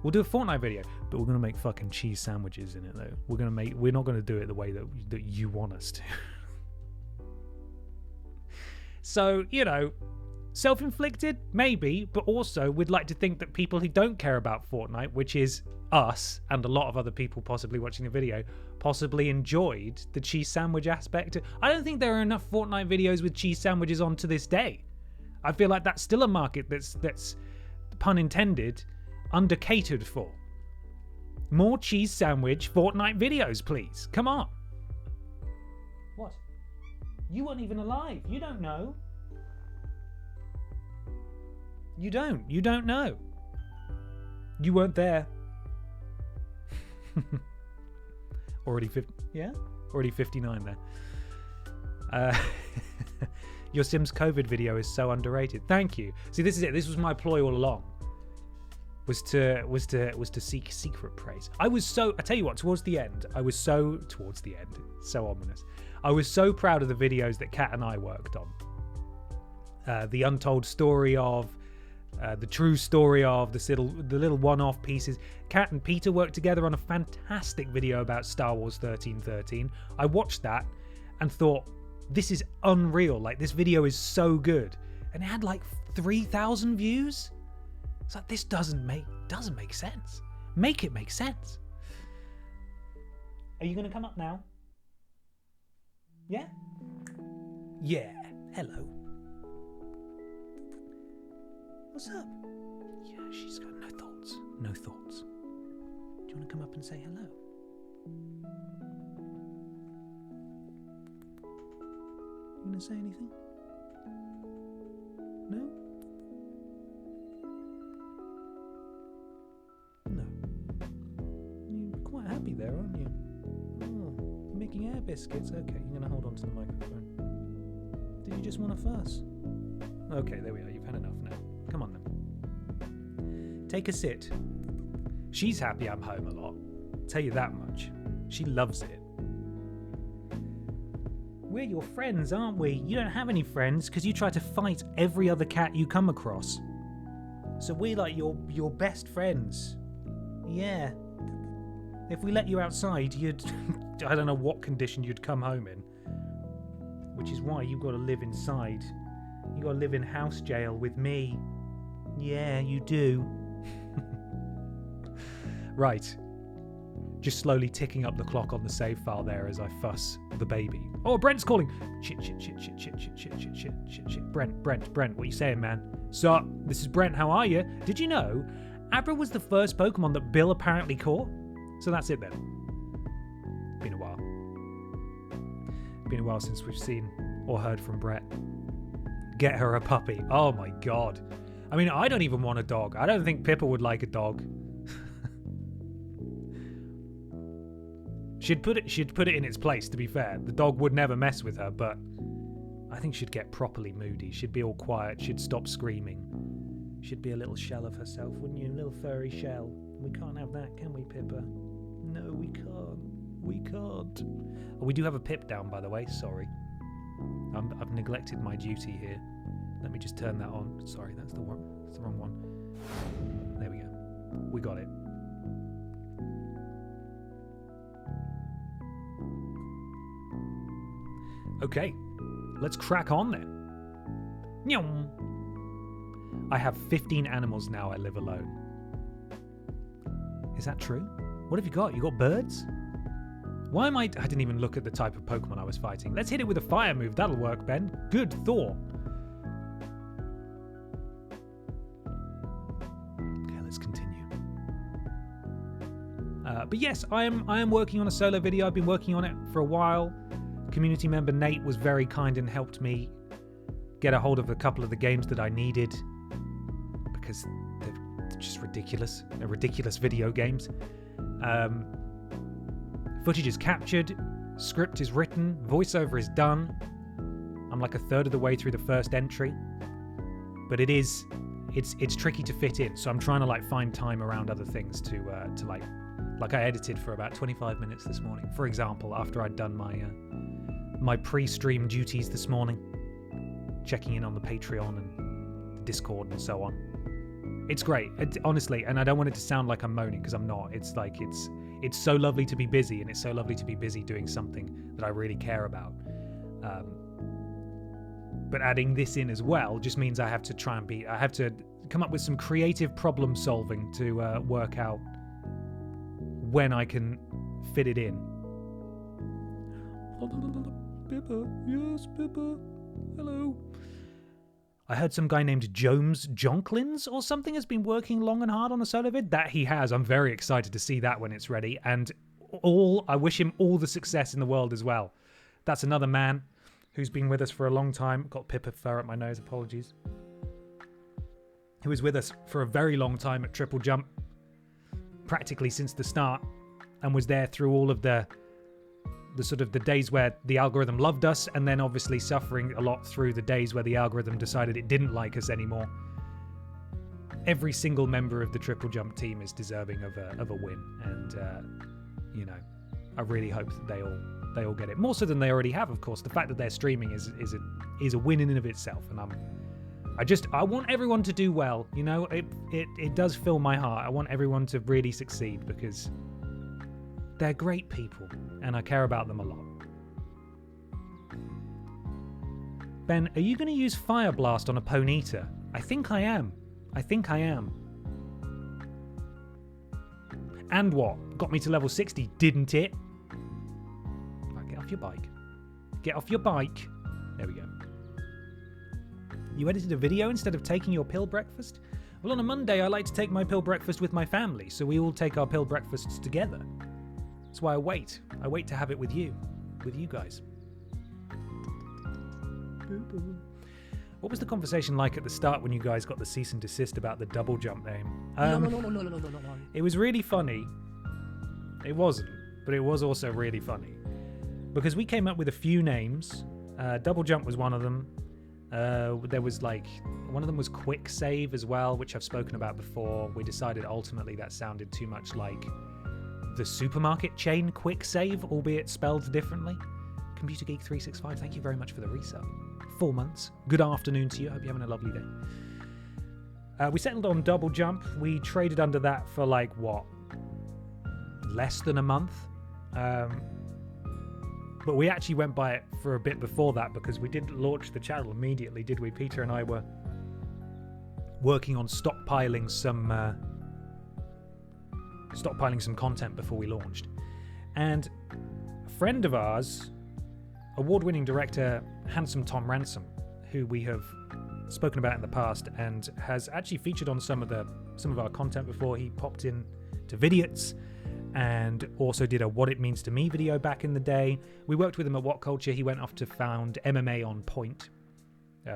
We'll do a Fortnite video, but we're going to make fucking cheese sandwiches in it though. We're not going to do it the way that you want us to. So, self-inflicted, maybe, but also we'd like to think that people who don't care about Fortnite, which is us and a lot of other people possibly watching the video, possibly enjoyed the cheese sandwich aspect. I don't think there are enough Fortnite videos with cheese sandwiches on to this day. I feel like that's still a market that's pun intended, under-catered for. More cheese sandwich Fortnite videos, please. Come on. What? You weren't even alive. You don't know. You don't know. You weren't there. Already 59 there. Your Sims COVID video is so underrated. Thank you. See, this is it. This was my ploy all along. Was to seek secret praise. I tell you what, towards the end, so ominous. I was so proud of the videos that Kat and I worked on. The untold story of, the true story of, the little one-off pieces. Kat and Peter worked together on a fantastic video about Star Wars 1313. I watched that and thought, this is unreal. Like, this video is so good. And it had like 3,000 views. It's like, this doesn't make sense. Make it make sense. Are you going to come up now? Yeah? Yeah. Hello. What's up? Yeah, she's got no thoughts. No thoughts. Do you want to come up and say hello? You going to say anything? No? No. You're quite happy there, aren't you? Oh, making air biscuits. Okay, you're going to hold on to the microphone. Did you just want to fuss? Okay, there we are. You've had enough now. Come on then. Take a sit. She's happy I'm home a lot. Tell you that much. She loves it. We're your friends, aren't we? You don't have any friends because you try to fight every other cat you come across. So we're like your best friends. Yeah. If we let you outside, you'd... I don't know what condition you'd come home in. Which is why you've got to live inside. You got to live in house jail with me. Yeah, you do. Right. Just slowly ticking up the clock on the save file there as I fuss the baby. Oh, Brent's calling. Shit. Brent, what you saying, man? So, this is Brent, how are you? Did you know Abra was the first Pokemon that Bill apparently caught? So that's it then. Been a while. Been a while since we've seen or heard from Brett. Get her a puppy. Oh my god. I mean, I don't even want a dog. I don't think Pippa would like a dog. She'd put it in its place, to be fair. The dog would never mess with her, but I think she'd get properly moody. She'd be all quiet. She'd stop screaming. She'd be a little shell of herself, wouldn't you? A little furry shell. We can't have that, can we, Pippa? No, we can't. We can't. Oh, we do have a Pip down, by the way. Sorry. I've neglected my duty here. Let me just turn that on. Sorry, that's the wrong one. There we go. We got it. Okay, let's crack on then. Nyum. I have 15 animals now. I live alone. Is that true? What have you got? You got birds? Why am I didn't even look at the type of Pokemon I was fighting. Let's hit it with a fire move. That'll work, Ben. Good thought. Okay, let's continue. But yes, I am working on a solo video. I've been working on it for a while. Community member Nate was very kind and helped me get a hold of a couple of the games that I needed because they're just ridiculous. They're ridiculous video games. Footage is captured, script is written, voiceover is done. I'm like a third of the way through the first entry, but it's tricky to fit in. So I'm trying to like find time around other things to like I edited for about 25 minutes this morning, for example, after I'd done my pre-stream duties this morning, checking in on the Patreon and the Discord and so on. It's great, honestly, and I don't want it to sound like I'm moaning because I'm not. It's like it's so lovely to be busy, and it's so lovely to be busy doing something that I really care about. But adding this in as well just means I have to come up with some creative problem solving to work out when I can fit it in. Pippa, yes, Pippa, hello. I heard some guy named Jones Jonklins or something has been working long and hard on a solo vid. That he has. I'm very excited to see that when it's ready. And I wish him all the success in the world as well. That's another man who's been with us for a long time. Got Pippa fur up my nose, apologies. Who was with us for a very long time at TripleJump, practically since the start, and was there through all of the sort of the days where the algorithm loved us, and then obviously suffering a lot through the days where the algorithm decided it didn't like us anymore. Every single member of the TripleJump team is deserving of a win, and I really hope that they all get it. More so than they already have, of course. The fact that they're streaming is a win in and of itself, and I want everyone to do well. You know, it does fill my heart. I want everyone to really succeed because they're great people, and I care about them a lot. Ben, are you going to use Fire Blast on a Ponyta? I think I am. And what? Got me to level 60, didn't it? Right, get off your bike. Get off your bike. There we go. You edited a video instead of taking your pill breakfast? Well, on a Monday, I like to take my pill breakfast with my family, so we all take our pill breakfasts together. That's why I wait. I wait to have it with you guys. What was the conversation like at the start when you guys got the cease and desist about the double jump name? It was really funny. It wasn't, but it was also really funny. Because we came up with a few names. Double jump was one of them. There was one of them was quick save as well, which I've spoken about before. We decided ultimately that sounded too much like the supermarket chain quick save, albeit spelled differently. Computer Geek 365, thank you very much for the resub. 4 months. Good afternoon to you. Hope you're having a lovely day. We settled on double jump. We traded under that for less than a month. But we actually went by it for a bit before that because we didn't launch the channel immediately, did we? Peter and I were working on stockpiling some content before we launched. And a friend of ours, award-winning director Handsome Tom Ransom, who we have spoken about in the past and has actually featured on some of our content before. He popped in to Vidiots and also did a What It Means to Me video back in the day. We worked with him at WhatCulture. He went off to found MMA on Point,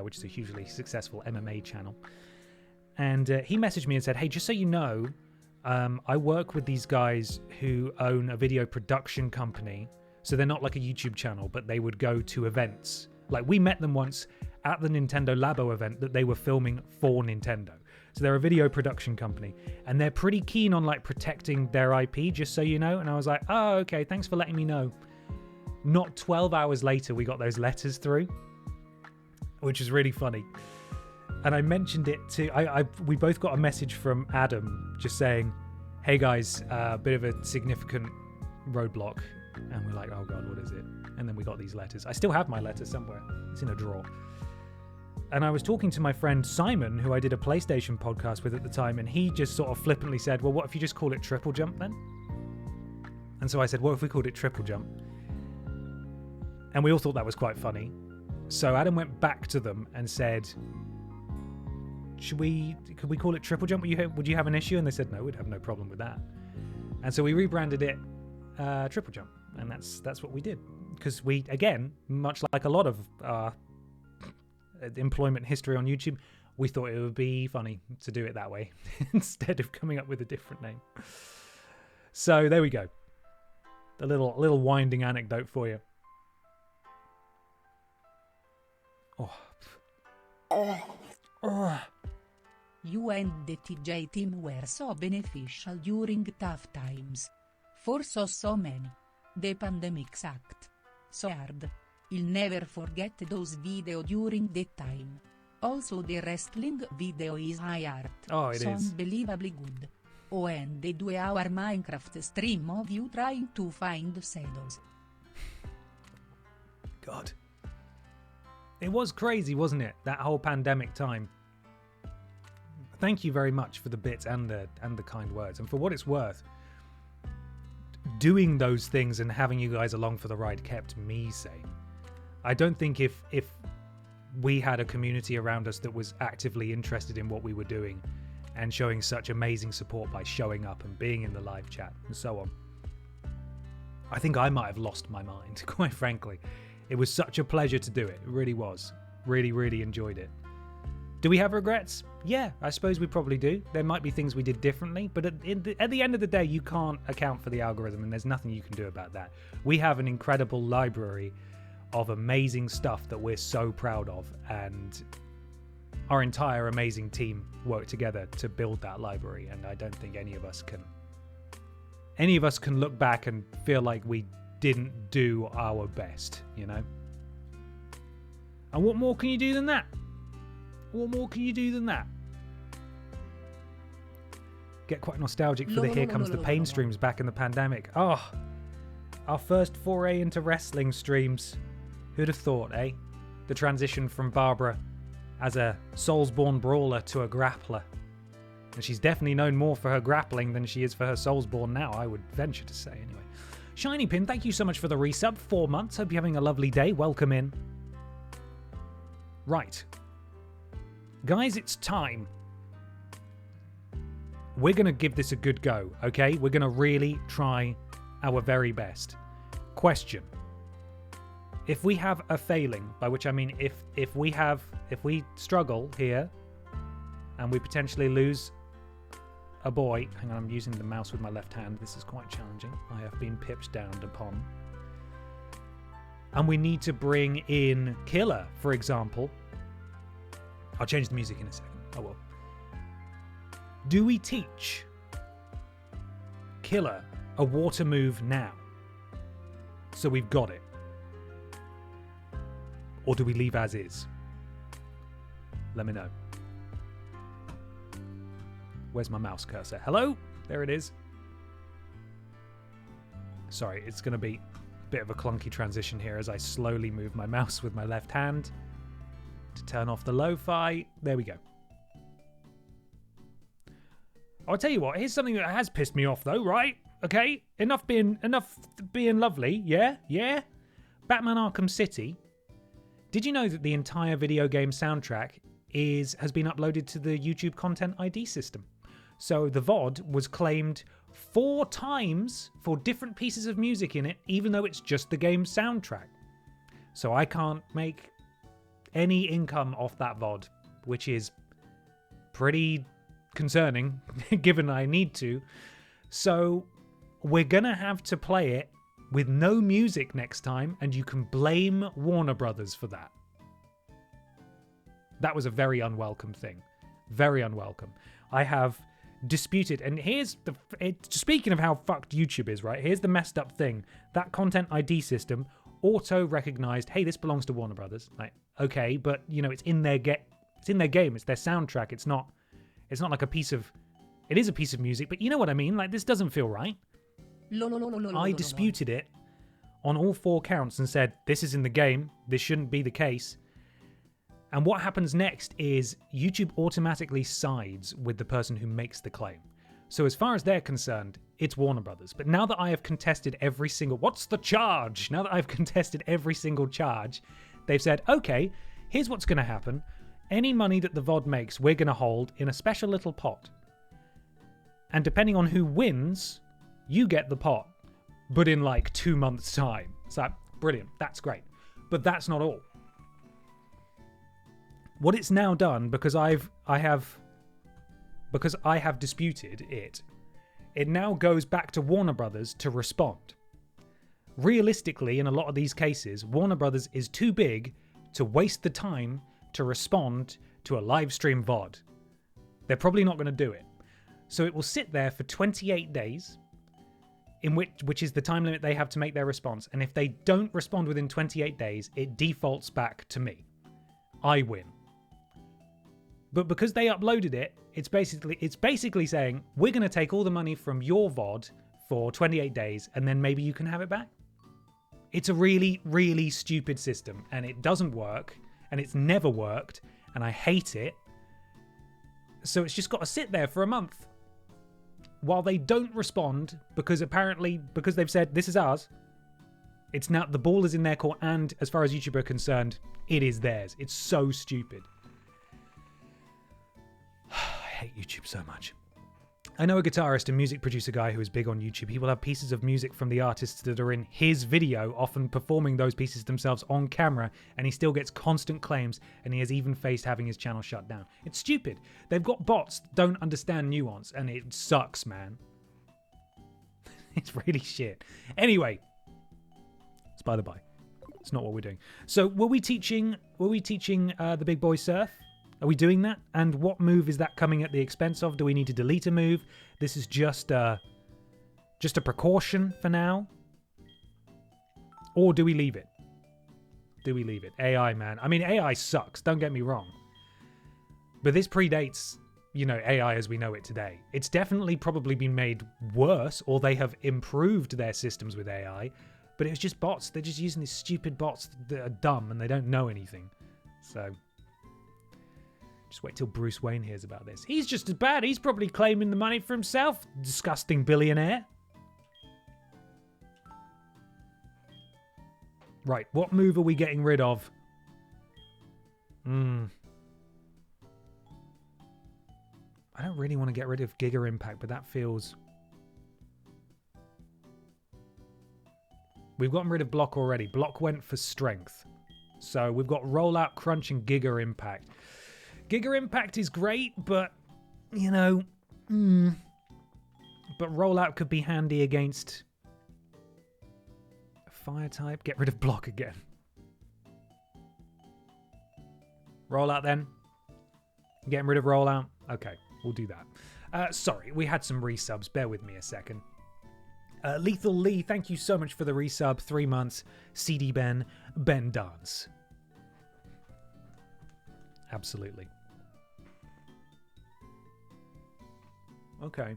which is a hugely successful MMA channel. And he messaged me and said, hey, just so you know, I work with these guys who own a video production company. So they're not like a YouTube channel, but they would go to events. Like we met them once at the Nintendo Labo event that they were filming for Nintendo. So they're a video production company and they're pretty keen on protecting their IP, just so you know. And I was like, oh, okay, thanks for letting me know. Not 12 hours later, we got those letters through, which is really funny. And I mentioned it to... we both got a message from Adam just saying, hey guys, a bit of a significant roadblock. And we're like, oh God, what is it? And then we got these letters. I still have my letter somewhere. It's in a drawer. And I was talking to my friend Simon, who I did a PlayStation podcast with at the time, and he just sort of flippantly said, well, what if you just call it TripleJump then? And so I said, what if we called it TripleJump? And we all thought that was quite funny. So Adam went back to them and said, could we call it TripleJump? Would you have an issue? And they said, no, we'd have no problem with that. And so we rebranded it TripleJump. And that's what we did. Because we, again, much like a lot of employment history on YouTube, we thought it would be funny to do it that way instead of coming up with a different name. So there we go. A little winding anecdote for you. You and the TJ team were so beneficial during tough times. For so many. The pandemic sucked. So hard. I'll never forget those videos during that time. Also the wrestling video is high art. Oh, it so is. Unbelievably good. Oh, and the 2-hour Minecraft stream of you trying to find shadows. God. It was crazy, wasn't it? That whole pandemic time. Thank you very much for the bits and the kind words. And for what it's worth, doing those things and having you guys along for the ride kept me sane. I don't think if we had a community around us that was actively interested in what we were doing and showing such amazing support by showing up and being in the live chat and so on, I think I might have lost my mind, quite frankly. It was such a pleasure to do it. It really was. Really, really enjoyed it. Do we have regrets? Yeah, I suppose we probably do. There might be things we did differently, but at the end of the day, you can't account for the algorithm and there's nothing you can do about that. We have an incredible library of amazing stuff that we're so proud of, and our entire amazing team worked together to build that library, and I don't think any of us can look back and feel like we didn't do our best, you know? And what more can you do than that? What more can you do than that? Get quite nostalgic for the Here Comes the Pain streams back in the pandemic. Oh, our first foray into wrestling streams. Who'd have thought, eh? The transition from Barbara as a Soulsborne brawler to a grappler. And she's definitely known more for her grappling than she is for her Soulsborne now, I would venture to say, anyway. Shiny Pin, thank you so much for the resub. 4 months. Hope you're having a lovely day. Welcome in. Right. Guys, it's time. We're going to give this a good go, okay? We're going to really try our very best. Question. If we have a failing, by which I mean if we struggle here and we potentially lose a boy. Hang on, I'm using the mouse with my left hand. This is quite challenging. I have been pipped down upon. And we need to bring in Killer, for example. I'll change the music in a second. I will. Do we teach Killer a water move now? So we've got it. Or do we leave as is? Let me know. Where's my mouse cursor? Hello? There it is. Sorry, it's going to be a bit of a clunky transition here as I slowly move my mouse with my left hand to turn off the lo-fi. There we go. I'll tell you what, here's something that has pissed me off though, right? Okay? Enough being lovely, yeah? Yeah? Batman Arkham City. Did you know that the entire video game soundtrack has been uploaded to the YouTube Content ID system? So the VOD was claimed 4 times for different pieces of music in it, even though it's just the game's soundtrack. So I can't make any income off that VOD, which is pretty concerning, given I need to. So we're gonna have to play it with no music next time, and you can blame Warner Brothers for that. That was a very unwelcome thing. Very unwelcome. I have disputed, and speaking of how fucked YouTube is, right? Here's the messed up thing. That Content ID system auto-recognized, hey, this belongs to Warner Brothers. Like, okay, but, you know, it's in their It's in their game. It's their soundtrack. It's not like a piece of... It is a piece of music, but you know what I mean? Like, this doesn't feel right. I disputed it on all 4 counts and said, this is in the game. This shouldn't be the case. And what happens next is YouTube automatically sides with the person who makes the claim. So as far as they're concerned, it's Warner Brothers. But now that I have contested every single... What's the charge? Now that I've contested every single charge, they've said, okay, here's what's going to happen. Any money that the VOD makes, we're going to hold in a special little pot. And depending on who wins, you get the pot. But in like 2 months' time. It's like, brilliant. That's great. But that's not all. What it's now done, because I have disputed it, it now goes back to Warner Brothers to respond. Realistically, in a lot of these cases, Warner Brothers is too big to waste the time to respond to a live stream VOD. They're probably not going to do it. So it will sit there for 28 days, in which is the time limit they have to make their response. And if they don't respond within 28 days, it defaults back to me. I win. But because they uploaded it, it's basically saying, we're going to take all the money from your VOD for 28 days, and then maybe you can have it back. It's a really, really stupid system, and it doesn't work, and it's never worked, and I hate it. So it's just got to sit there for a month while they don't respond, because they've said, this is ours. It's now, the ball is in their court, and as far as YouTube are concerned, it is theirs. It's so stupid. I hate YouTube so much. I know a guitarist and music producer guy who is big on YouTube. He will have pieces of music from the artists that are in his video, often performing those pieces themselves on camera, and he still gets constant claims, and he has even faced having his channel shut down. It's stupid. They've got bots that don't understand nuance, and it sucks, man. It's really shit. Anyway, it's by the by. It's not what we're doing. So, were we teaching the big boy surf? Are we doing that? And what move is that coming at the expense of? Do we need to delete a move? This is just a precaution for now? Or do we leave it? Do we leave it? AI, man. I mean, AI sucks, don't get me wrong. But this predates, AI as we know it today. It's definitely probably been made worse, or they have improved their systems with AI, but it was just bots. They're just using these stupid bots that are dumb and they don't know anything. So... just wait till Bruce Wayne hears about this. He's just as bad. He's probably claiming the money for himself. Disgusting billionaire. Right, what move are we getting rid of? I don't really want to get rid of Giga Impact, but that feels... We've gotten rid of Block already. Block went for Strength. So we've got Rollout, Crunch, and Giga Impact. Giga Impact is great, but, but Rollout could be handy against a Fire type. Get rid of Block again. Rollout then. Getting rid of Rollout. Okay, we'll do that. Sorry, we had some resubs. Bear with me a second. Lethal Lee, thank you so much for the resub. 3 months. CD Ben Dance. Absolutely. Okay.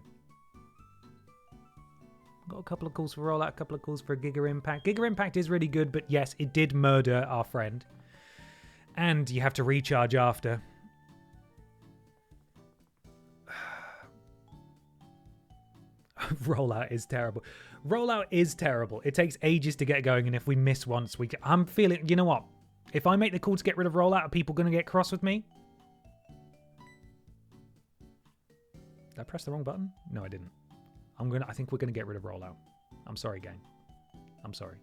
Got a couple of calls for Rollout, a couple of calls for Giga Impact. Giga Impact is really good, but yes, it did murder our friend. And you have to recharge after. Rollout is terrible. Rollout is terrible. It takes ages to get going, and if we miss once, I'm feeling... You know what? If I make the call to get rid of Rollout, are people going to get cross with me? Did I press the wrong button? No, I didn't. I think we're going to get rid of Rollout. I'm sorry, gang. I'm sorry.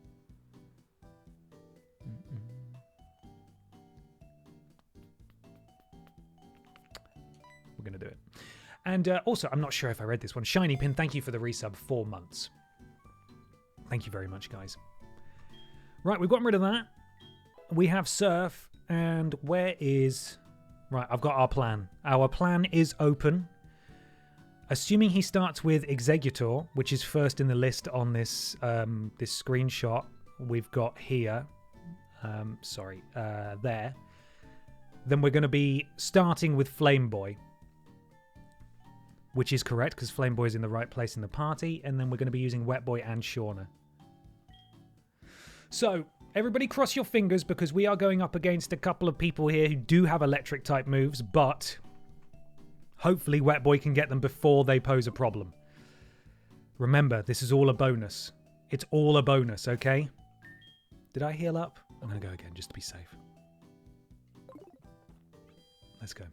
We're going to do it. And also, I'm not sure if I read this one. Shiny Pin, thank you for the resub. 4 months. Thank you very much, guys. Right, we've gotten rid of that. We have Surf, and where is... Right, I've got our plan. Our plan is open. Assuming he starts with Executor, which is first in the list on this this screenshot we've got here. There. then we're going to be starting with Flame Boy. Which is correct, because Flame Boy is in the right place in the party. And then we're going to be using Wet Boy and Shauna. So, everybody cross your fingers, because we are going up against a couple of people here who do have electric-type moves, but hopefully Wet Boy can get them before they pose a problem. Remember, this is all a bonus. It's all a bonus, okay? Did I heal up? I'm going to go again, just to be safe. Let's go.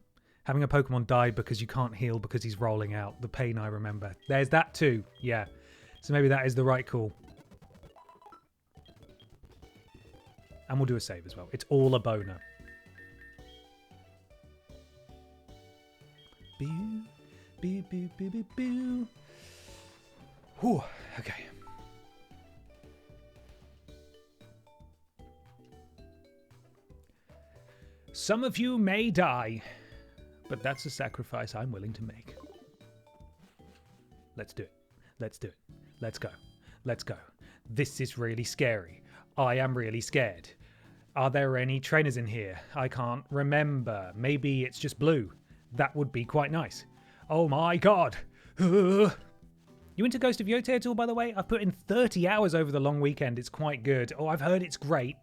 Having a Pokemon die because you can't heal because he's rolling out. The pain I remember. There's that too. Yeah. So maybe that is the right call. And we'll do a save as well. It's all a boner. Boo. Boo, boo, boo, boo, boo. Whew. Okay. Some of you may die. But that's a sacrifice I'm willing to make. Let's do it. Let's do it. Let's go. Let's go. This is really scary. I am really scared. Are there any trainers in here? I can't remember. Maybe it's just blue. That would be quite nice. Oh my god. You into Ghost of Yotei at all, by the way? I've put in 30 hours over the long weekend. It's quite good. Oh, I've heard it's great.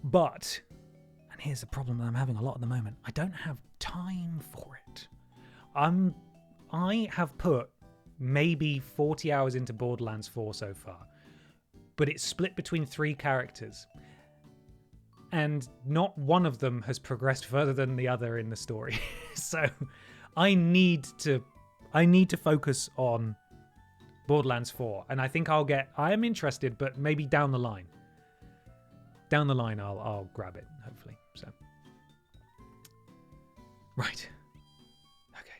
But... and here's the problem that I'm having a lot at the moment. I don't have time for it. I have put maybe 40 hours into Borderlands 4 so far. But it's split between 3 characters. And not one of them has progressed further than the other in the story. So I need to focus on Borderlands 4. And I think I am interested, but maybe down the line. Down the line I'll grab it, hopefully. So, right. Okay.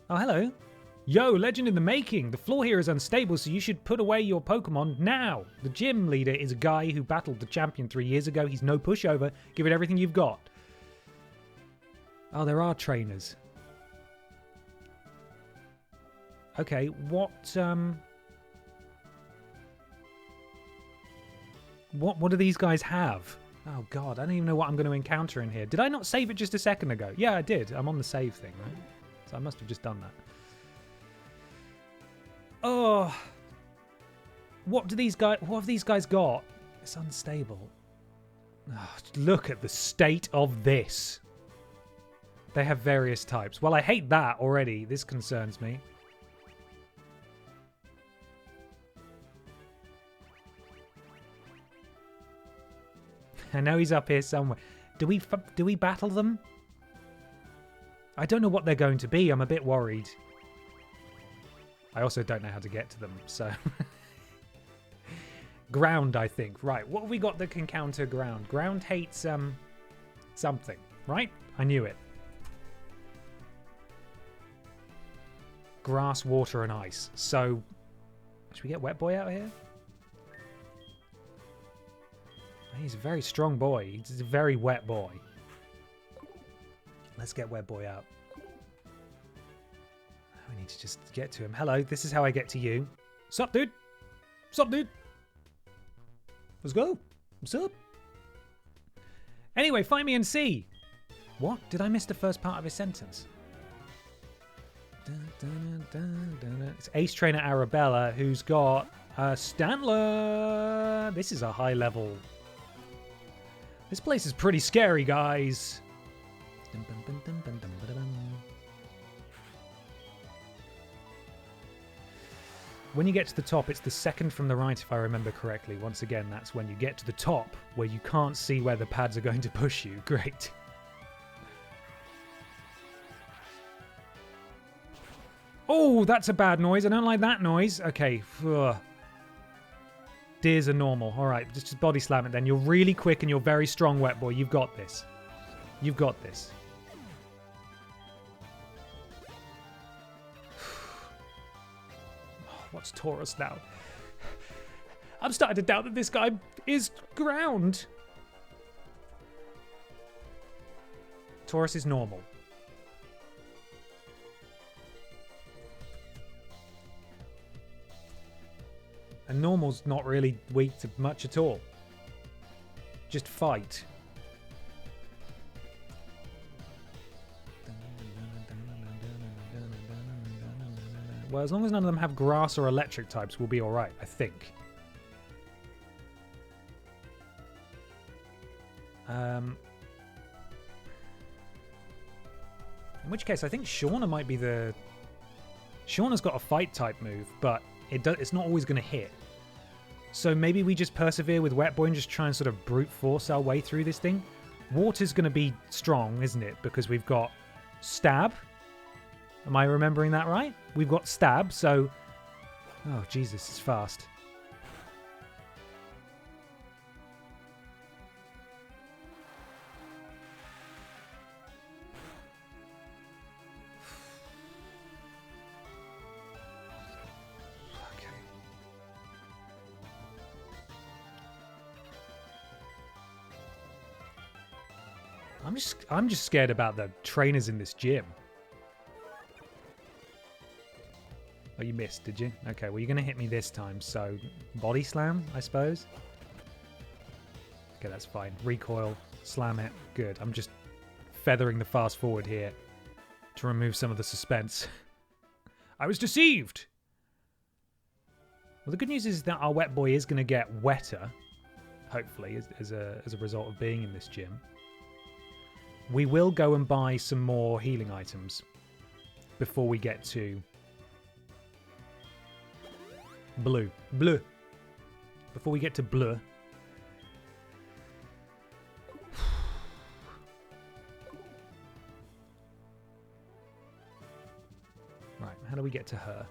Oh, hello. Yo, legend in the making. The floor here is unstable, so you should put away your Pokemon now. The gym leader is a guy who battled the champion 3 years ago. He's no pushover. Give it everything you've got. Oh, there are trainers. Okay, what do these guys have? Oh god, I don't even know what I'm going to encounter in here. Did I not save it just a second ago? Yeah, I did. I'm on the save thing, right? So I must have just done that. Oh. What have these guys got? It's unstable. Oh, look at the state of this. They have various types. Well, I hate that already. This concerns me. I know he's up here somewhere. Do we battle them? I don't know what they're going to be. I'm a bit worried. I also don't know how to get to them, so... Ground, I think. Right, what have we got that can counter ground? Ground hates, something, right? I knew it. Grass, water, and ice. So, should we get Wet Boy out here? He's a very strong boy. He's a very wet boy. Let's get Wet Boy out. We need to just get to him. Hello, this is how I get to you. Sup, dude? Sup, dude? Let's go. What's up? Anyway, find me and see. What? Did I miss the first part of his sentence? It's Ace Trainer Arabella, who's got a Stantler. This is a high level. This place is pretty scary, guys. When you get to the top, it's the second from the right, if I remember correctly. Once again, that's when you get to the top, where you can't see where the pads are going to push you. Great. Oh, that's a bad noise. I don't like that noise. Okay. Ugh. Deers are normal. All right, just body slam it then. You're really quick and you're very strong, Wet Boy. You've got this. You've got this. What's Taurus now? I'm starting to doubt that this guy is ground. Taurus is normal. And normal's not really weak to much at all. just fight. Well, as long as none of them have grass or electric types, we'll be alright, I think. In which case, I think Shauna might be the... Shauna's got a fight type move, but it's not always going to hit. So maybe we just persevere with Wet Boy and just try and sort of brute force our way through this thing. Water's going to be strong, isn't it? Because we've got Stab. Am I remembering that right? We've got Stab, so... Oh, Jesus, it's fast. I'm just scared about the trainers in this gym. Oh, you missed, did you? Okay, well, you're going to hit me this time, so body slam, I suppose. Okay, that's fine. Recoil, slam it. Good. I'm just feathering the fast forward here to remove some of the suspense. I was deceived! Well, the good news is that our Wet Boy is going to get wetter, hopefully, as a result of being in this gym. We will go and buy some more healing items before we get to Blue. Before we get to Bleu. Right, how do we get to her?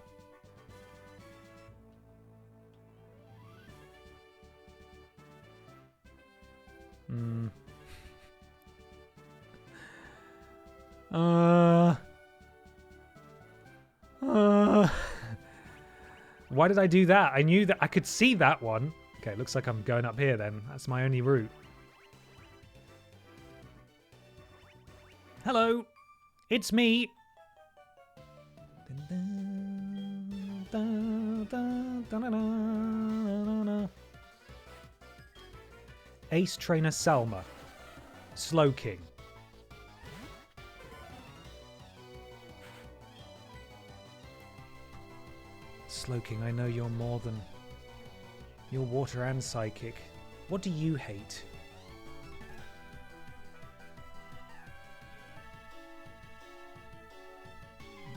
Why did I do that? I knew that I could see that one. Okay, looks like I'm going up here then. That's my only route. Hello, it's me. Ace Trainer Salma. Slow King. Slowking, I know you're more than... You're water and psychic. What do you hate?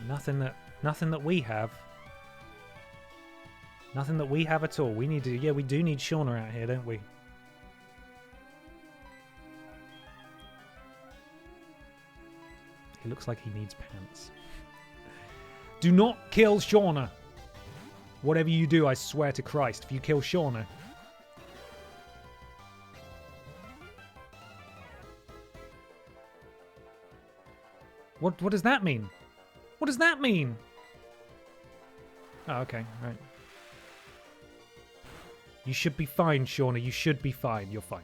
Nothing that we have. Nothing that we have at all. We need to... Yeah, we do need Shauna out here, don't we? He looks like he needs pants. Do not kill Shauna! Whatever you do, I swear to Christ, if you kill Shauna... What does that mean? What does that mean? Oh, okay, right. You should be fine, Shauna. You should be fine. You're fine.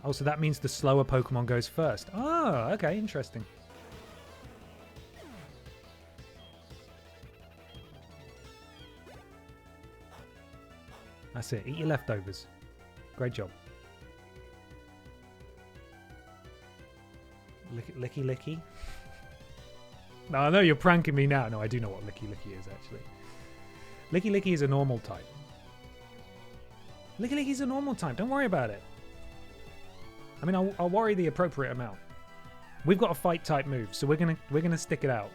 Oh, so that means the slower Pokemon goes first. Oh, okay, interesting. That's it. Eat your leftovers. Great job. Licky licky. No, I know you're pranking me now. No, I do know what licky licky is, actually. Licky licky is a normal type. Licky licky is a normal type. Don't worry about it. I mean, I'll worry the appropriate amount. We've got a fight type move, so we're gonna stick it out.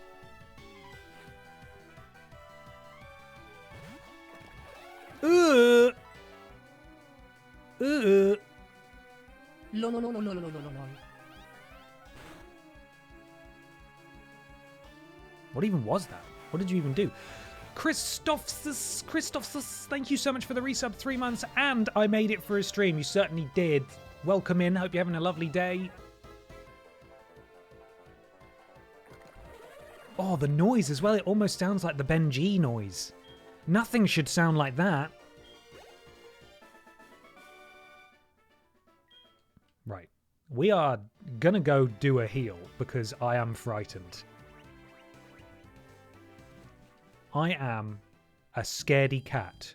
What even was that? What did you even do? Christophs, thank you so much for the resub, 3 months, and I made it for a stream. You certainly did. Welcome in. Hope you're having a lovely day. Oh, the noise as well. It almost sounds like the Benji noise. Nothing should sound like that. Right. We are gonna go do a heal because I am frightened. I am A scaredy cat.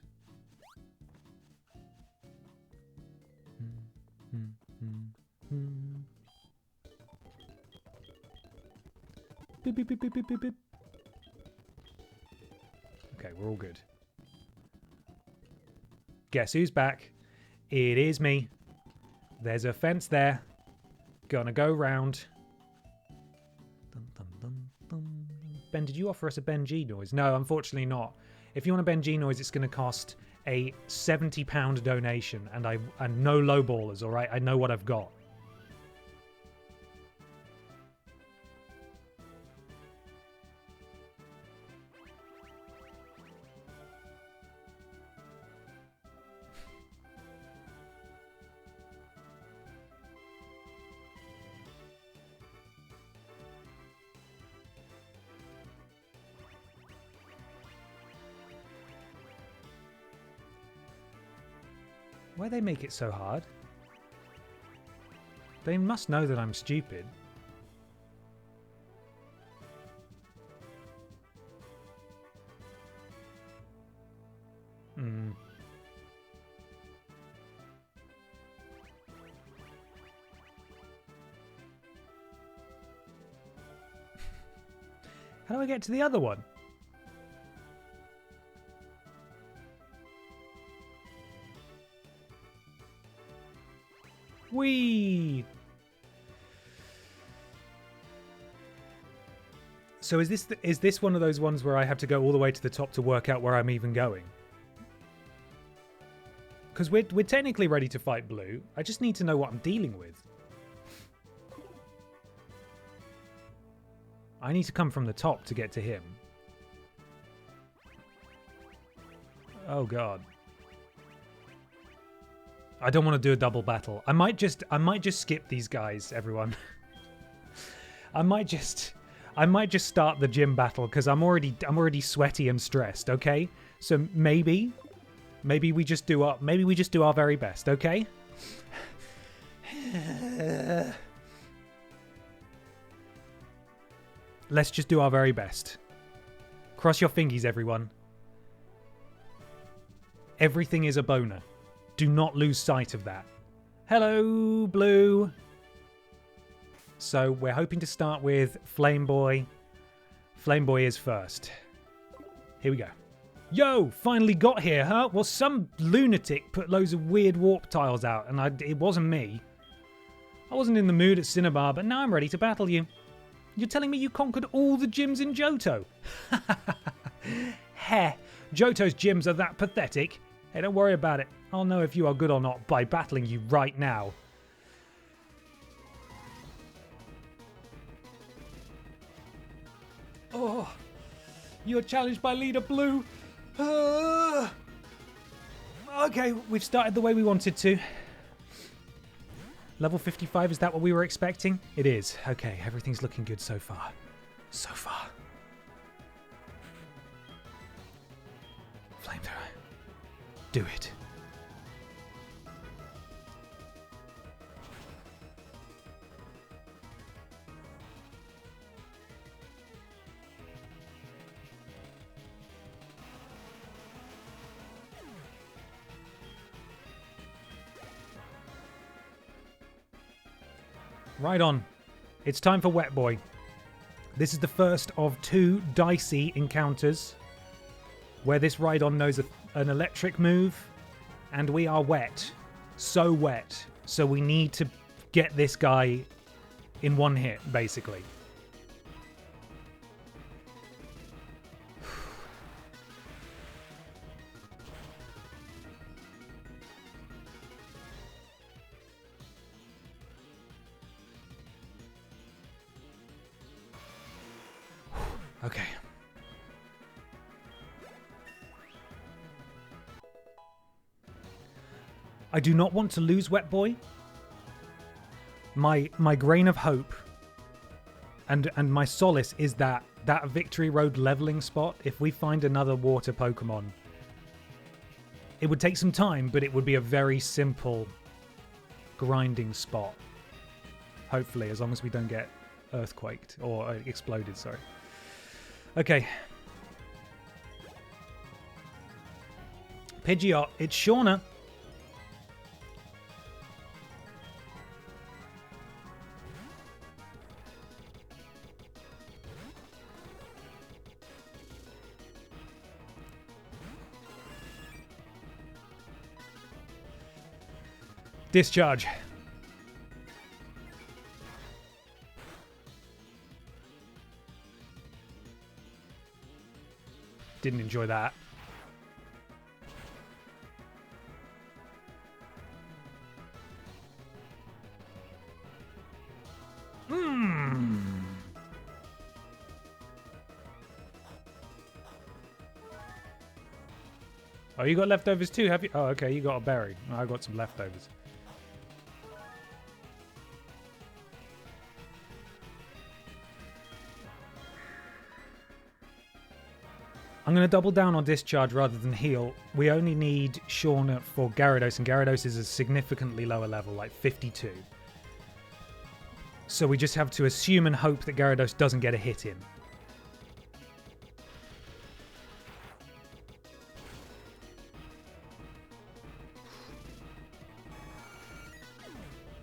Beep, beep, beep, beep, beep, beep, beep. Okay, we're all good. Guess who's back? It is me. There's a fence there. Gonna go round. Dun, dun, dun, dun. Ben, did you offer us a Ben G noise? No, unfortunately not. If you want a Ben G noise, it's going to cost a £70 donation, and no lowballers, all right? I know what I've got. Why they make it so hard? They must know that I'm stupid. How do I get to the other one? Whee! So is this one of those ones where I have to go all the way to the top to work out where I'm even going? Because we're technically ready to fight Blue. I just need to know what I'm dealing with. I need to come from the top to get to him. Oh god. I don't want to do a double battle. I might just skip these guys, everyone. I might just start the gym battle because I'm already sweaty and stressed, okay? So maybe we just do our very best, okay? Let's just do our very best. Cross your fingies, everyone. Everything is a boner. Do not lose sight of that. Hello, Blue. So we're hoping to start with Flame Boy. Flame Boy is first. Here we go. Yo, finally got here, huh? Well, some lunatic put loads of weird warp tiles out, and it wasn't me. I wasn't in the mood at Cinnabar, but now I'm ready to battle you. You're telling me you conquered all the gyms in Johto? Heh, Johto's gyms are that pathetic. Hey, don't worry about it. I'll know if you are good or not by battling you right now. Oh, you're challenged by Leader Blue. Okay, we've started the way we wanted to. Level 55, is that what we were expecting? It is. Okay, everything's looking good so far. So far. Flamethrower. Do it. Right on. It's time for Wet Boy. This is the first of 2 dicey encounters where this Rhydon knows an electric move and we are wet. So wet. So we need to get this guy in one hit, basically. Okay. I do not want to lose Wet Boy. My grain of hope and my solace is that Victory Road leveling spot, if we find another water Pokemon, it would take some time, but it would be a very simple grinding spot. Hopefully, as long as we don't get earthquaked or exploded, sorry. Okay. Pidgeot, it's Shauna. Discharge. Didn't enjoy that. Oh, you got leftovers too, have you? Oh, okay, you got a berry. I got some leftovers. I'm going to double down on discharge rather than heal. We only need Shauna for Gyarados, and Gyarados is a significantly lower level, like 52. So we just have to assume and hope that Gyarados doesn't get a hit in.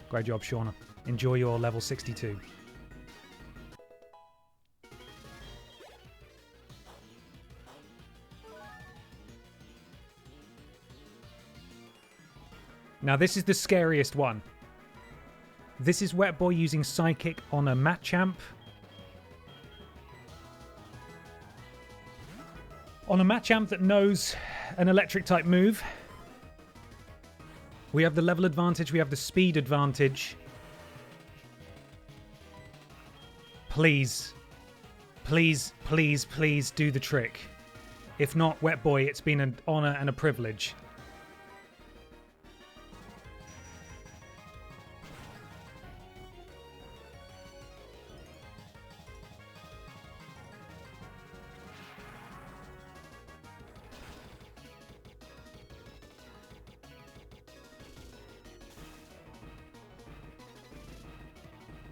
Great job, Shauna. Enjoy your level 62. Now this is the scariest one. This is Wet Boy using Psychic on a Machamp. On a Machamp that knows an electric type move. We have the level advantage, we have the speed advantage. Please, please, please, please do the trick. If not, Wet Boy, it's been an honor and a privilege.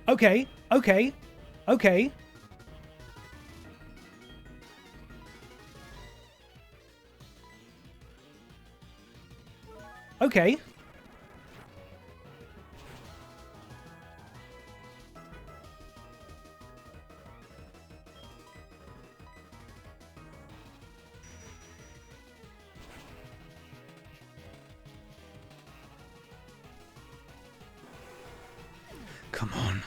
Okay, okay, okay. Okay. Come on.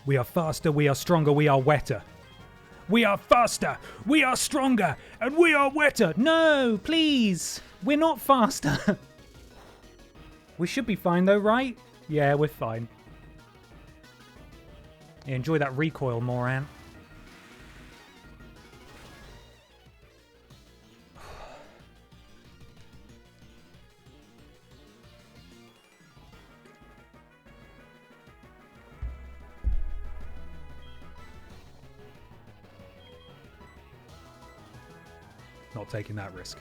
We are faster, we are stronger, we are wetter. We are faster, we are stronger, and we are wetter. No, please. We're not faster. We should be fine though, right? Yeah, we're fine. Yeah, enjoy that recoil, Moran. Not taking that risk.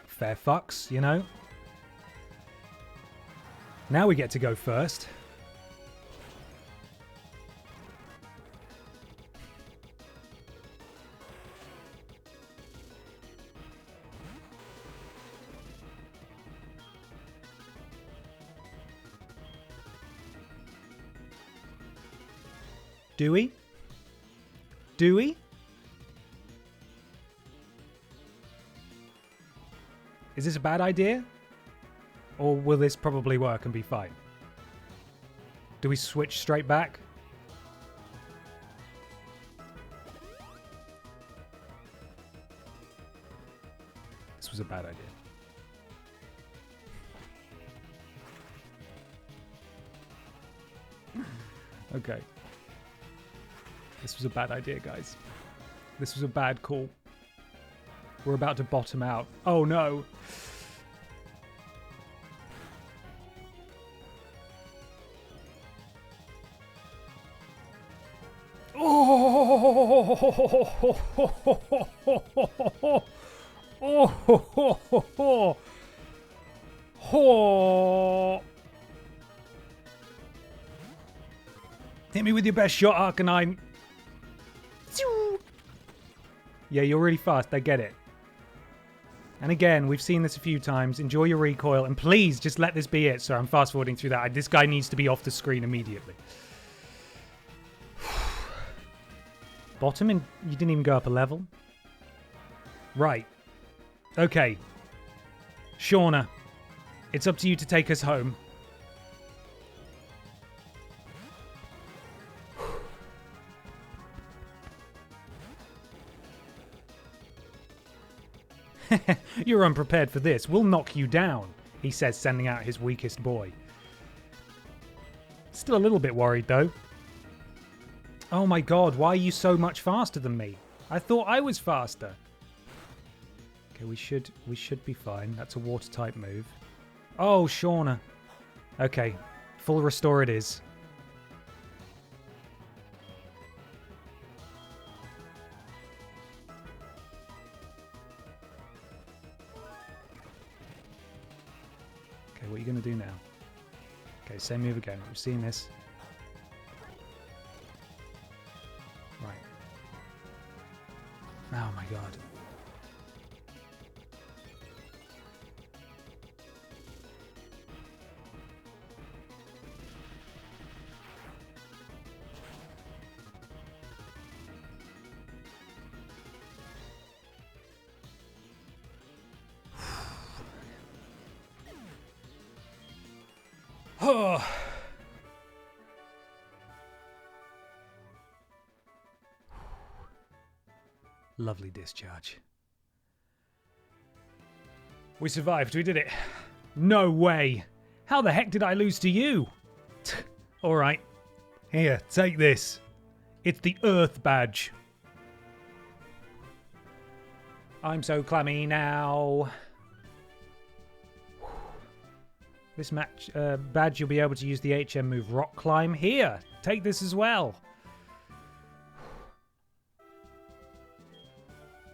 Fair fucks, you know? Now we get to go first. Do we? Do we? Is this a bad idea? Or will this probably work and be fine? Do we switch straight back? This was a bad idea. Okay. This was a bad idea, guys. This was a bad call. We're about to bottom out. Oh no. Ho! Hit me with your best shot, Arcanine. Yeah, you're really fast. I get it. And again, we've seen this a few times. Enjoy your recoil. And please, just let this be it. So I'm fast forwarding through that. This guy needs to be off the screen immediately. Bottom, and you didn't even go up a level. Right. Okay. Shauna, it's up to you to take us home. You're unprepared for this. We'll knock you down, he says, sending out his weakest boy. Still a little bit worried, though. Oh my god, why are you so much faster than me? I thought I was faster. Okay, we should be fine. That's a water-type move. Oh, Shauna. Okay, full restore it is. Okay, what are you going to do now? Okay, same move again. We've seen this. Right. Oh my god. Oh. Lovely discharge. We survived. We did it. No way. How the heck did I lose to you? All right. Here, take this. It's the Earth badge. I'm so clammy now. This match badge, you'll be able to use the HM move Rock Climb. Here, take this as well.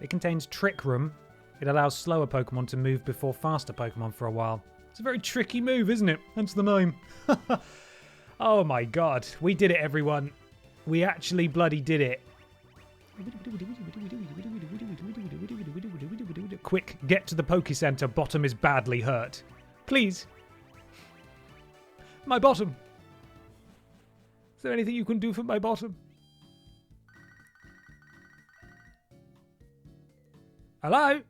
It contains Trick Room. It allows slower Pokemon to move before faster Pokemon for a while. It's a very tricky move, isn't it? Hence the name. Oh my god. We did it, everyone. We actually bloody did it. Quick, get to the Poke Center. Bottom is badly hurt. Please. My bottom. Is there anything you can do for my bottom? Hello?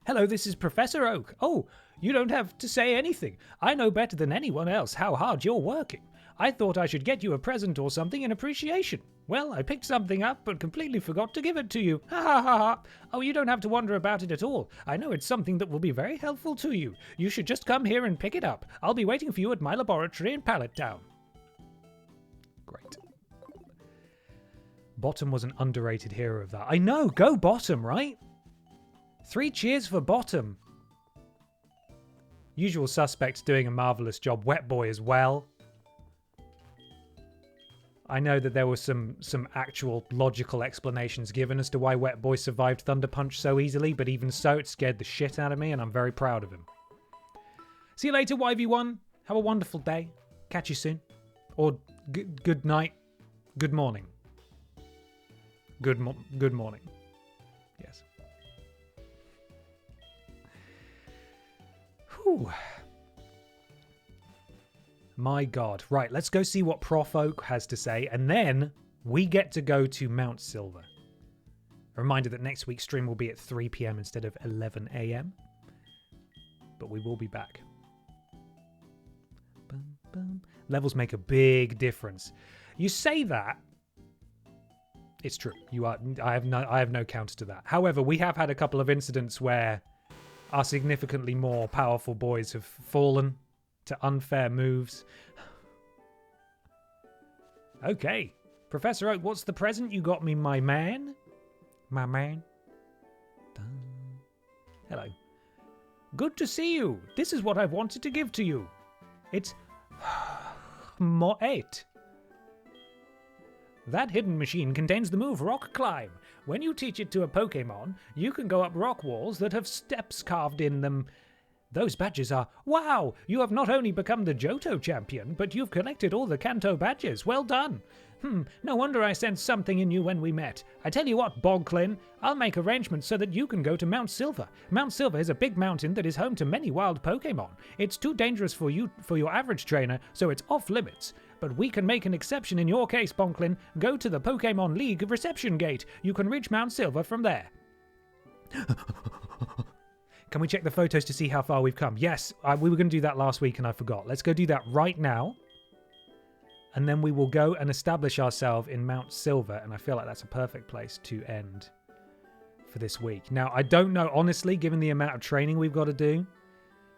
Hello, this is Professor Oak. Oh, you don't have to say anything. I know better than anyone else how hard you're working. I thought I should get you a present or something in appreciation. Well, I picked something up but completely forgot to give it to you. Ha ha ha ha. Oh, you don't have to wonder about it at all. I know it's something that will be very helpful to you. You should just come here and pick it up. I'll be waiting for you at my laboratory in Pallet Town. Great. Bottom was an underrated hero of that. I know, go Bottom, right? 3 cheers for Bottom. Usual Suspects doing a marvellous job. Wet Boy as well. I know that there were some actual logical explanations given as to why Wet Boy survived Thunder Punch so easily, but even so, it scared the shit out of me, and I'm very proud of him. See you later, YV1. Have a wonderful day. Catch you soon. Or good night. Good morning. Good morning. Yes. Whew. My god. Right, let's go see what Prof Oak has to say, and then we get to go to Mount Silver. A reminder that next week's stream will be at 3 p.m. instead of 11 a.m. But we will be back. Bum, bum. Levels make a big difference. You say that. It's true. I have no counter to that. However, we have had a couple of incidents where our significantly more powerful boys have fallen to unfair moves. Okay. Professor Oak, what's the present you got me, my man? My man. Dun. Hello. Good to see you. This is what I've wanted to give to you. It's Moat. That hidden machine contains the move Rock Climb. When you teach it to a Pokémon, you can go up rock walls that have steps carved in them. Those badges are... Wow! You have not only become the Johto champion, but you've collected all the Kanto badges. Well done! No wonder I sensed something in you when we met. I tell you what, Bogclin, I'll make arrangements so that you can go to Mount Silver. Mount Silver is a big mountain that is home to many wild Pokémon. It's too dangerous for your average trainer, so it's off limits. But we can make an exception in your case, Bonklin. Go to the Pokémon League reception gate. You can reach Mount Silver from there. Can we check the photos to see how far we've come? Yes, we were going to do that last week and I forgot. Let's go do that right now. And then we will go and establish ourselves in Mount Silver. And I feel like that's a perfect place to end for this week. Now, I don't know, honestly, given the amount of training we've got to do,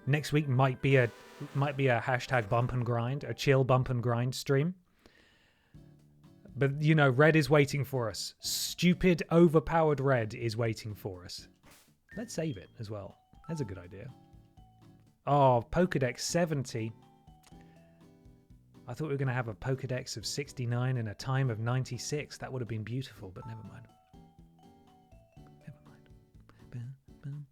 next week might be a hashtag bump and grind, a chill bump and grind stream. But, you know, Red is waiting for us. Stupid, overpowered Red is waiting for us. Let's save it as well. That's a good idea. Oh, Pokedex 70. I thought we were going to have a Pokedex of 69 in a time of 96. That would have been beautiful, but never mind. Never mind.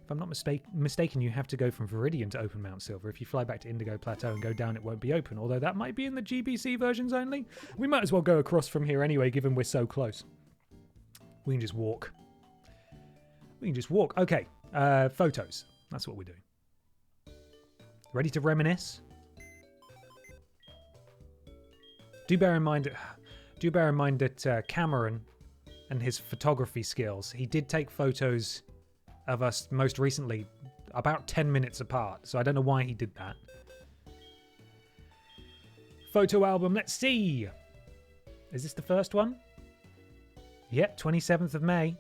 If I'm not mistaken, you have to go from Viridian to open Mount Silver. If you fly back to Indigo Plateau and go down, it won't be open. Although that might be in the GBC versions only. We might as well go across from here anyway, given we're so close. We can just walk. Okay, photos. That's what we're doing. Ready to reminisce? Do bear in mind that Cameron and his photography skills, he did take photos of us most recently about 10 minutes apart. So I don't know why he did that. Photo album, let's see. Is this the first one? Yep, 27th of May.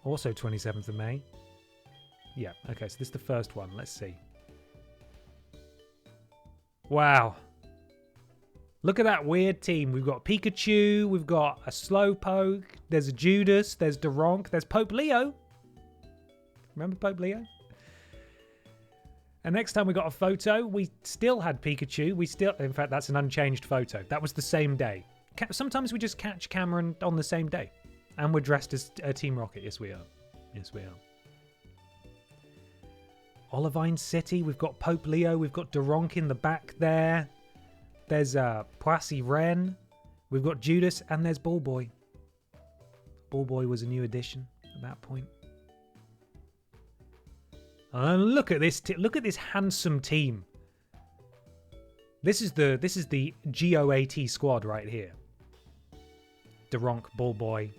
Also 27th of May. Yeah, okay, so this is the first one. Let's see. Wow. Look at that weird team. We've got Pikachu, we've got a Slowpoke, there's a Judas, there's Duronk, there's Pope Leo. Remember Pope Leo? And next time we got a photo, we still had Pikachu. In fact, that's an unchanged photo. That was the same day. Sometimes we just catch Cameron on the same day. And we're dressed as Team Rocket. Yes, we are. Yes, we are. Olivine City, we've got Pope Leo, we've got Duronk in the back there. There's Poissy Ren, we've got Judas, and there's Ballboy. Ballboy was a new addition at that point. And look at this! Look at this handsome team. This is the GOAT squad right here. Duronk, Ballboy,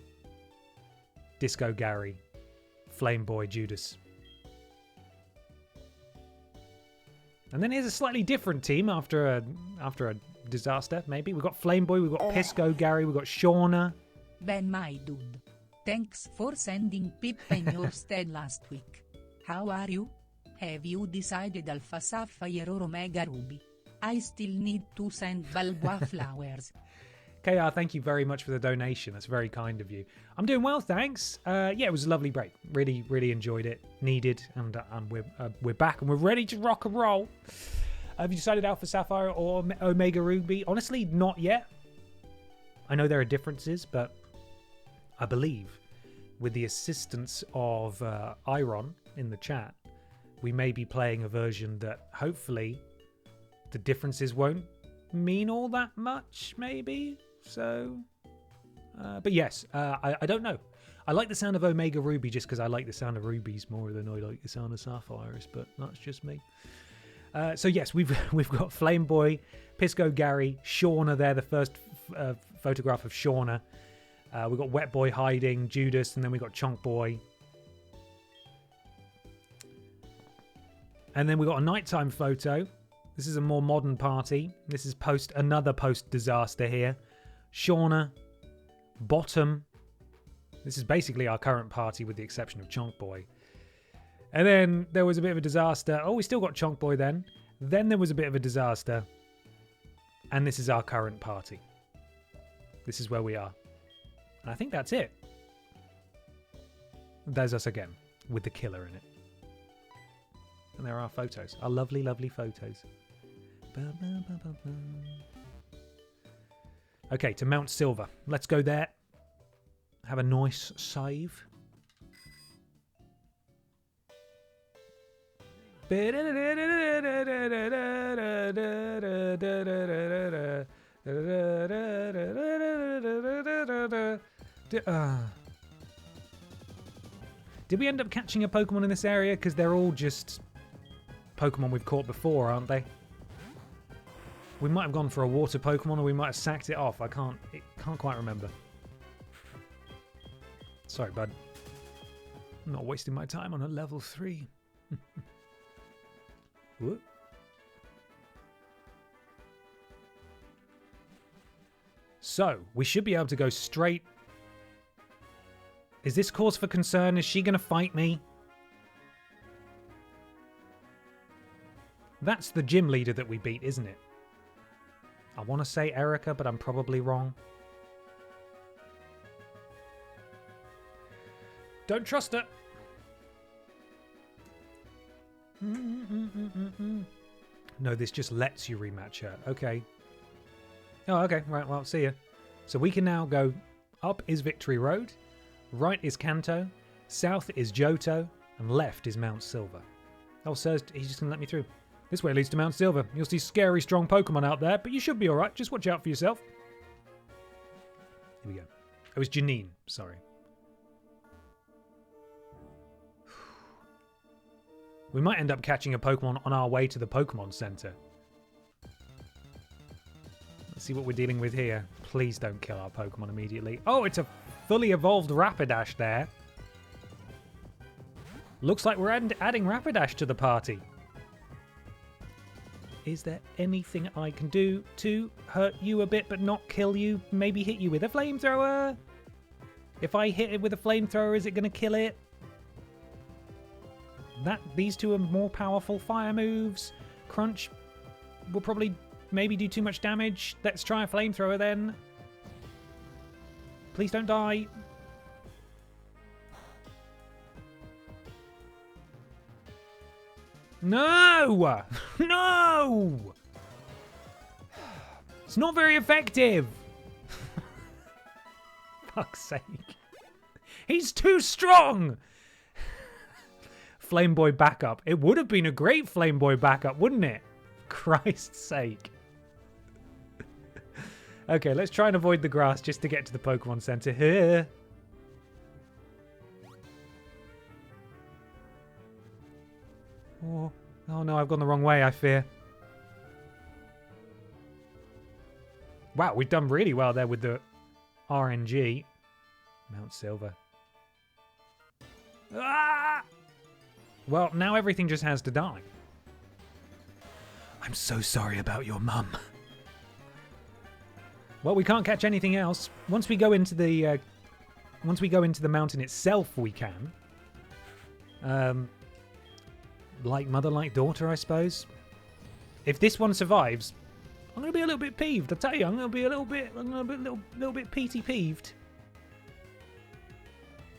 Disco Gary, Flameboy, Judas. And then here's a slightly different team after a disaster, maybe. We've got Flameboy, we've got Pisco Gary, we've got Shauna. Ben, my dude. Thanks for sending Pip in your stead last week. How are you? Have you decided Alpha Sapphire or Omega Ruby? I still need to send Balboa flowers. KR, thank you very much for the donation. That's very kind of you. I'm doing well, thanks. Yeah, it was a lovely break. Really, really enjoyed it. Needed, and we're back and we're ready to rock and roll. Have you decided Alpha Sapphire or Omega Ruby? Honestly, not yet. I know there are differences, but I believe with the assistance of Iron in the chat, we may be playing a version that hopefully the differences won't mean all that much, maybe. So, but yes, I don't know. I like the sound of Omega Ruby just because I like the sound of rubies more than I like the sound of sapphires, but that's just me. So yes, we've got Flameboy, Pisco Gary, Shauna there, the first photograph of Shauna. We've got Wet Boy hiding, Judas, and then we've got Chonk Boy. And then we've got a nighttime photo. This is a more modern party. This is another post-disaster here. Shauna, Bottom. This is basically our current party with the exception of Chonk Boy. And then there was a bit of a disaster. Oh, we still got Chonk Boy then. Then there was a bit of a disaster. And this is our current party. This is where we are. And I think that's it. There's us again with the killer in it. And there are our photos. Our lovely, lovely photos. Okay, to Mount Silver. Let's go there. Have a nice save. Did we end up catching a Pokemon in this area? Because they're all just Pokemon we've caught before, aren't they? We might have gone for a water Pokemon, or we might have sacked it off. I can't quite remember. Sorry, bud. I'm not wasting my time on a level 3. Whoop. So, we should be able to go straight. Is this cause for concern? Is she going to fight me? That's the gym leader that we beat, isn't it? I want to say Erica, but I'm probably wrong. Don't trust her. No, this just lets you rematch her. Okay. Oh, okay. Right, well, see ya. So we can now go up is Victory Road, right is Kanto, south is Johto, and left is Mount Silver. Oh, sir, he's just going to let me through. This way leads to Mount Silver. You'll see scary, strong Pokemon out there, but you should be alright. Just watch out for yourself. Here we go. It was Janine, sorry. We might end up catching a Pokemon on our way to the Pokemon Center. Let's see what we're dealing with here. Please don't kill our Pokemon immediately. Oh, it's a fully evolved Rapidash there. Looks like we're adding Rapidash to the party. Is there anything I can do to hurt you a bit but not kill you? Maybe hit you with a flamethrower? If I hit it with a flamethrower, is it going to kill it? These two are more powerful fire moves. Crunch will probably maybe do too much damage. Let's try a flamethrower then. Please don't die. No! No! It's not very effective. Fuck's sake. He's too strong! Flame Boy backup. It would have been a great Flame Boy backup, wouldn't it? Christ's sake. Okay, let's try and avoid the grass just to get to the Pokemon Center here. Oh no, I've gone the wrong way, I fear. Wow, we've done really well there with the RNG. Mount Silver. Ah! Well, now everything just has to die. I'm so sorry about your mum. Well, we can't catch anything else. Once we go into the mountain itself, we can. Like mother, like daughter, I suppose. If this one survives, I'm gonna be a little bit peeved. I tell you, I'm gonna be a little bit peeved.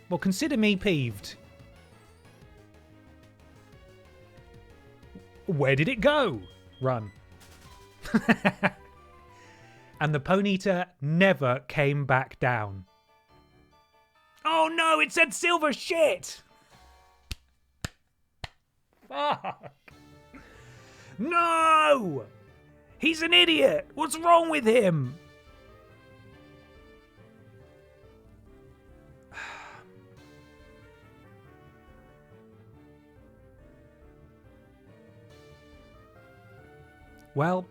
Well, consider me peeved. Where did it go? Run. And the Ponyta never came back down. Oh no, it said silver shit! Fuck! No! He's an idiot! What's wrong with him? Well,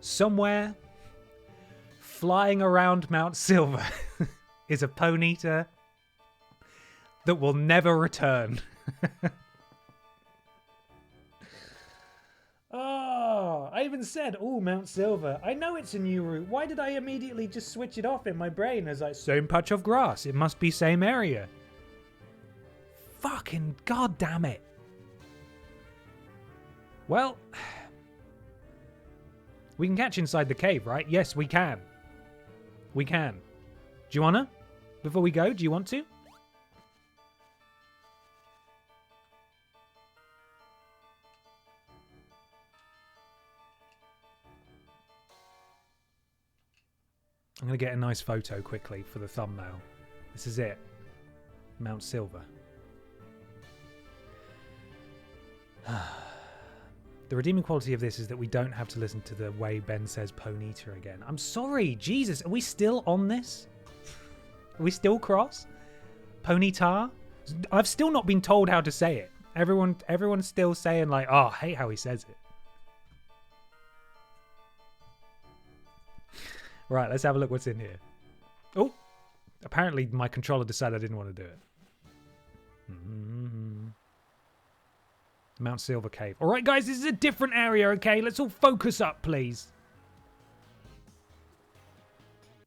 somewhere flying around Mount Silver is a Ponyta that will never return. Oh, I even said, oh, Mount Silver. I know it's a new route. Why did I immediately just switch it off in my brain as like, same patch of grass. It must be same area. Fucking goddamn it. Well, we can catch inside the cave, right? Yes, we can. We can. Do you wanna? Before we go, do you want to? I'm going to get a nice photo quickly for the thumbnail. This is it. Mount Silver. The redeeming quality of this is that we don't have to listen to the way Ben says Ponyta again. I'm sorry, Jesus, are we still on this? Are we still cross? Ponyta? I've still not been told how to say it. Everyone's still saying like, oh, I hate how he says it. Right, let's have a look what's in here. Oh, apparently my controller decided I didn't want to do it. Mount Silver Cave. All right, guys, this is a different area, okay? Let's all focus up, please.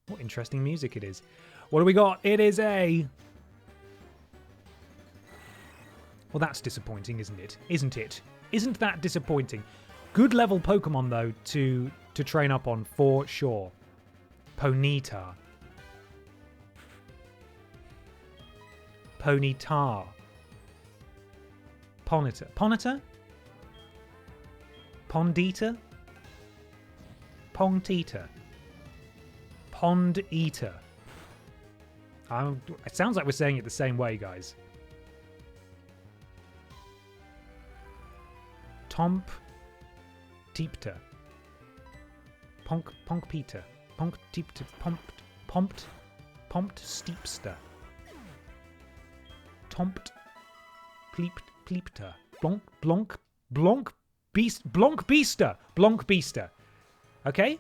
What interesting music it is. What do we got? It is a... Well, that's disappointing, isn't it? Isn't it? Isn't that disappointing? Good level Pokemon, though, to train up on for sure. Ponyta. Ponyta. Ponita. Ponita? Pondita? Pongtita. Pond Eater. It sounds like we're saying it the same way, guys. Tomp Teepta. Ponk Peter. Ponk Teepta. Pompt Steepster. Tompt Pleepta. Blonk Beaster. Okay?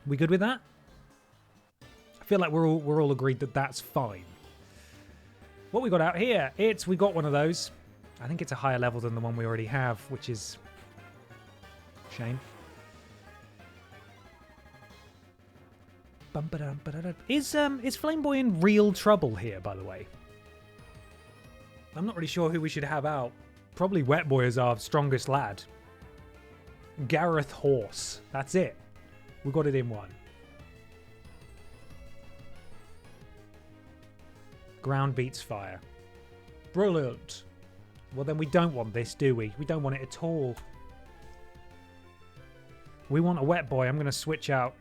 We good with that? I feel like we're all agreed that that's fine. What we got out here? We got one of those. I think it's a higher level than the one we already have, which is shame. Is Flameboy in real trouble here, by the way? I'm not really sure who we should have out. Probably Wetboy is our strongest lad. Gareth Horse. That's it. We got it in one. Ground beats fire. Brilliant. Well, then we don't want this, do we? We don't want it at all. We want a Wetboy. I'm going to switch out.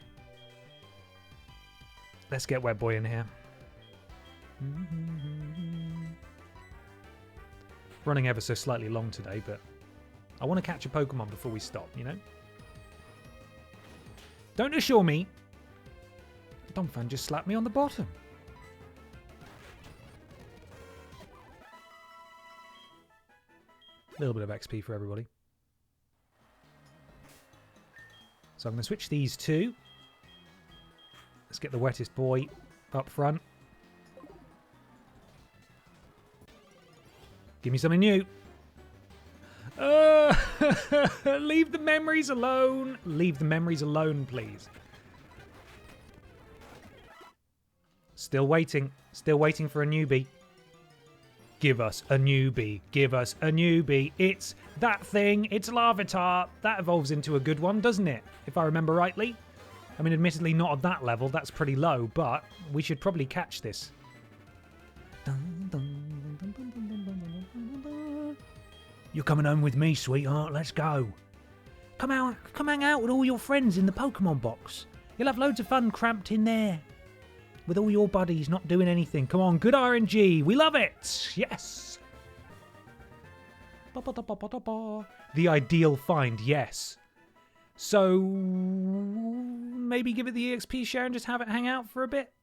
Let's get Wetboy in here. Running ever so slightly long today, but I want to catch a Pokemon before we stop, you know? Don't assure me. Donphan just slapped me on the bottom. A little bit of XP for everybody. So I'm going to switch these two. Let's get the wettest boy up front. Give me something new. Leave the memories alone. Leave the memories alone, please. Still waiting. Still waiting for a newbie. Give us a newbie. Give us a newbie. It's that thing. It's Larvitar. That evolves into a good one, doesn't it? If I remember rightly. I mean, admittedly, not at that level. That's pretty low, but we should probably catch this. You're coming home with me, sweetheart. Let's go. Come hang out with all your friends in the Pokemon box. You'll have loads of fun cramped in there. With all your buddies not doing anything. Come on, good RNG. We love it. Yes. The ideal find, yes. So maybe give it the EXP share and just have it hang out for a bit.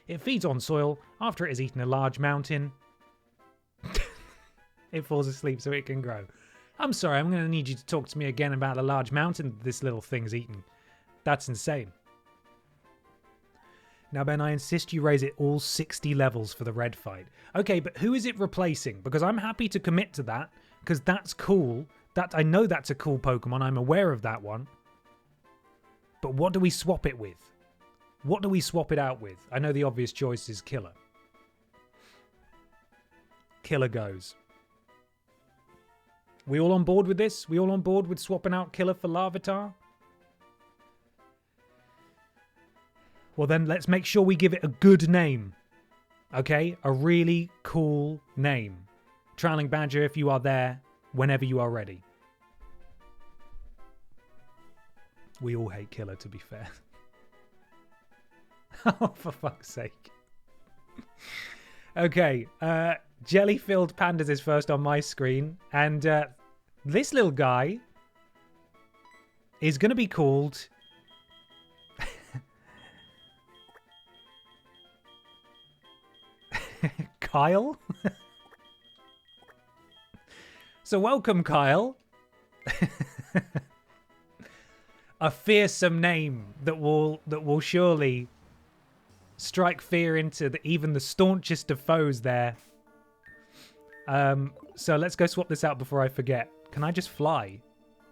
It feeds on soil. After it has eaten a large mountain, it falls asleep so it can grow. I'm sorry, I'm going to need you to talk to me again about the large mountain this little thing's eaten. That's insane. Now, Ben, I insist you raise it all 60 levels for the red fight. Okay, but who is it replacing? Because I'm happy to commit to that, because that's cool. I know that's a cool Pokemon. I'm aware of that one. But what do we swap it with? What do we swap it out with? I know the obvious choice is Killer. Killer goes. We all on board with this? We all on board with swapping out Killer for Larvitar? Well, then let's make sure we give it a good name. Okay? A really cool name. Trailing Badger, if you are there, whenever you are ready. We all hate Killer, to be fair. Oh, for fuck's sake. Okay, jelly-filled pandas is first on my screen, and this little guy is going to be called... Kyle? So welcome, Kyle. A fearsome name that will surely strike fear into even the staunchest of foes there. So let's go swap this out before I forget. Can I just fly?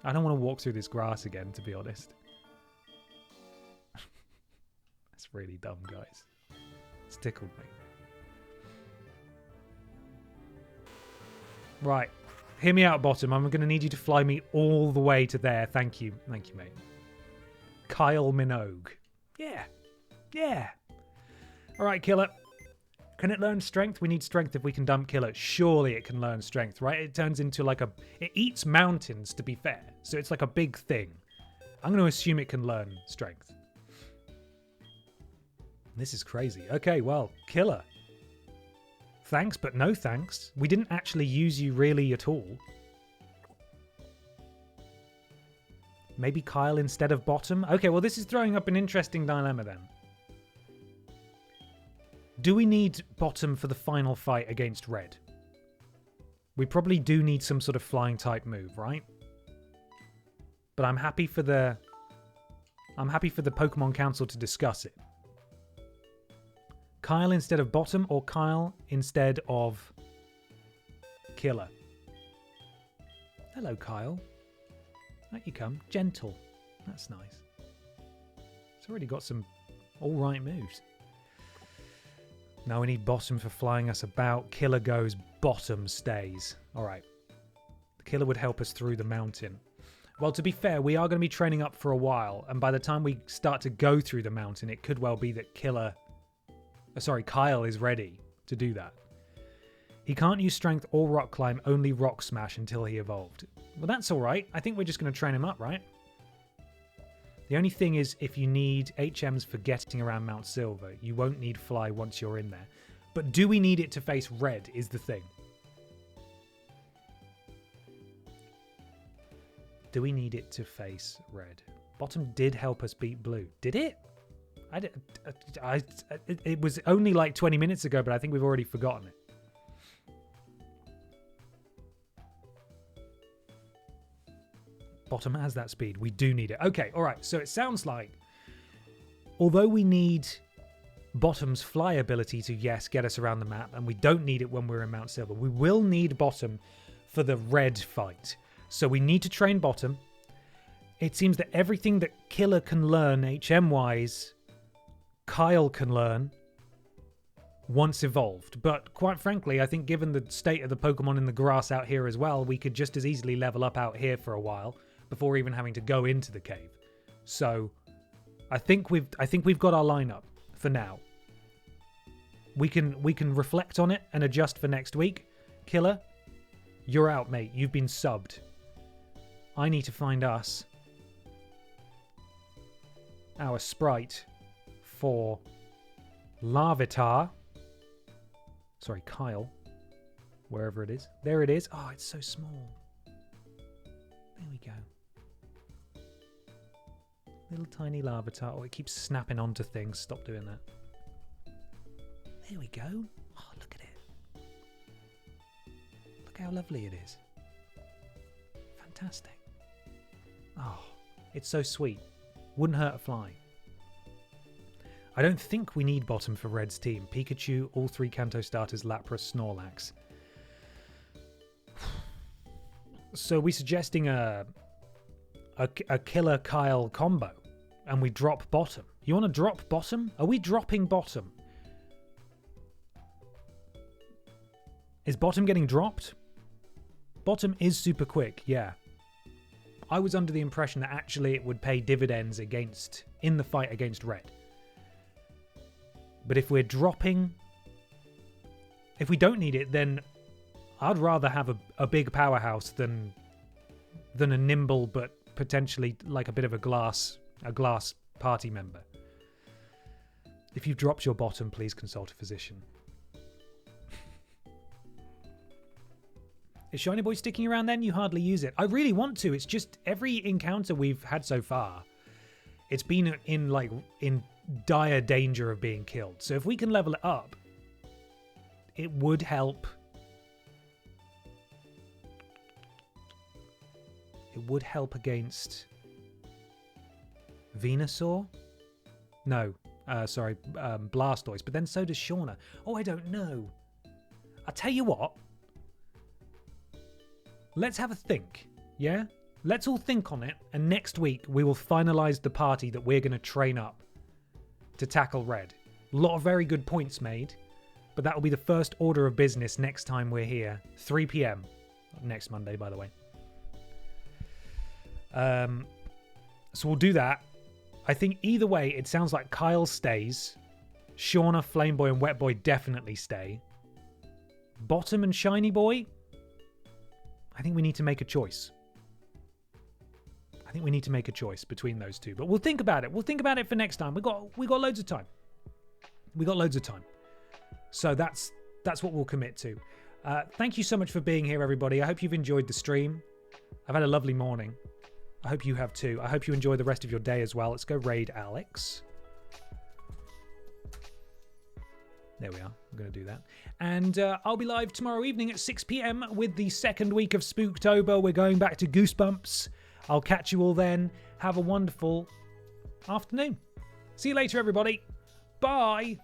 I don't want to walk through this grass again, to be honest. That's really dumb, guys. It's tickled me. Right. Hear me out, Bottom. I'm going to need you to fly me all the way to there. Thank you. Thank you, mate. Kyle Minogue. Yeah. Yeah. All right, Killer. Can it learn strength? We need strength if we can dump Killer. Surely it can learn strength, right? It turns into like it eats mountains, to be fair. So it's like a big thing. I'm going to assume it can learn strength. This is crazy. Okay, well, Killer. Thanks, but no thanks. We didn't actually use you really at all. Maybe Kyle instead of Bottom? Okay, well, this is throwing up an interesting dilemma then. Do we need Bottom for the final fight against Red? We probably do need some sort of flying type move, right? But I'm happy for the Pokemon Council to discuss it. Kyle instead of Bottom or Kyle instead of Killer? Hello, Kyle. Out you come. Gentle. That's nice. It's already got some alright moves. Now we need Bottom for flying us about. Killer goes, Bottom stays. Alright. The Killer would help us through the mountain. Well, to be fair, we are going to be training up for a while, and by the time we start to go through the mountain, it could well be that Kyle is ready to do that. He can't use strength or rock climb, only rock smash until he evolved. Well, that's alright. I think we're just going to train him up, right? The only thing is, if you need HMs for getting around Mount Silver, you won't need fly once you're in there. But do we need it to face Red is the thing. Do we need it to face Red? Bottom did help us beat Blue. Did it? It was only like 20 minutes ago, but I think we've already forgotten it. Bottom has that speed. We do need it. Okay, all right. So it sounds like, although we need Bottom's fly ability to, yes, get us around the map, and we don't need it when we're in Mount Silver, we will need Bottom for the Red fight. So we need to train Bottom. It seems that everything that Killer can learn HM-wise, Kyle can learn once evolved. But quite frankly, I think given the state of the Pokemon in the grass out here as well, we could just as easily level up out here for a while before even having to go into the cave. So I think we've got our lineup for now. We can reflect on it and adjust for next week. Killer, you're out, mate. You've been subbed. I need to find us our sprite for Larvitar. Sorry, Kyle. Wherever it is. There it is. Oh, it's so small. There we go. Little tiny Larvitar. Oh, it keeps snapping onto things. Stop doing that. There we go. Oh, look at it. Look how lovely it is. Fantastic. Oh, it's so sweet. Wouldn't hurt a fly. I don't think we need Bottom for Red's team. Pikachu, all 3 Kanto starters, Lapras, Snorlax. So we're suggesting a Killer Kyle combo, and we drop Bottom. You want to drop Bottom? Are we dropping Bottom? Is Bottom getting dropped? Bottom is super quick, yeah. I was under the impression that actually it would pay dividends in the fight against Red. But if we're dropping... If we don't need it, then I'd rather have a big powerhouse than a nimble but potentially like a bit of a glass party member. If you've dropped your Bottom, please consult a physician. Is Shiny Boy sticking around then? You hardly use it. I really want to. It's just every encounter we've had so far, it's been in dire danger of being killed. So if we can level it up, it would help. It would help against Venusaur? No, sorry, Blastoise. But then so does Shauna. Oh, I don't know. I'll tell you what. Let's have a think, yeah? Let's all think on it, and next week we will finalise the party that we're going to train up to tackle Red. A lot of very good points made, but that will be the first order of business next time we're here. 3 p.m. Next Monday, by the way. So we'll do that. I think either way, it sounds like Kyle stays. Shauna, Flameboy, and Wetboy definitely stay. Bottom and Shiny Boy, I think we need to make a choice. I think we need to make a choice between those two. But we'll think about it. We'll think about it for next time. We got loads of time. We got loads of time. So that's what we'll commit to. Thank you so much for being here, everybody. I hope you've enjoyed the stream. I've had a lovely morning. I hope you have too. I hope you enjoy the rest of your day as well. Let's go raid Alex. There we are. I'm going to do that. And I'll be live tomorrow evening at 6 p.m. with the second week of Spooktober. We're going back to Goosebumps. I'll catch you all then. Have a wonderful afternoon. See you later, everybody. Bye.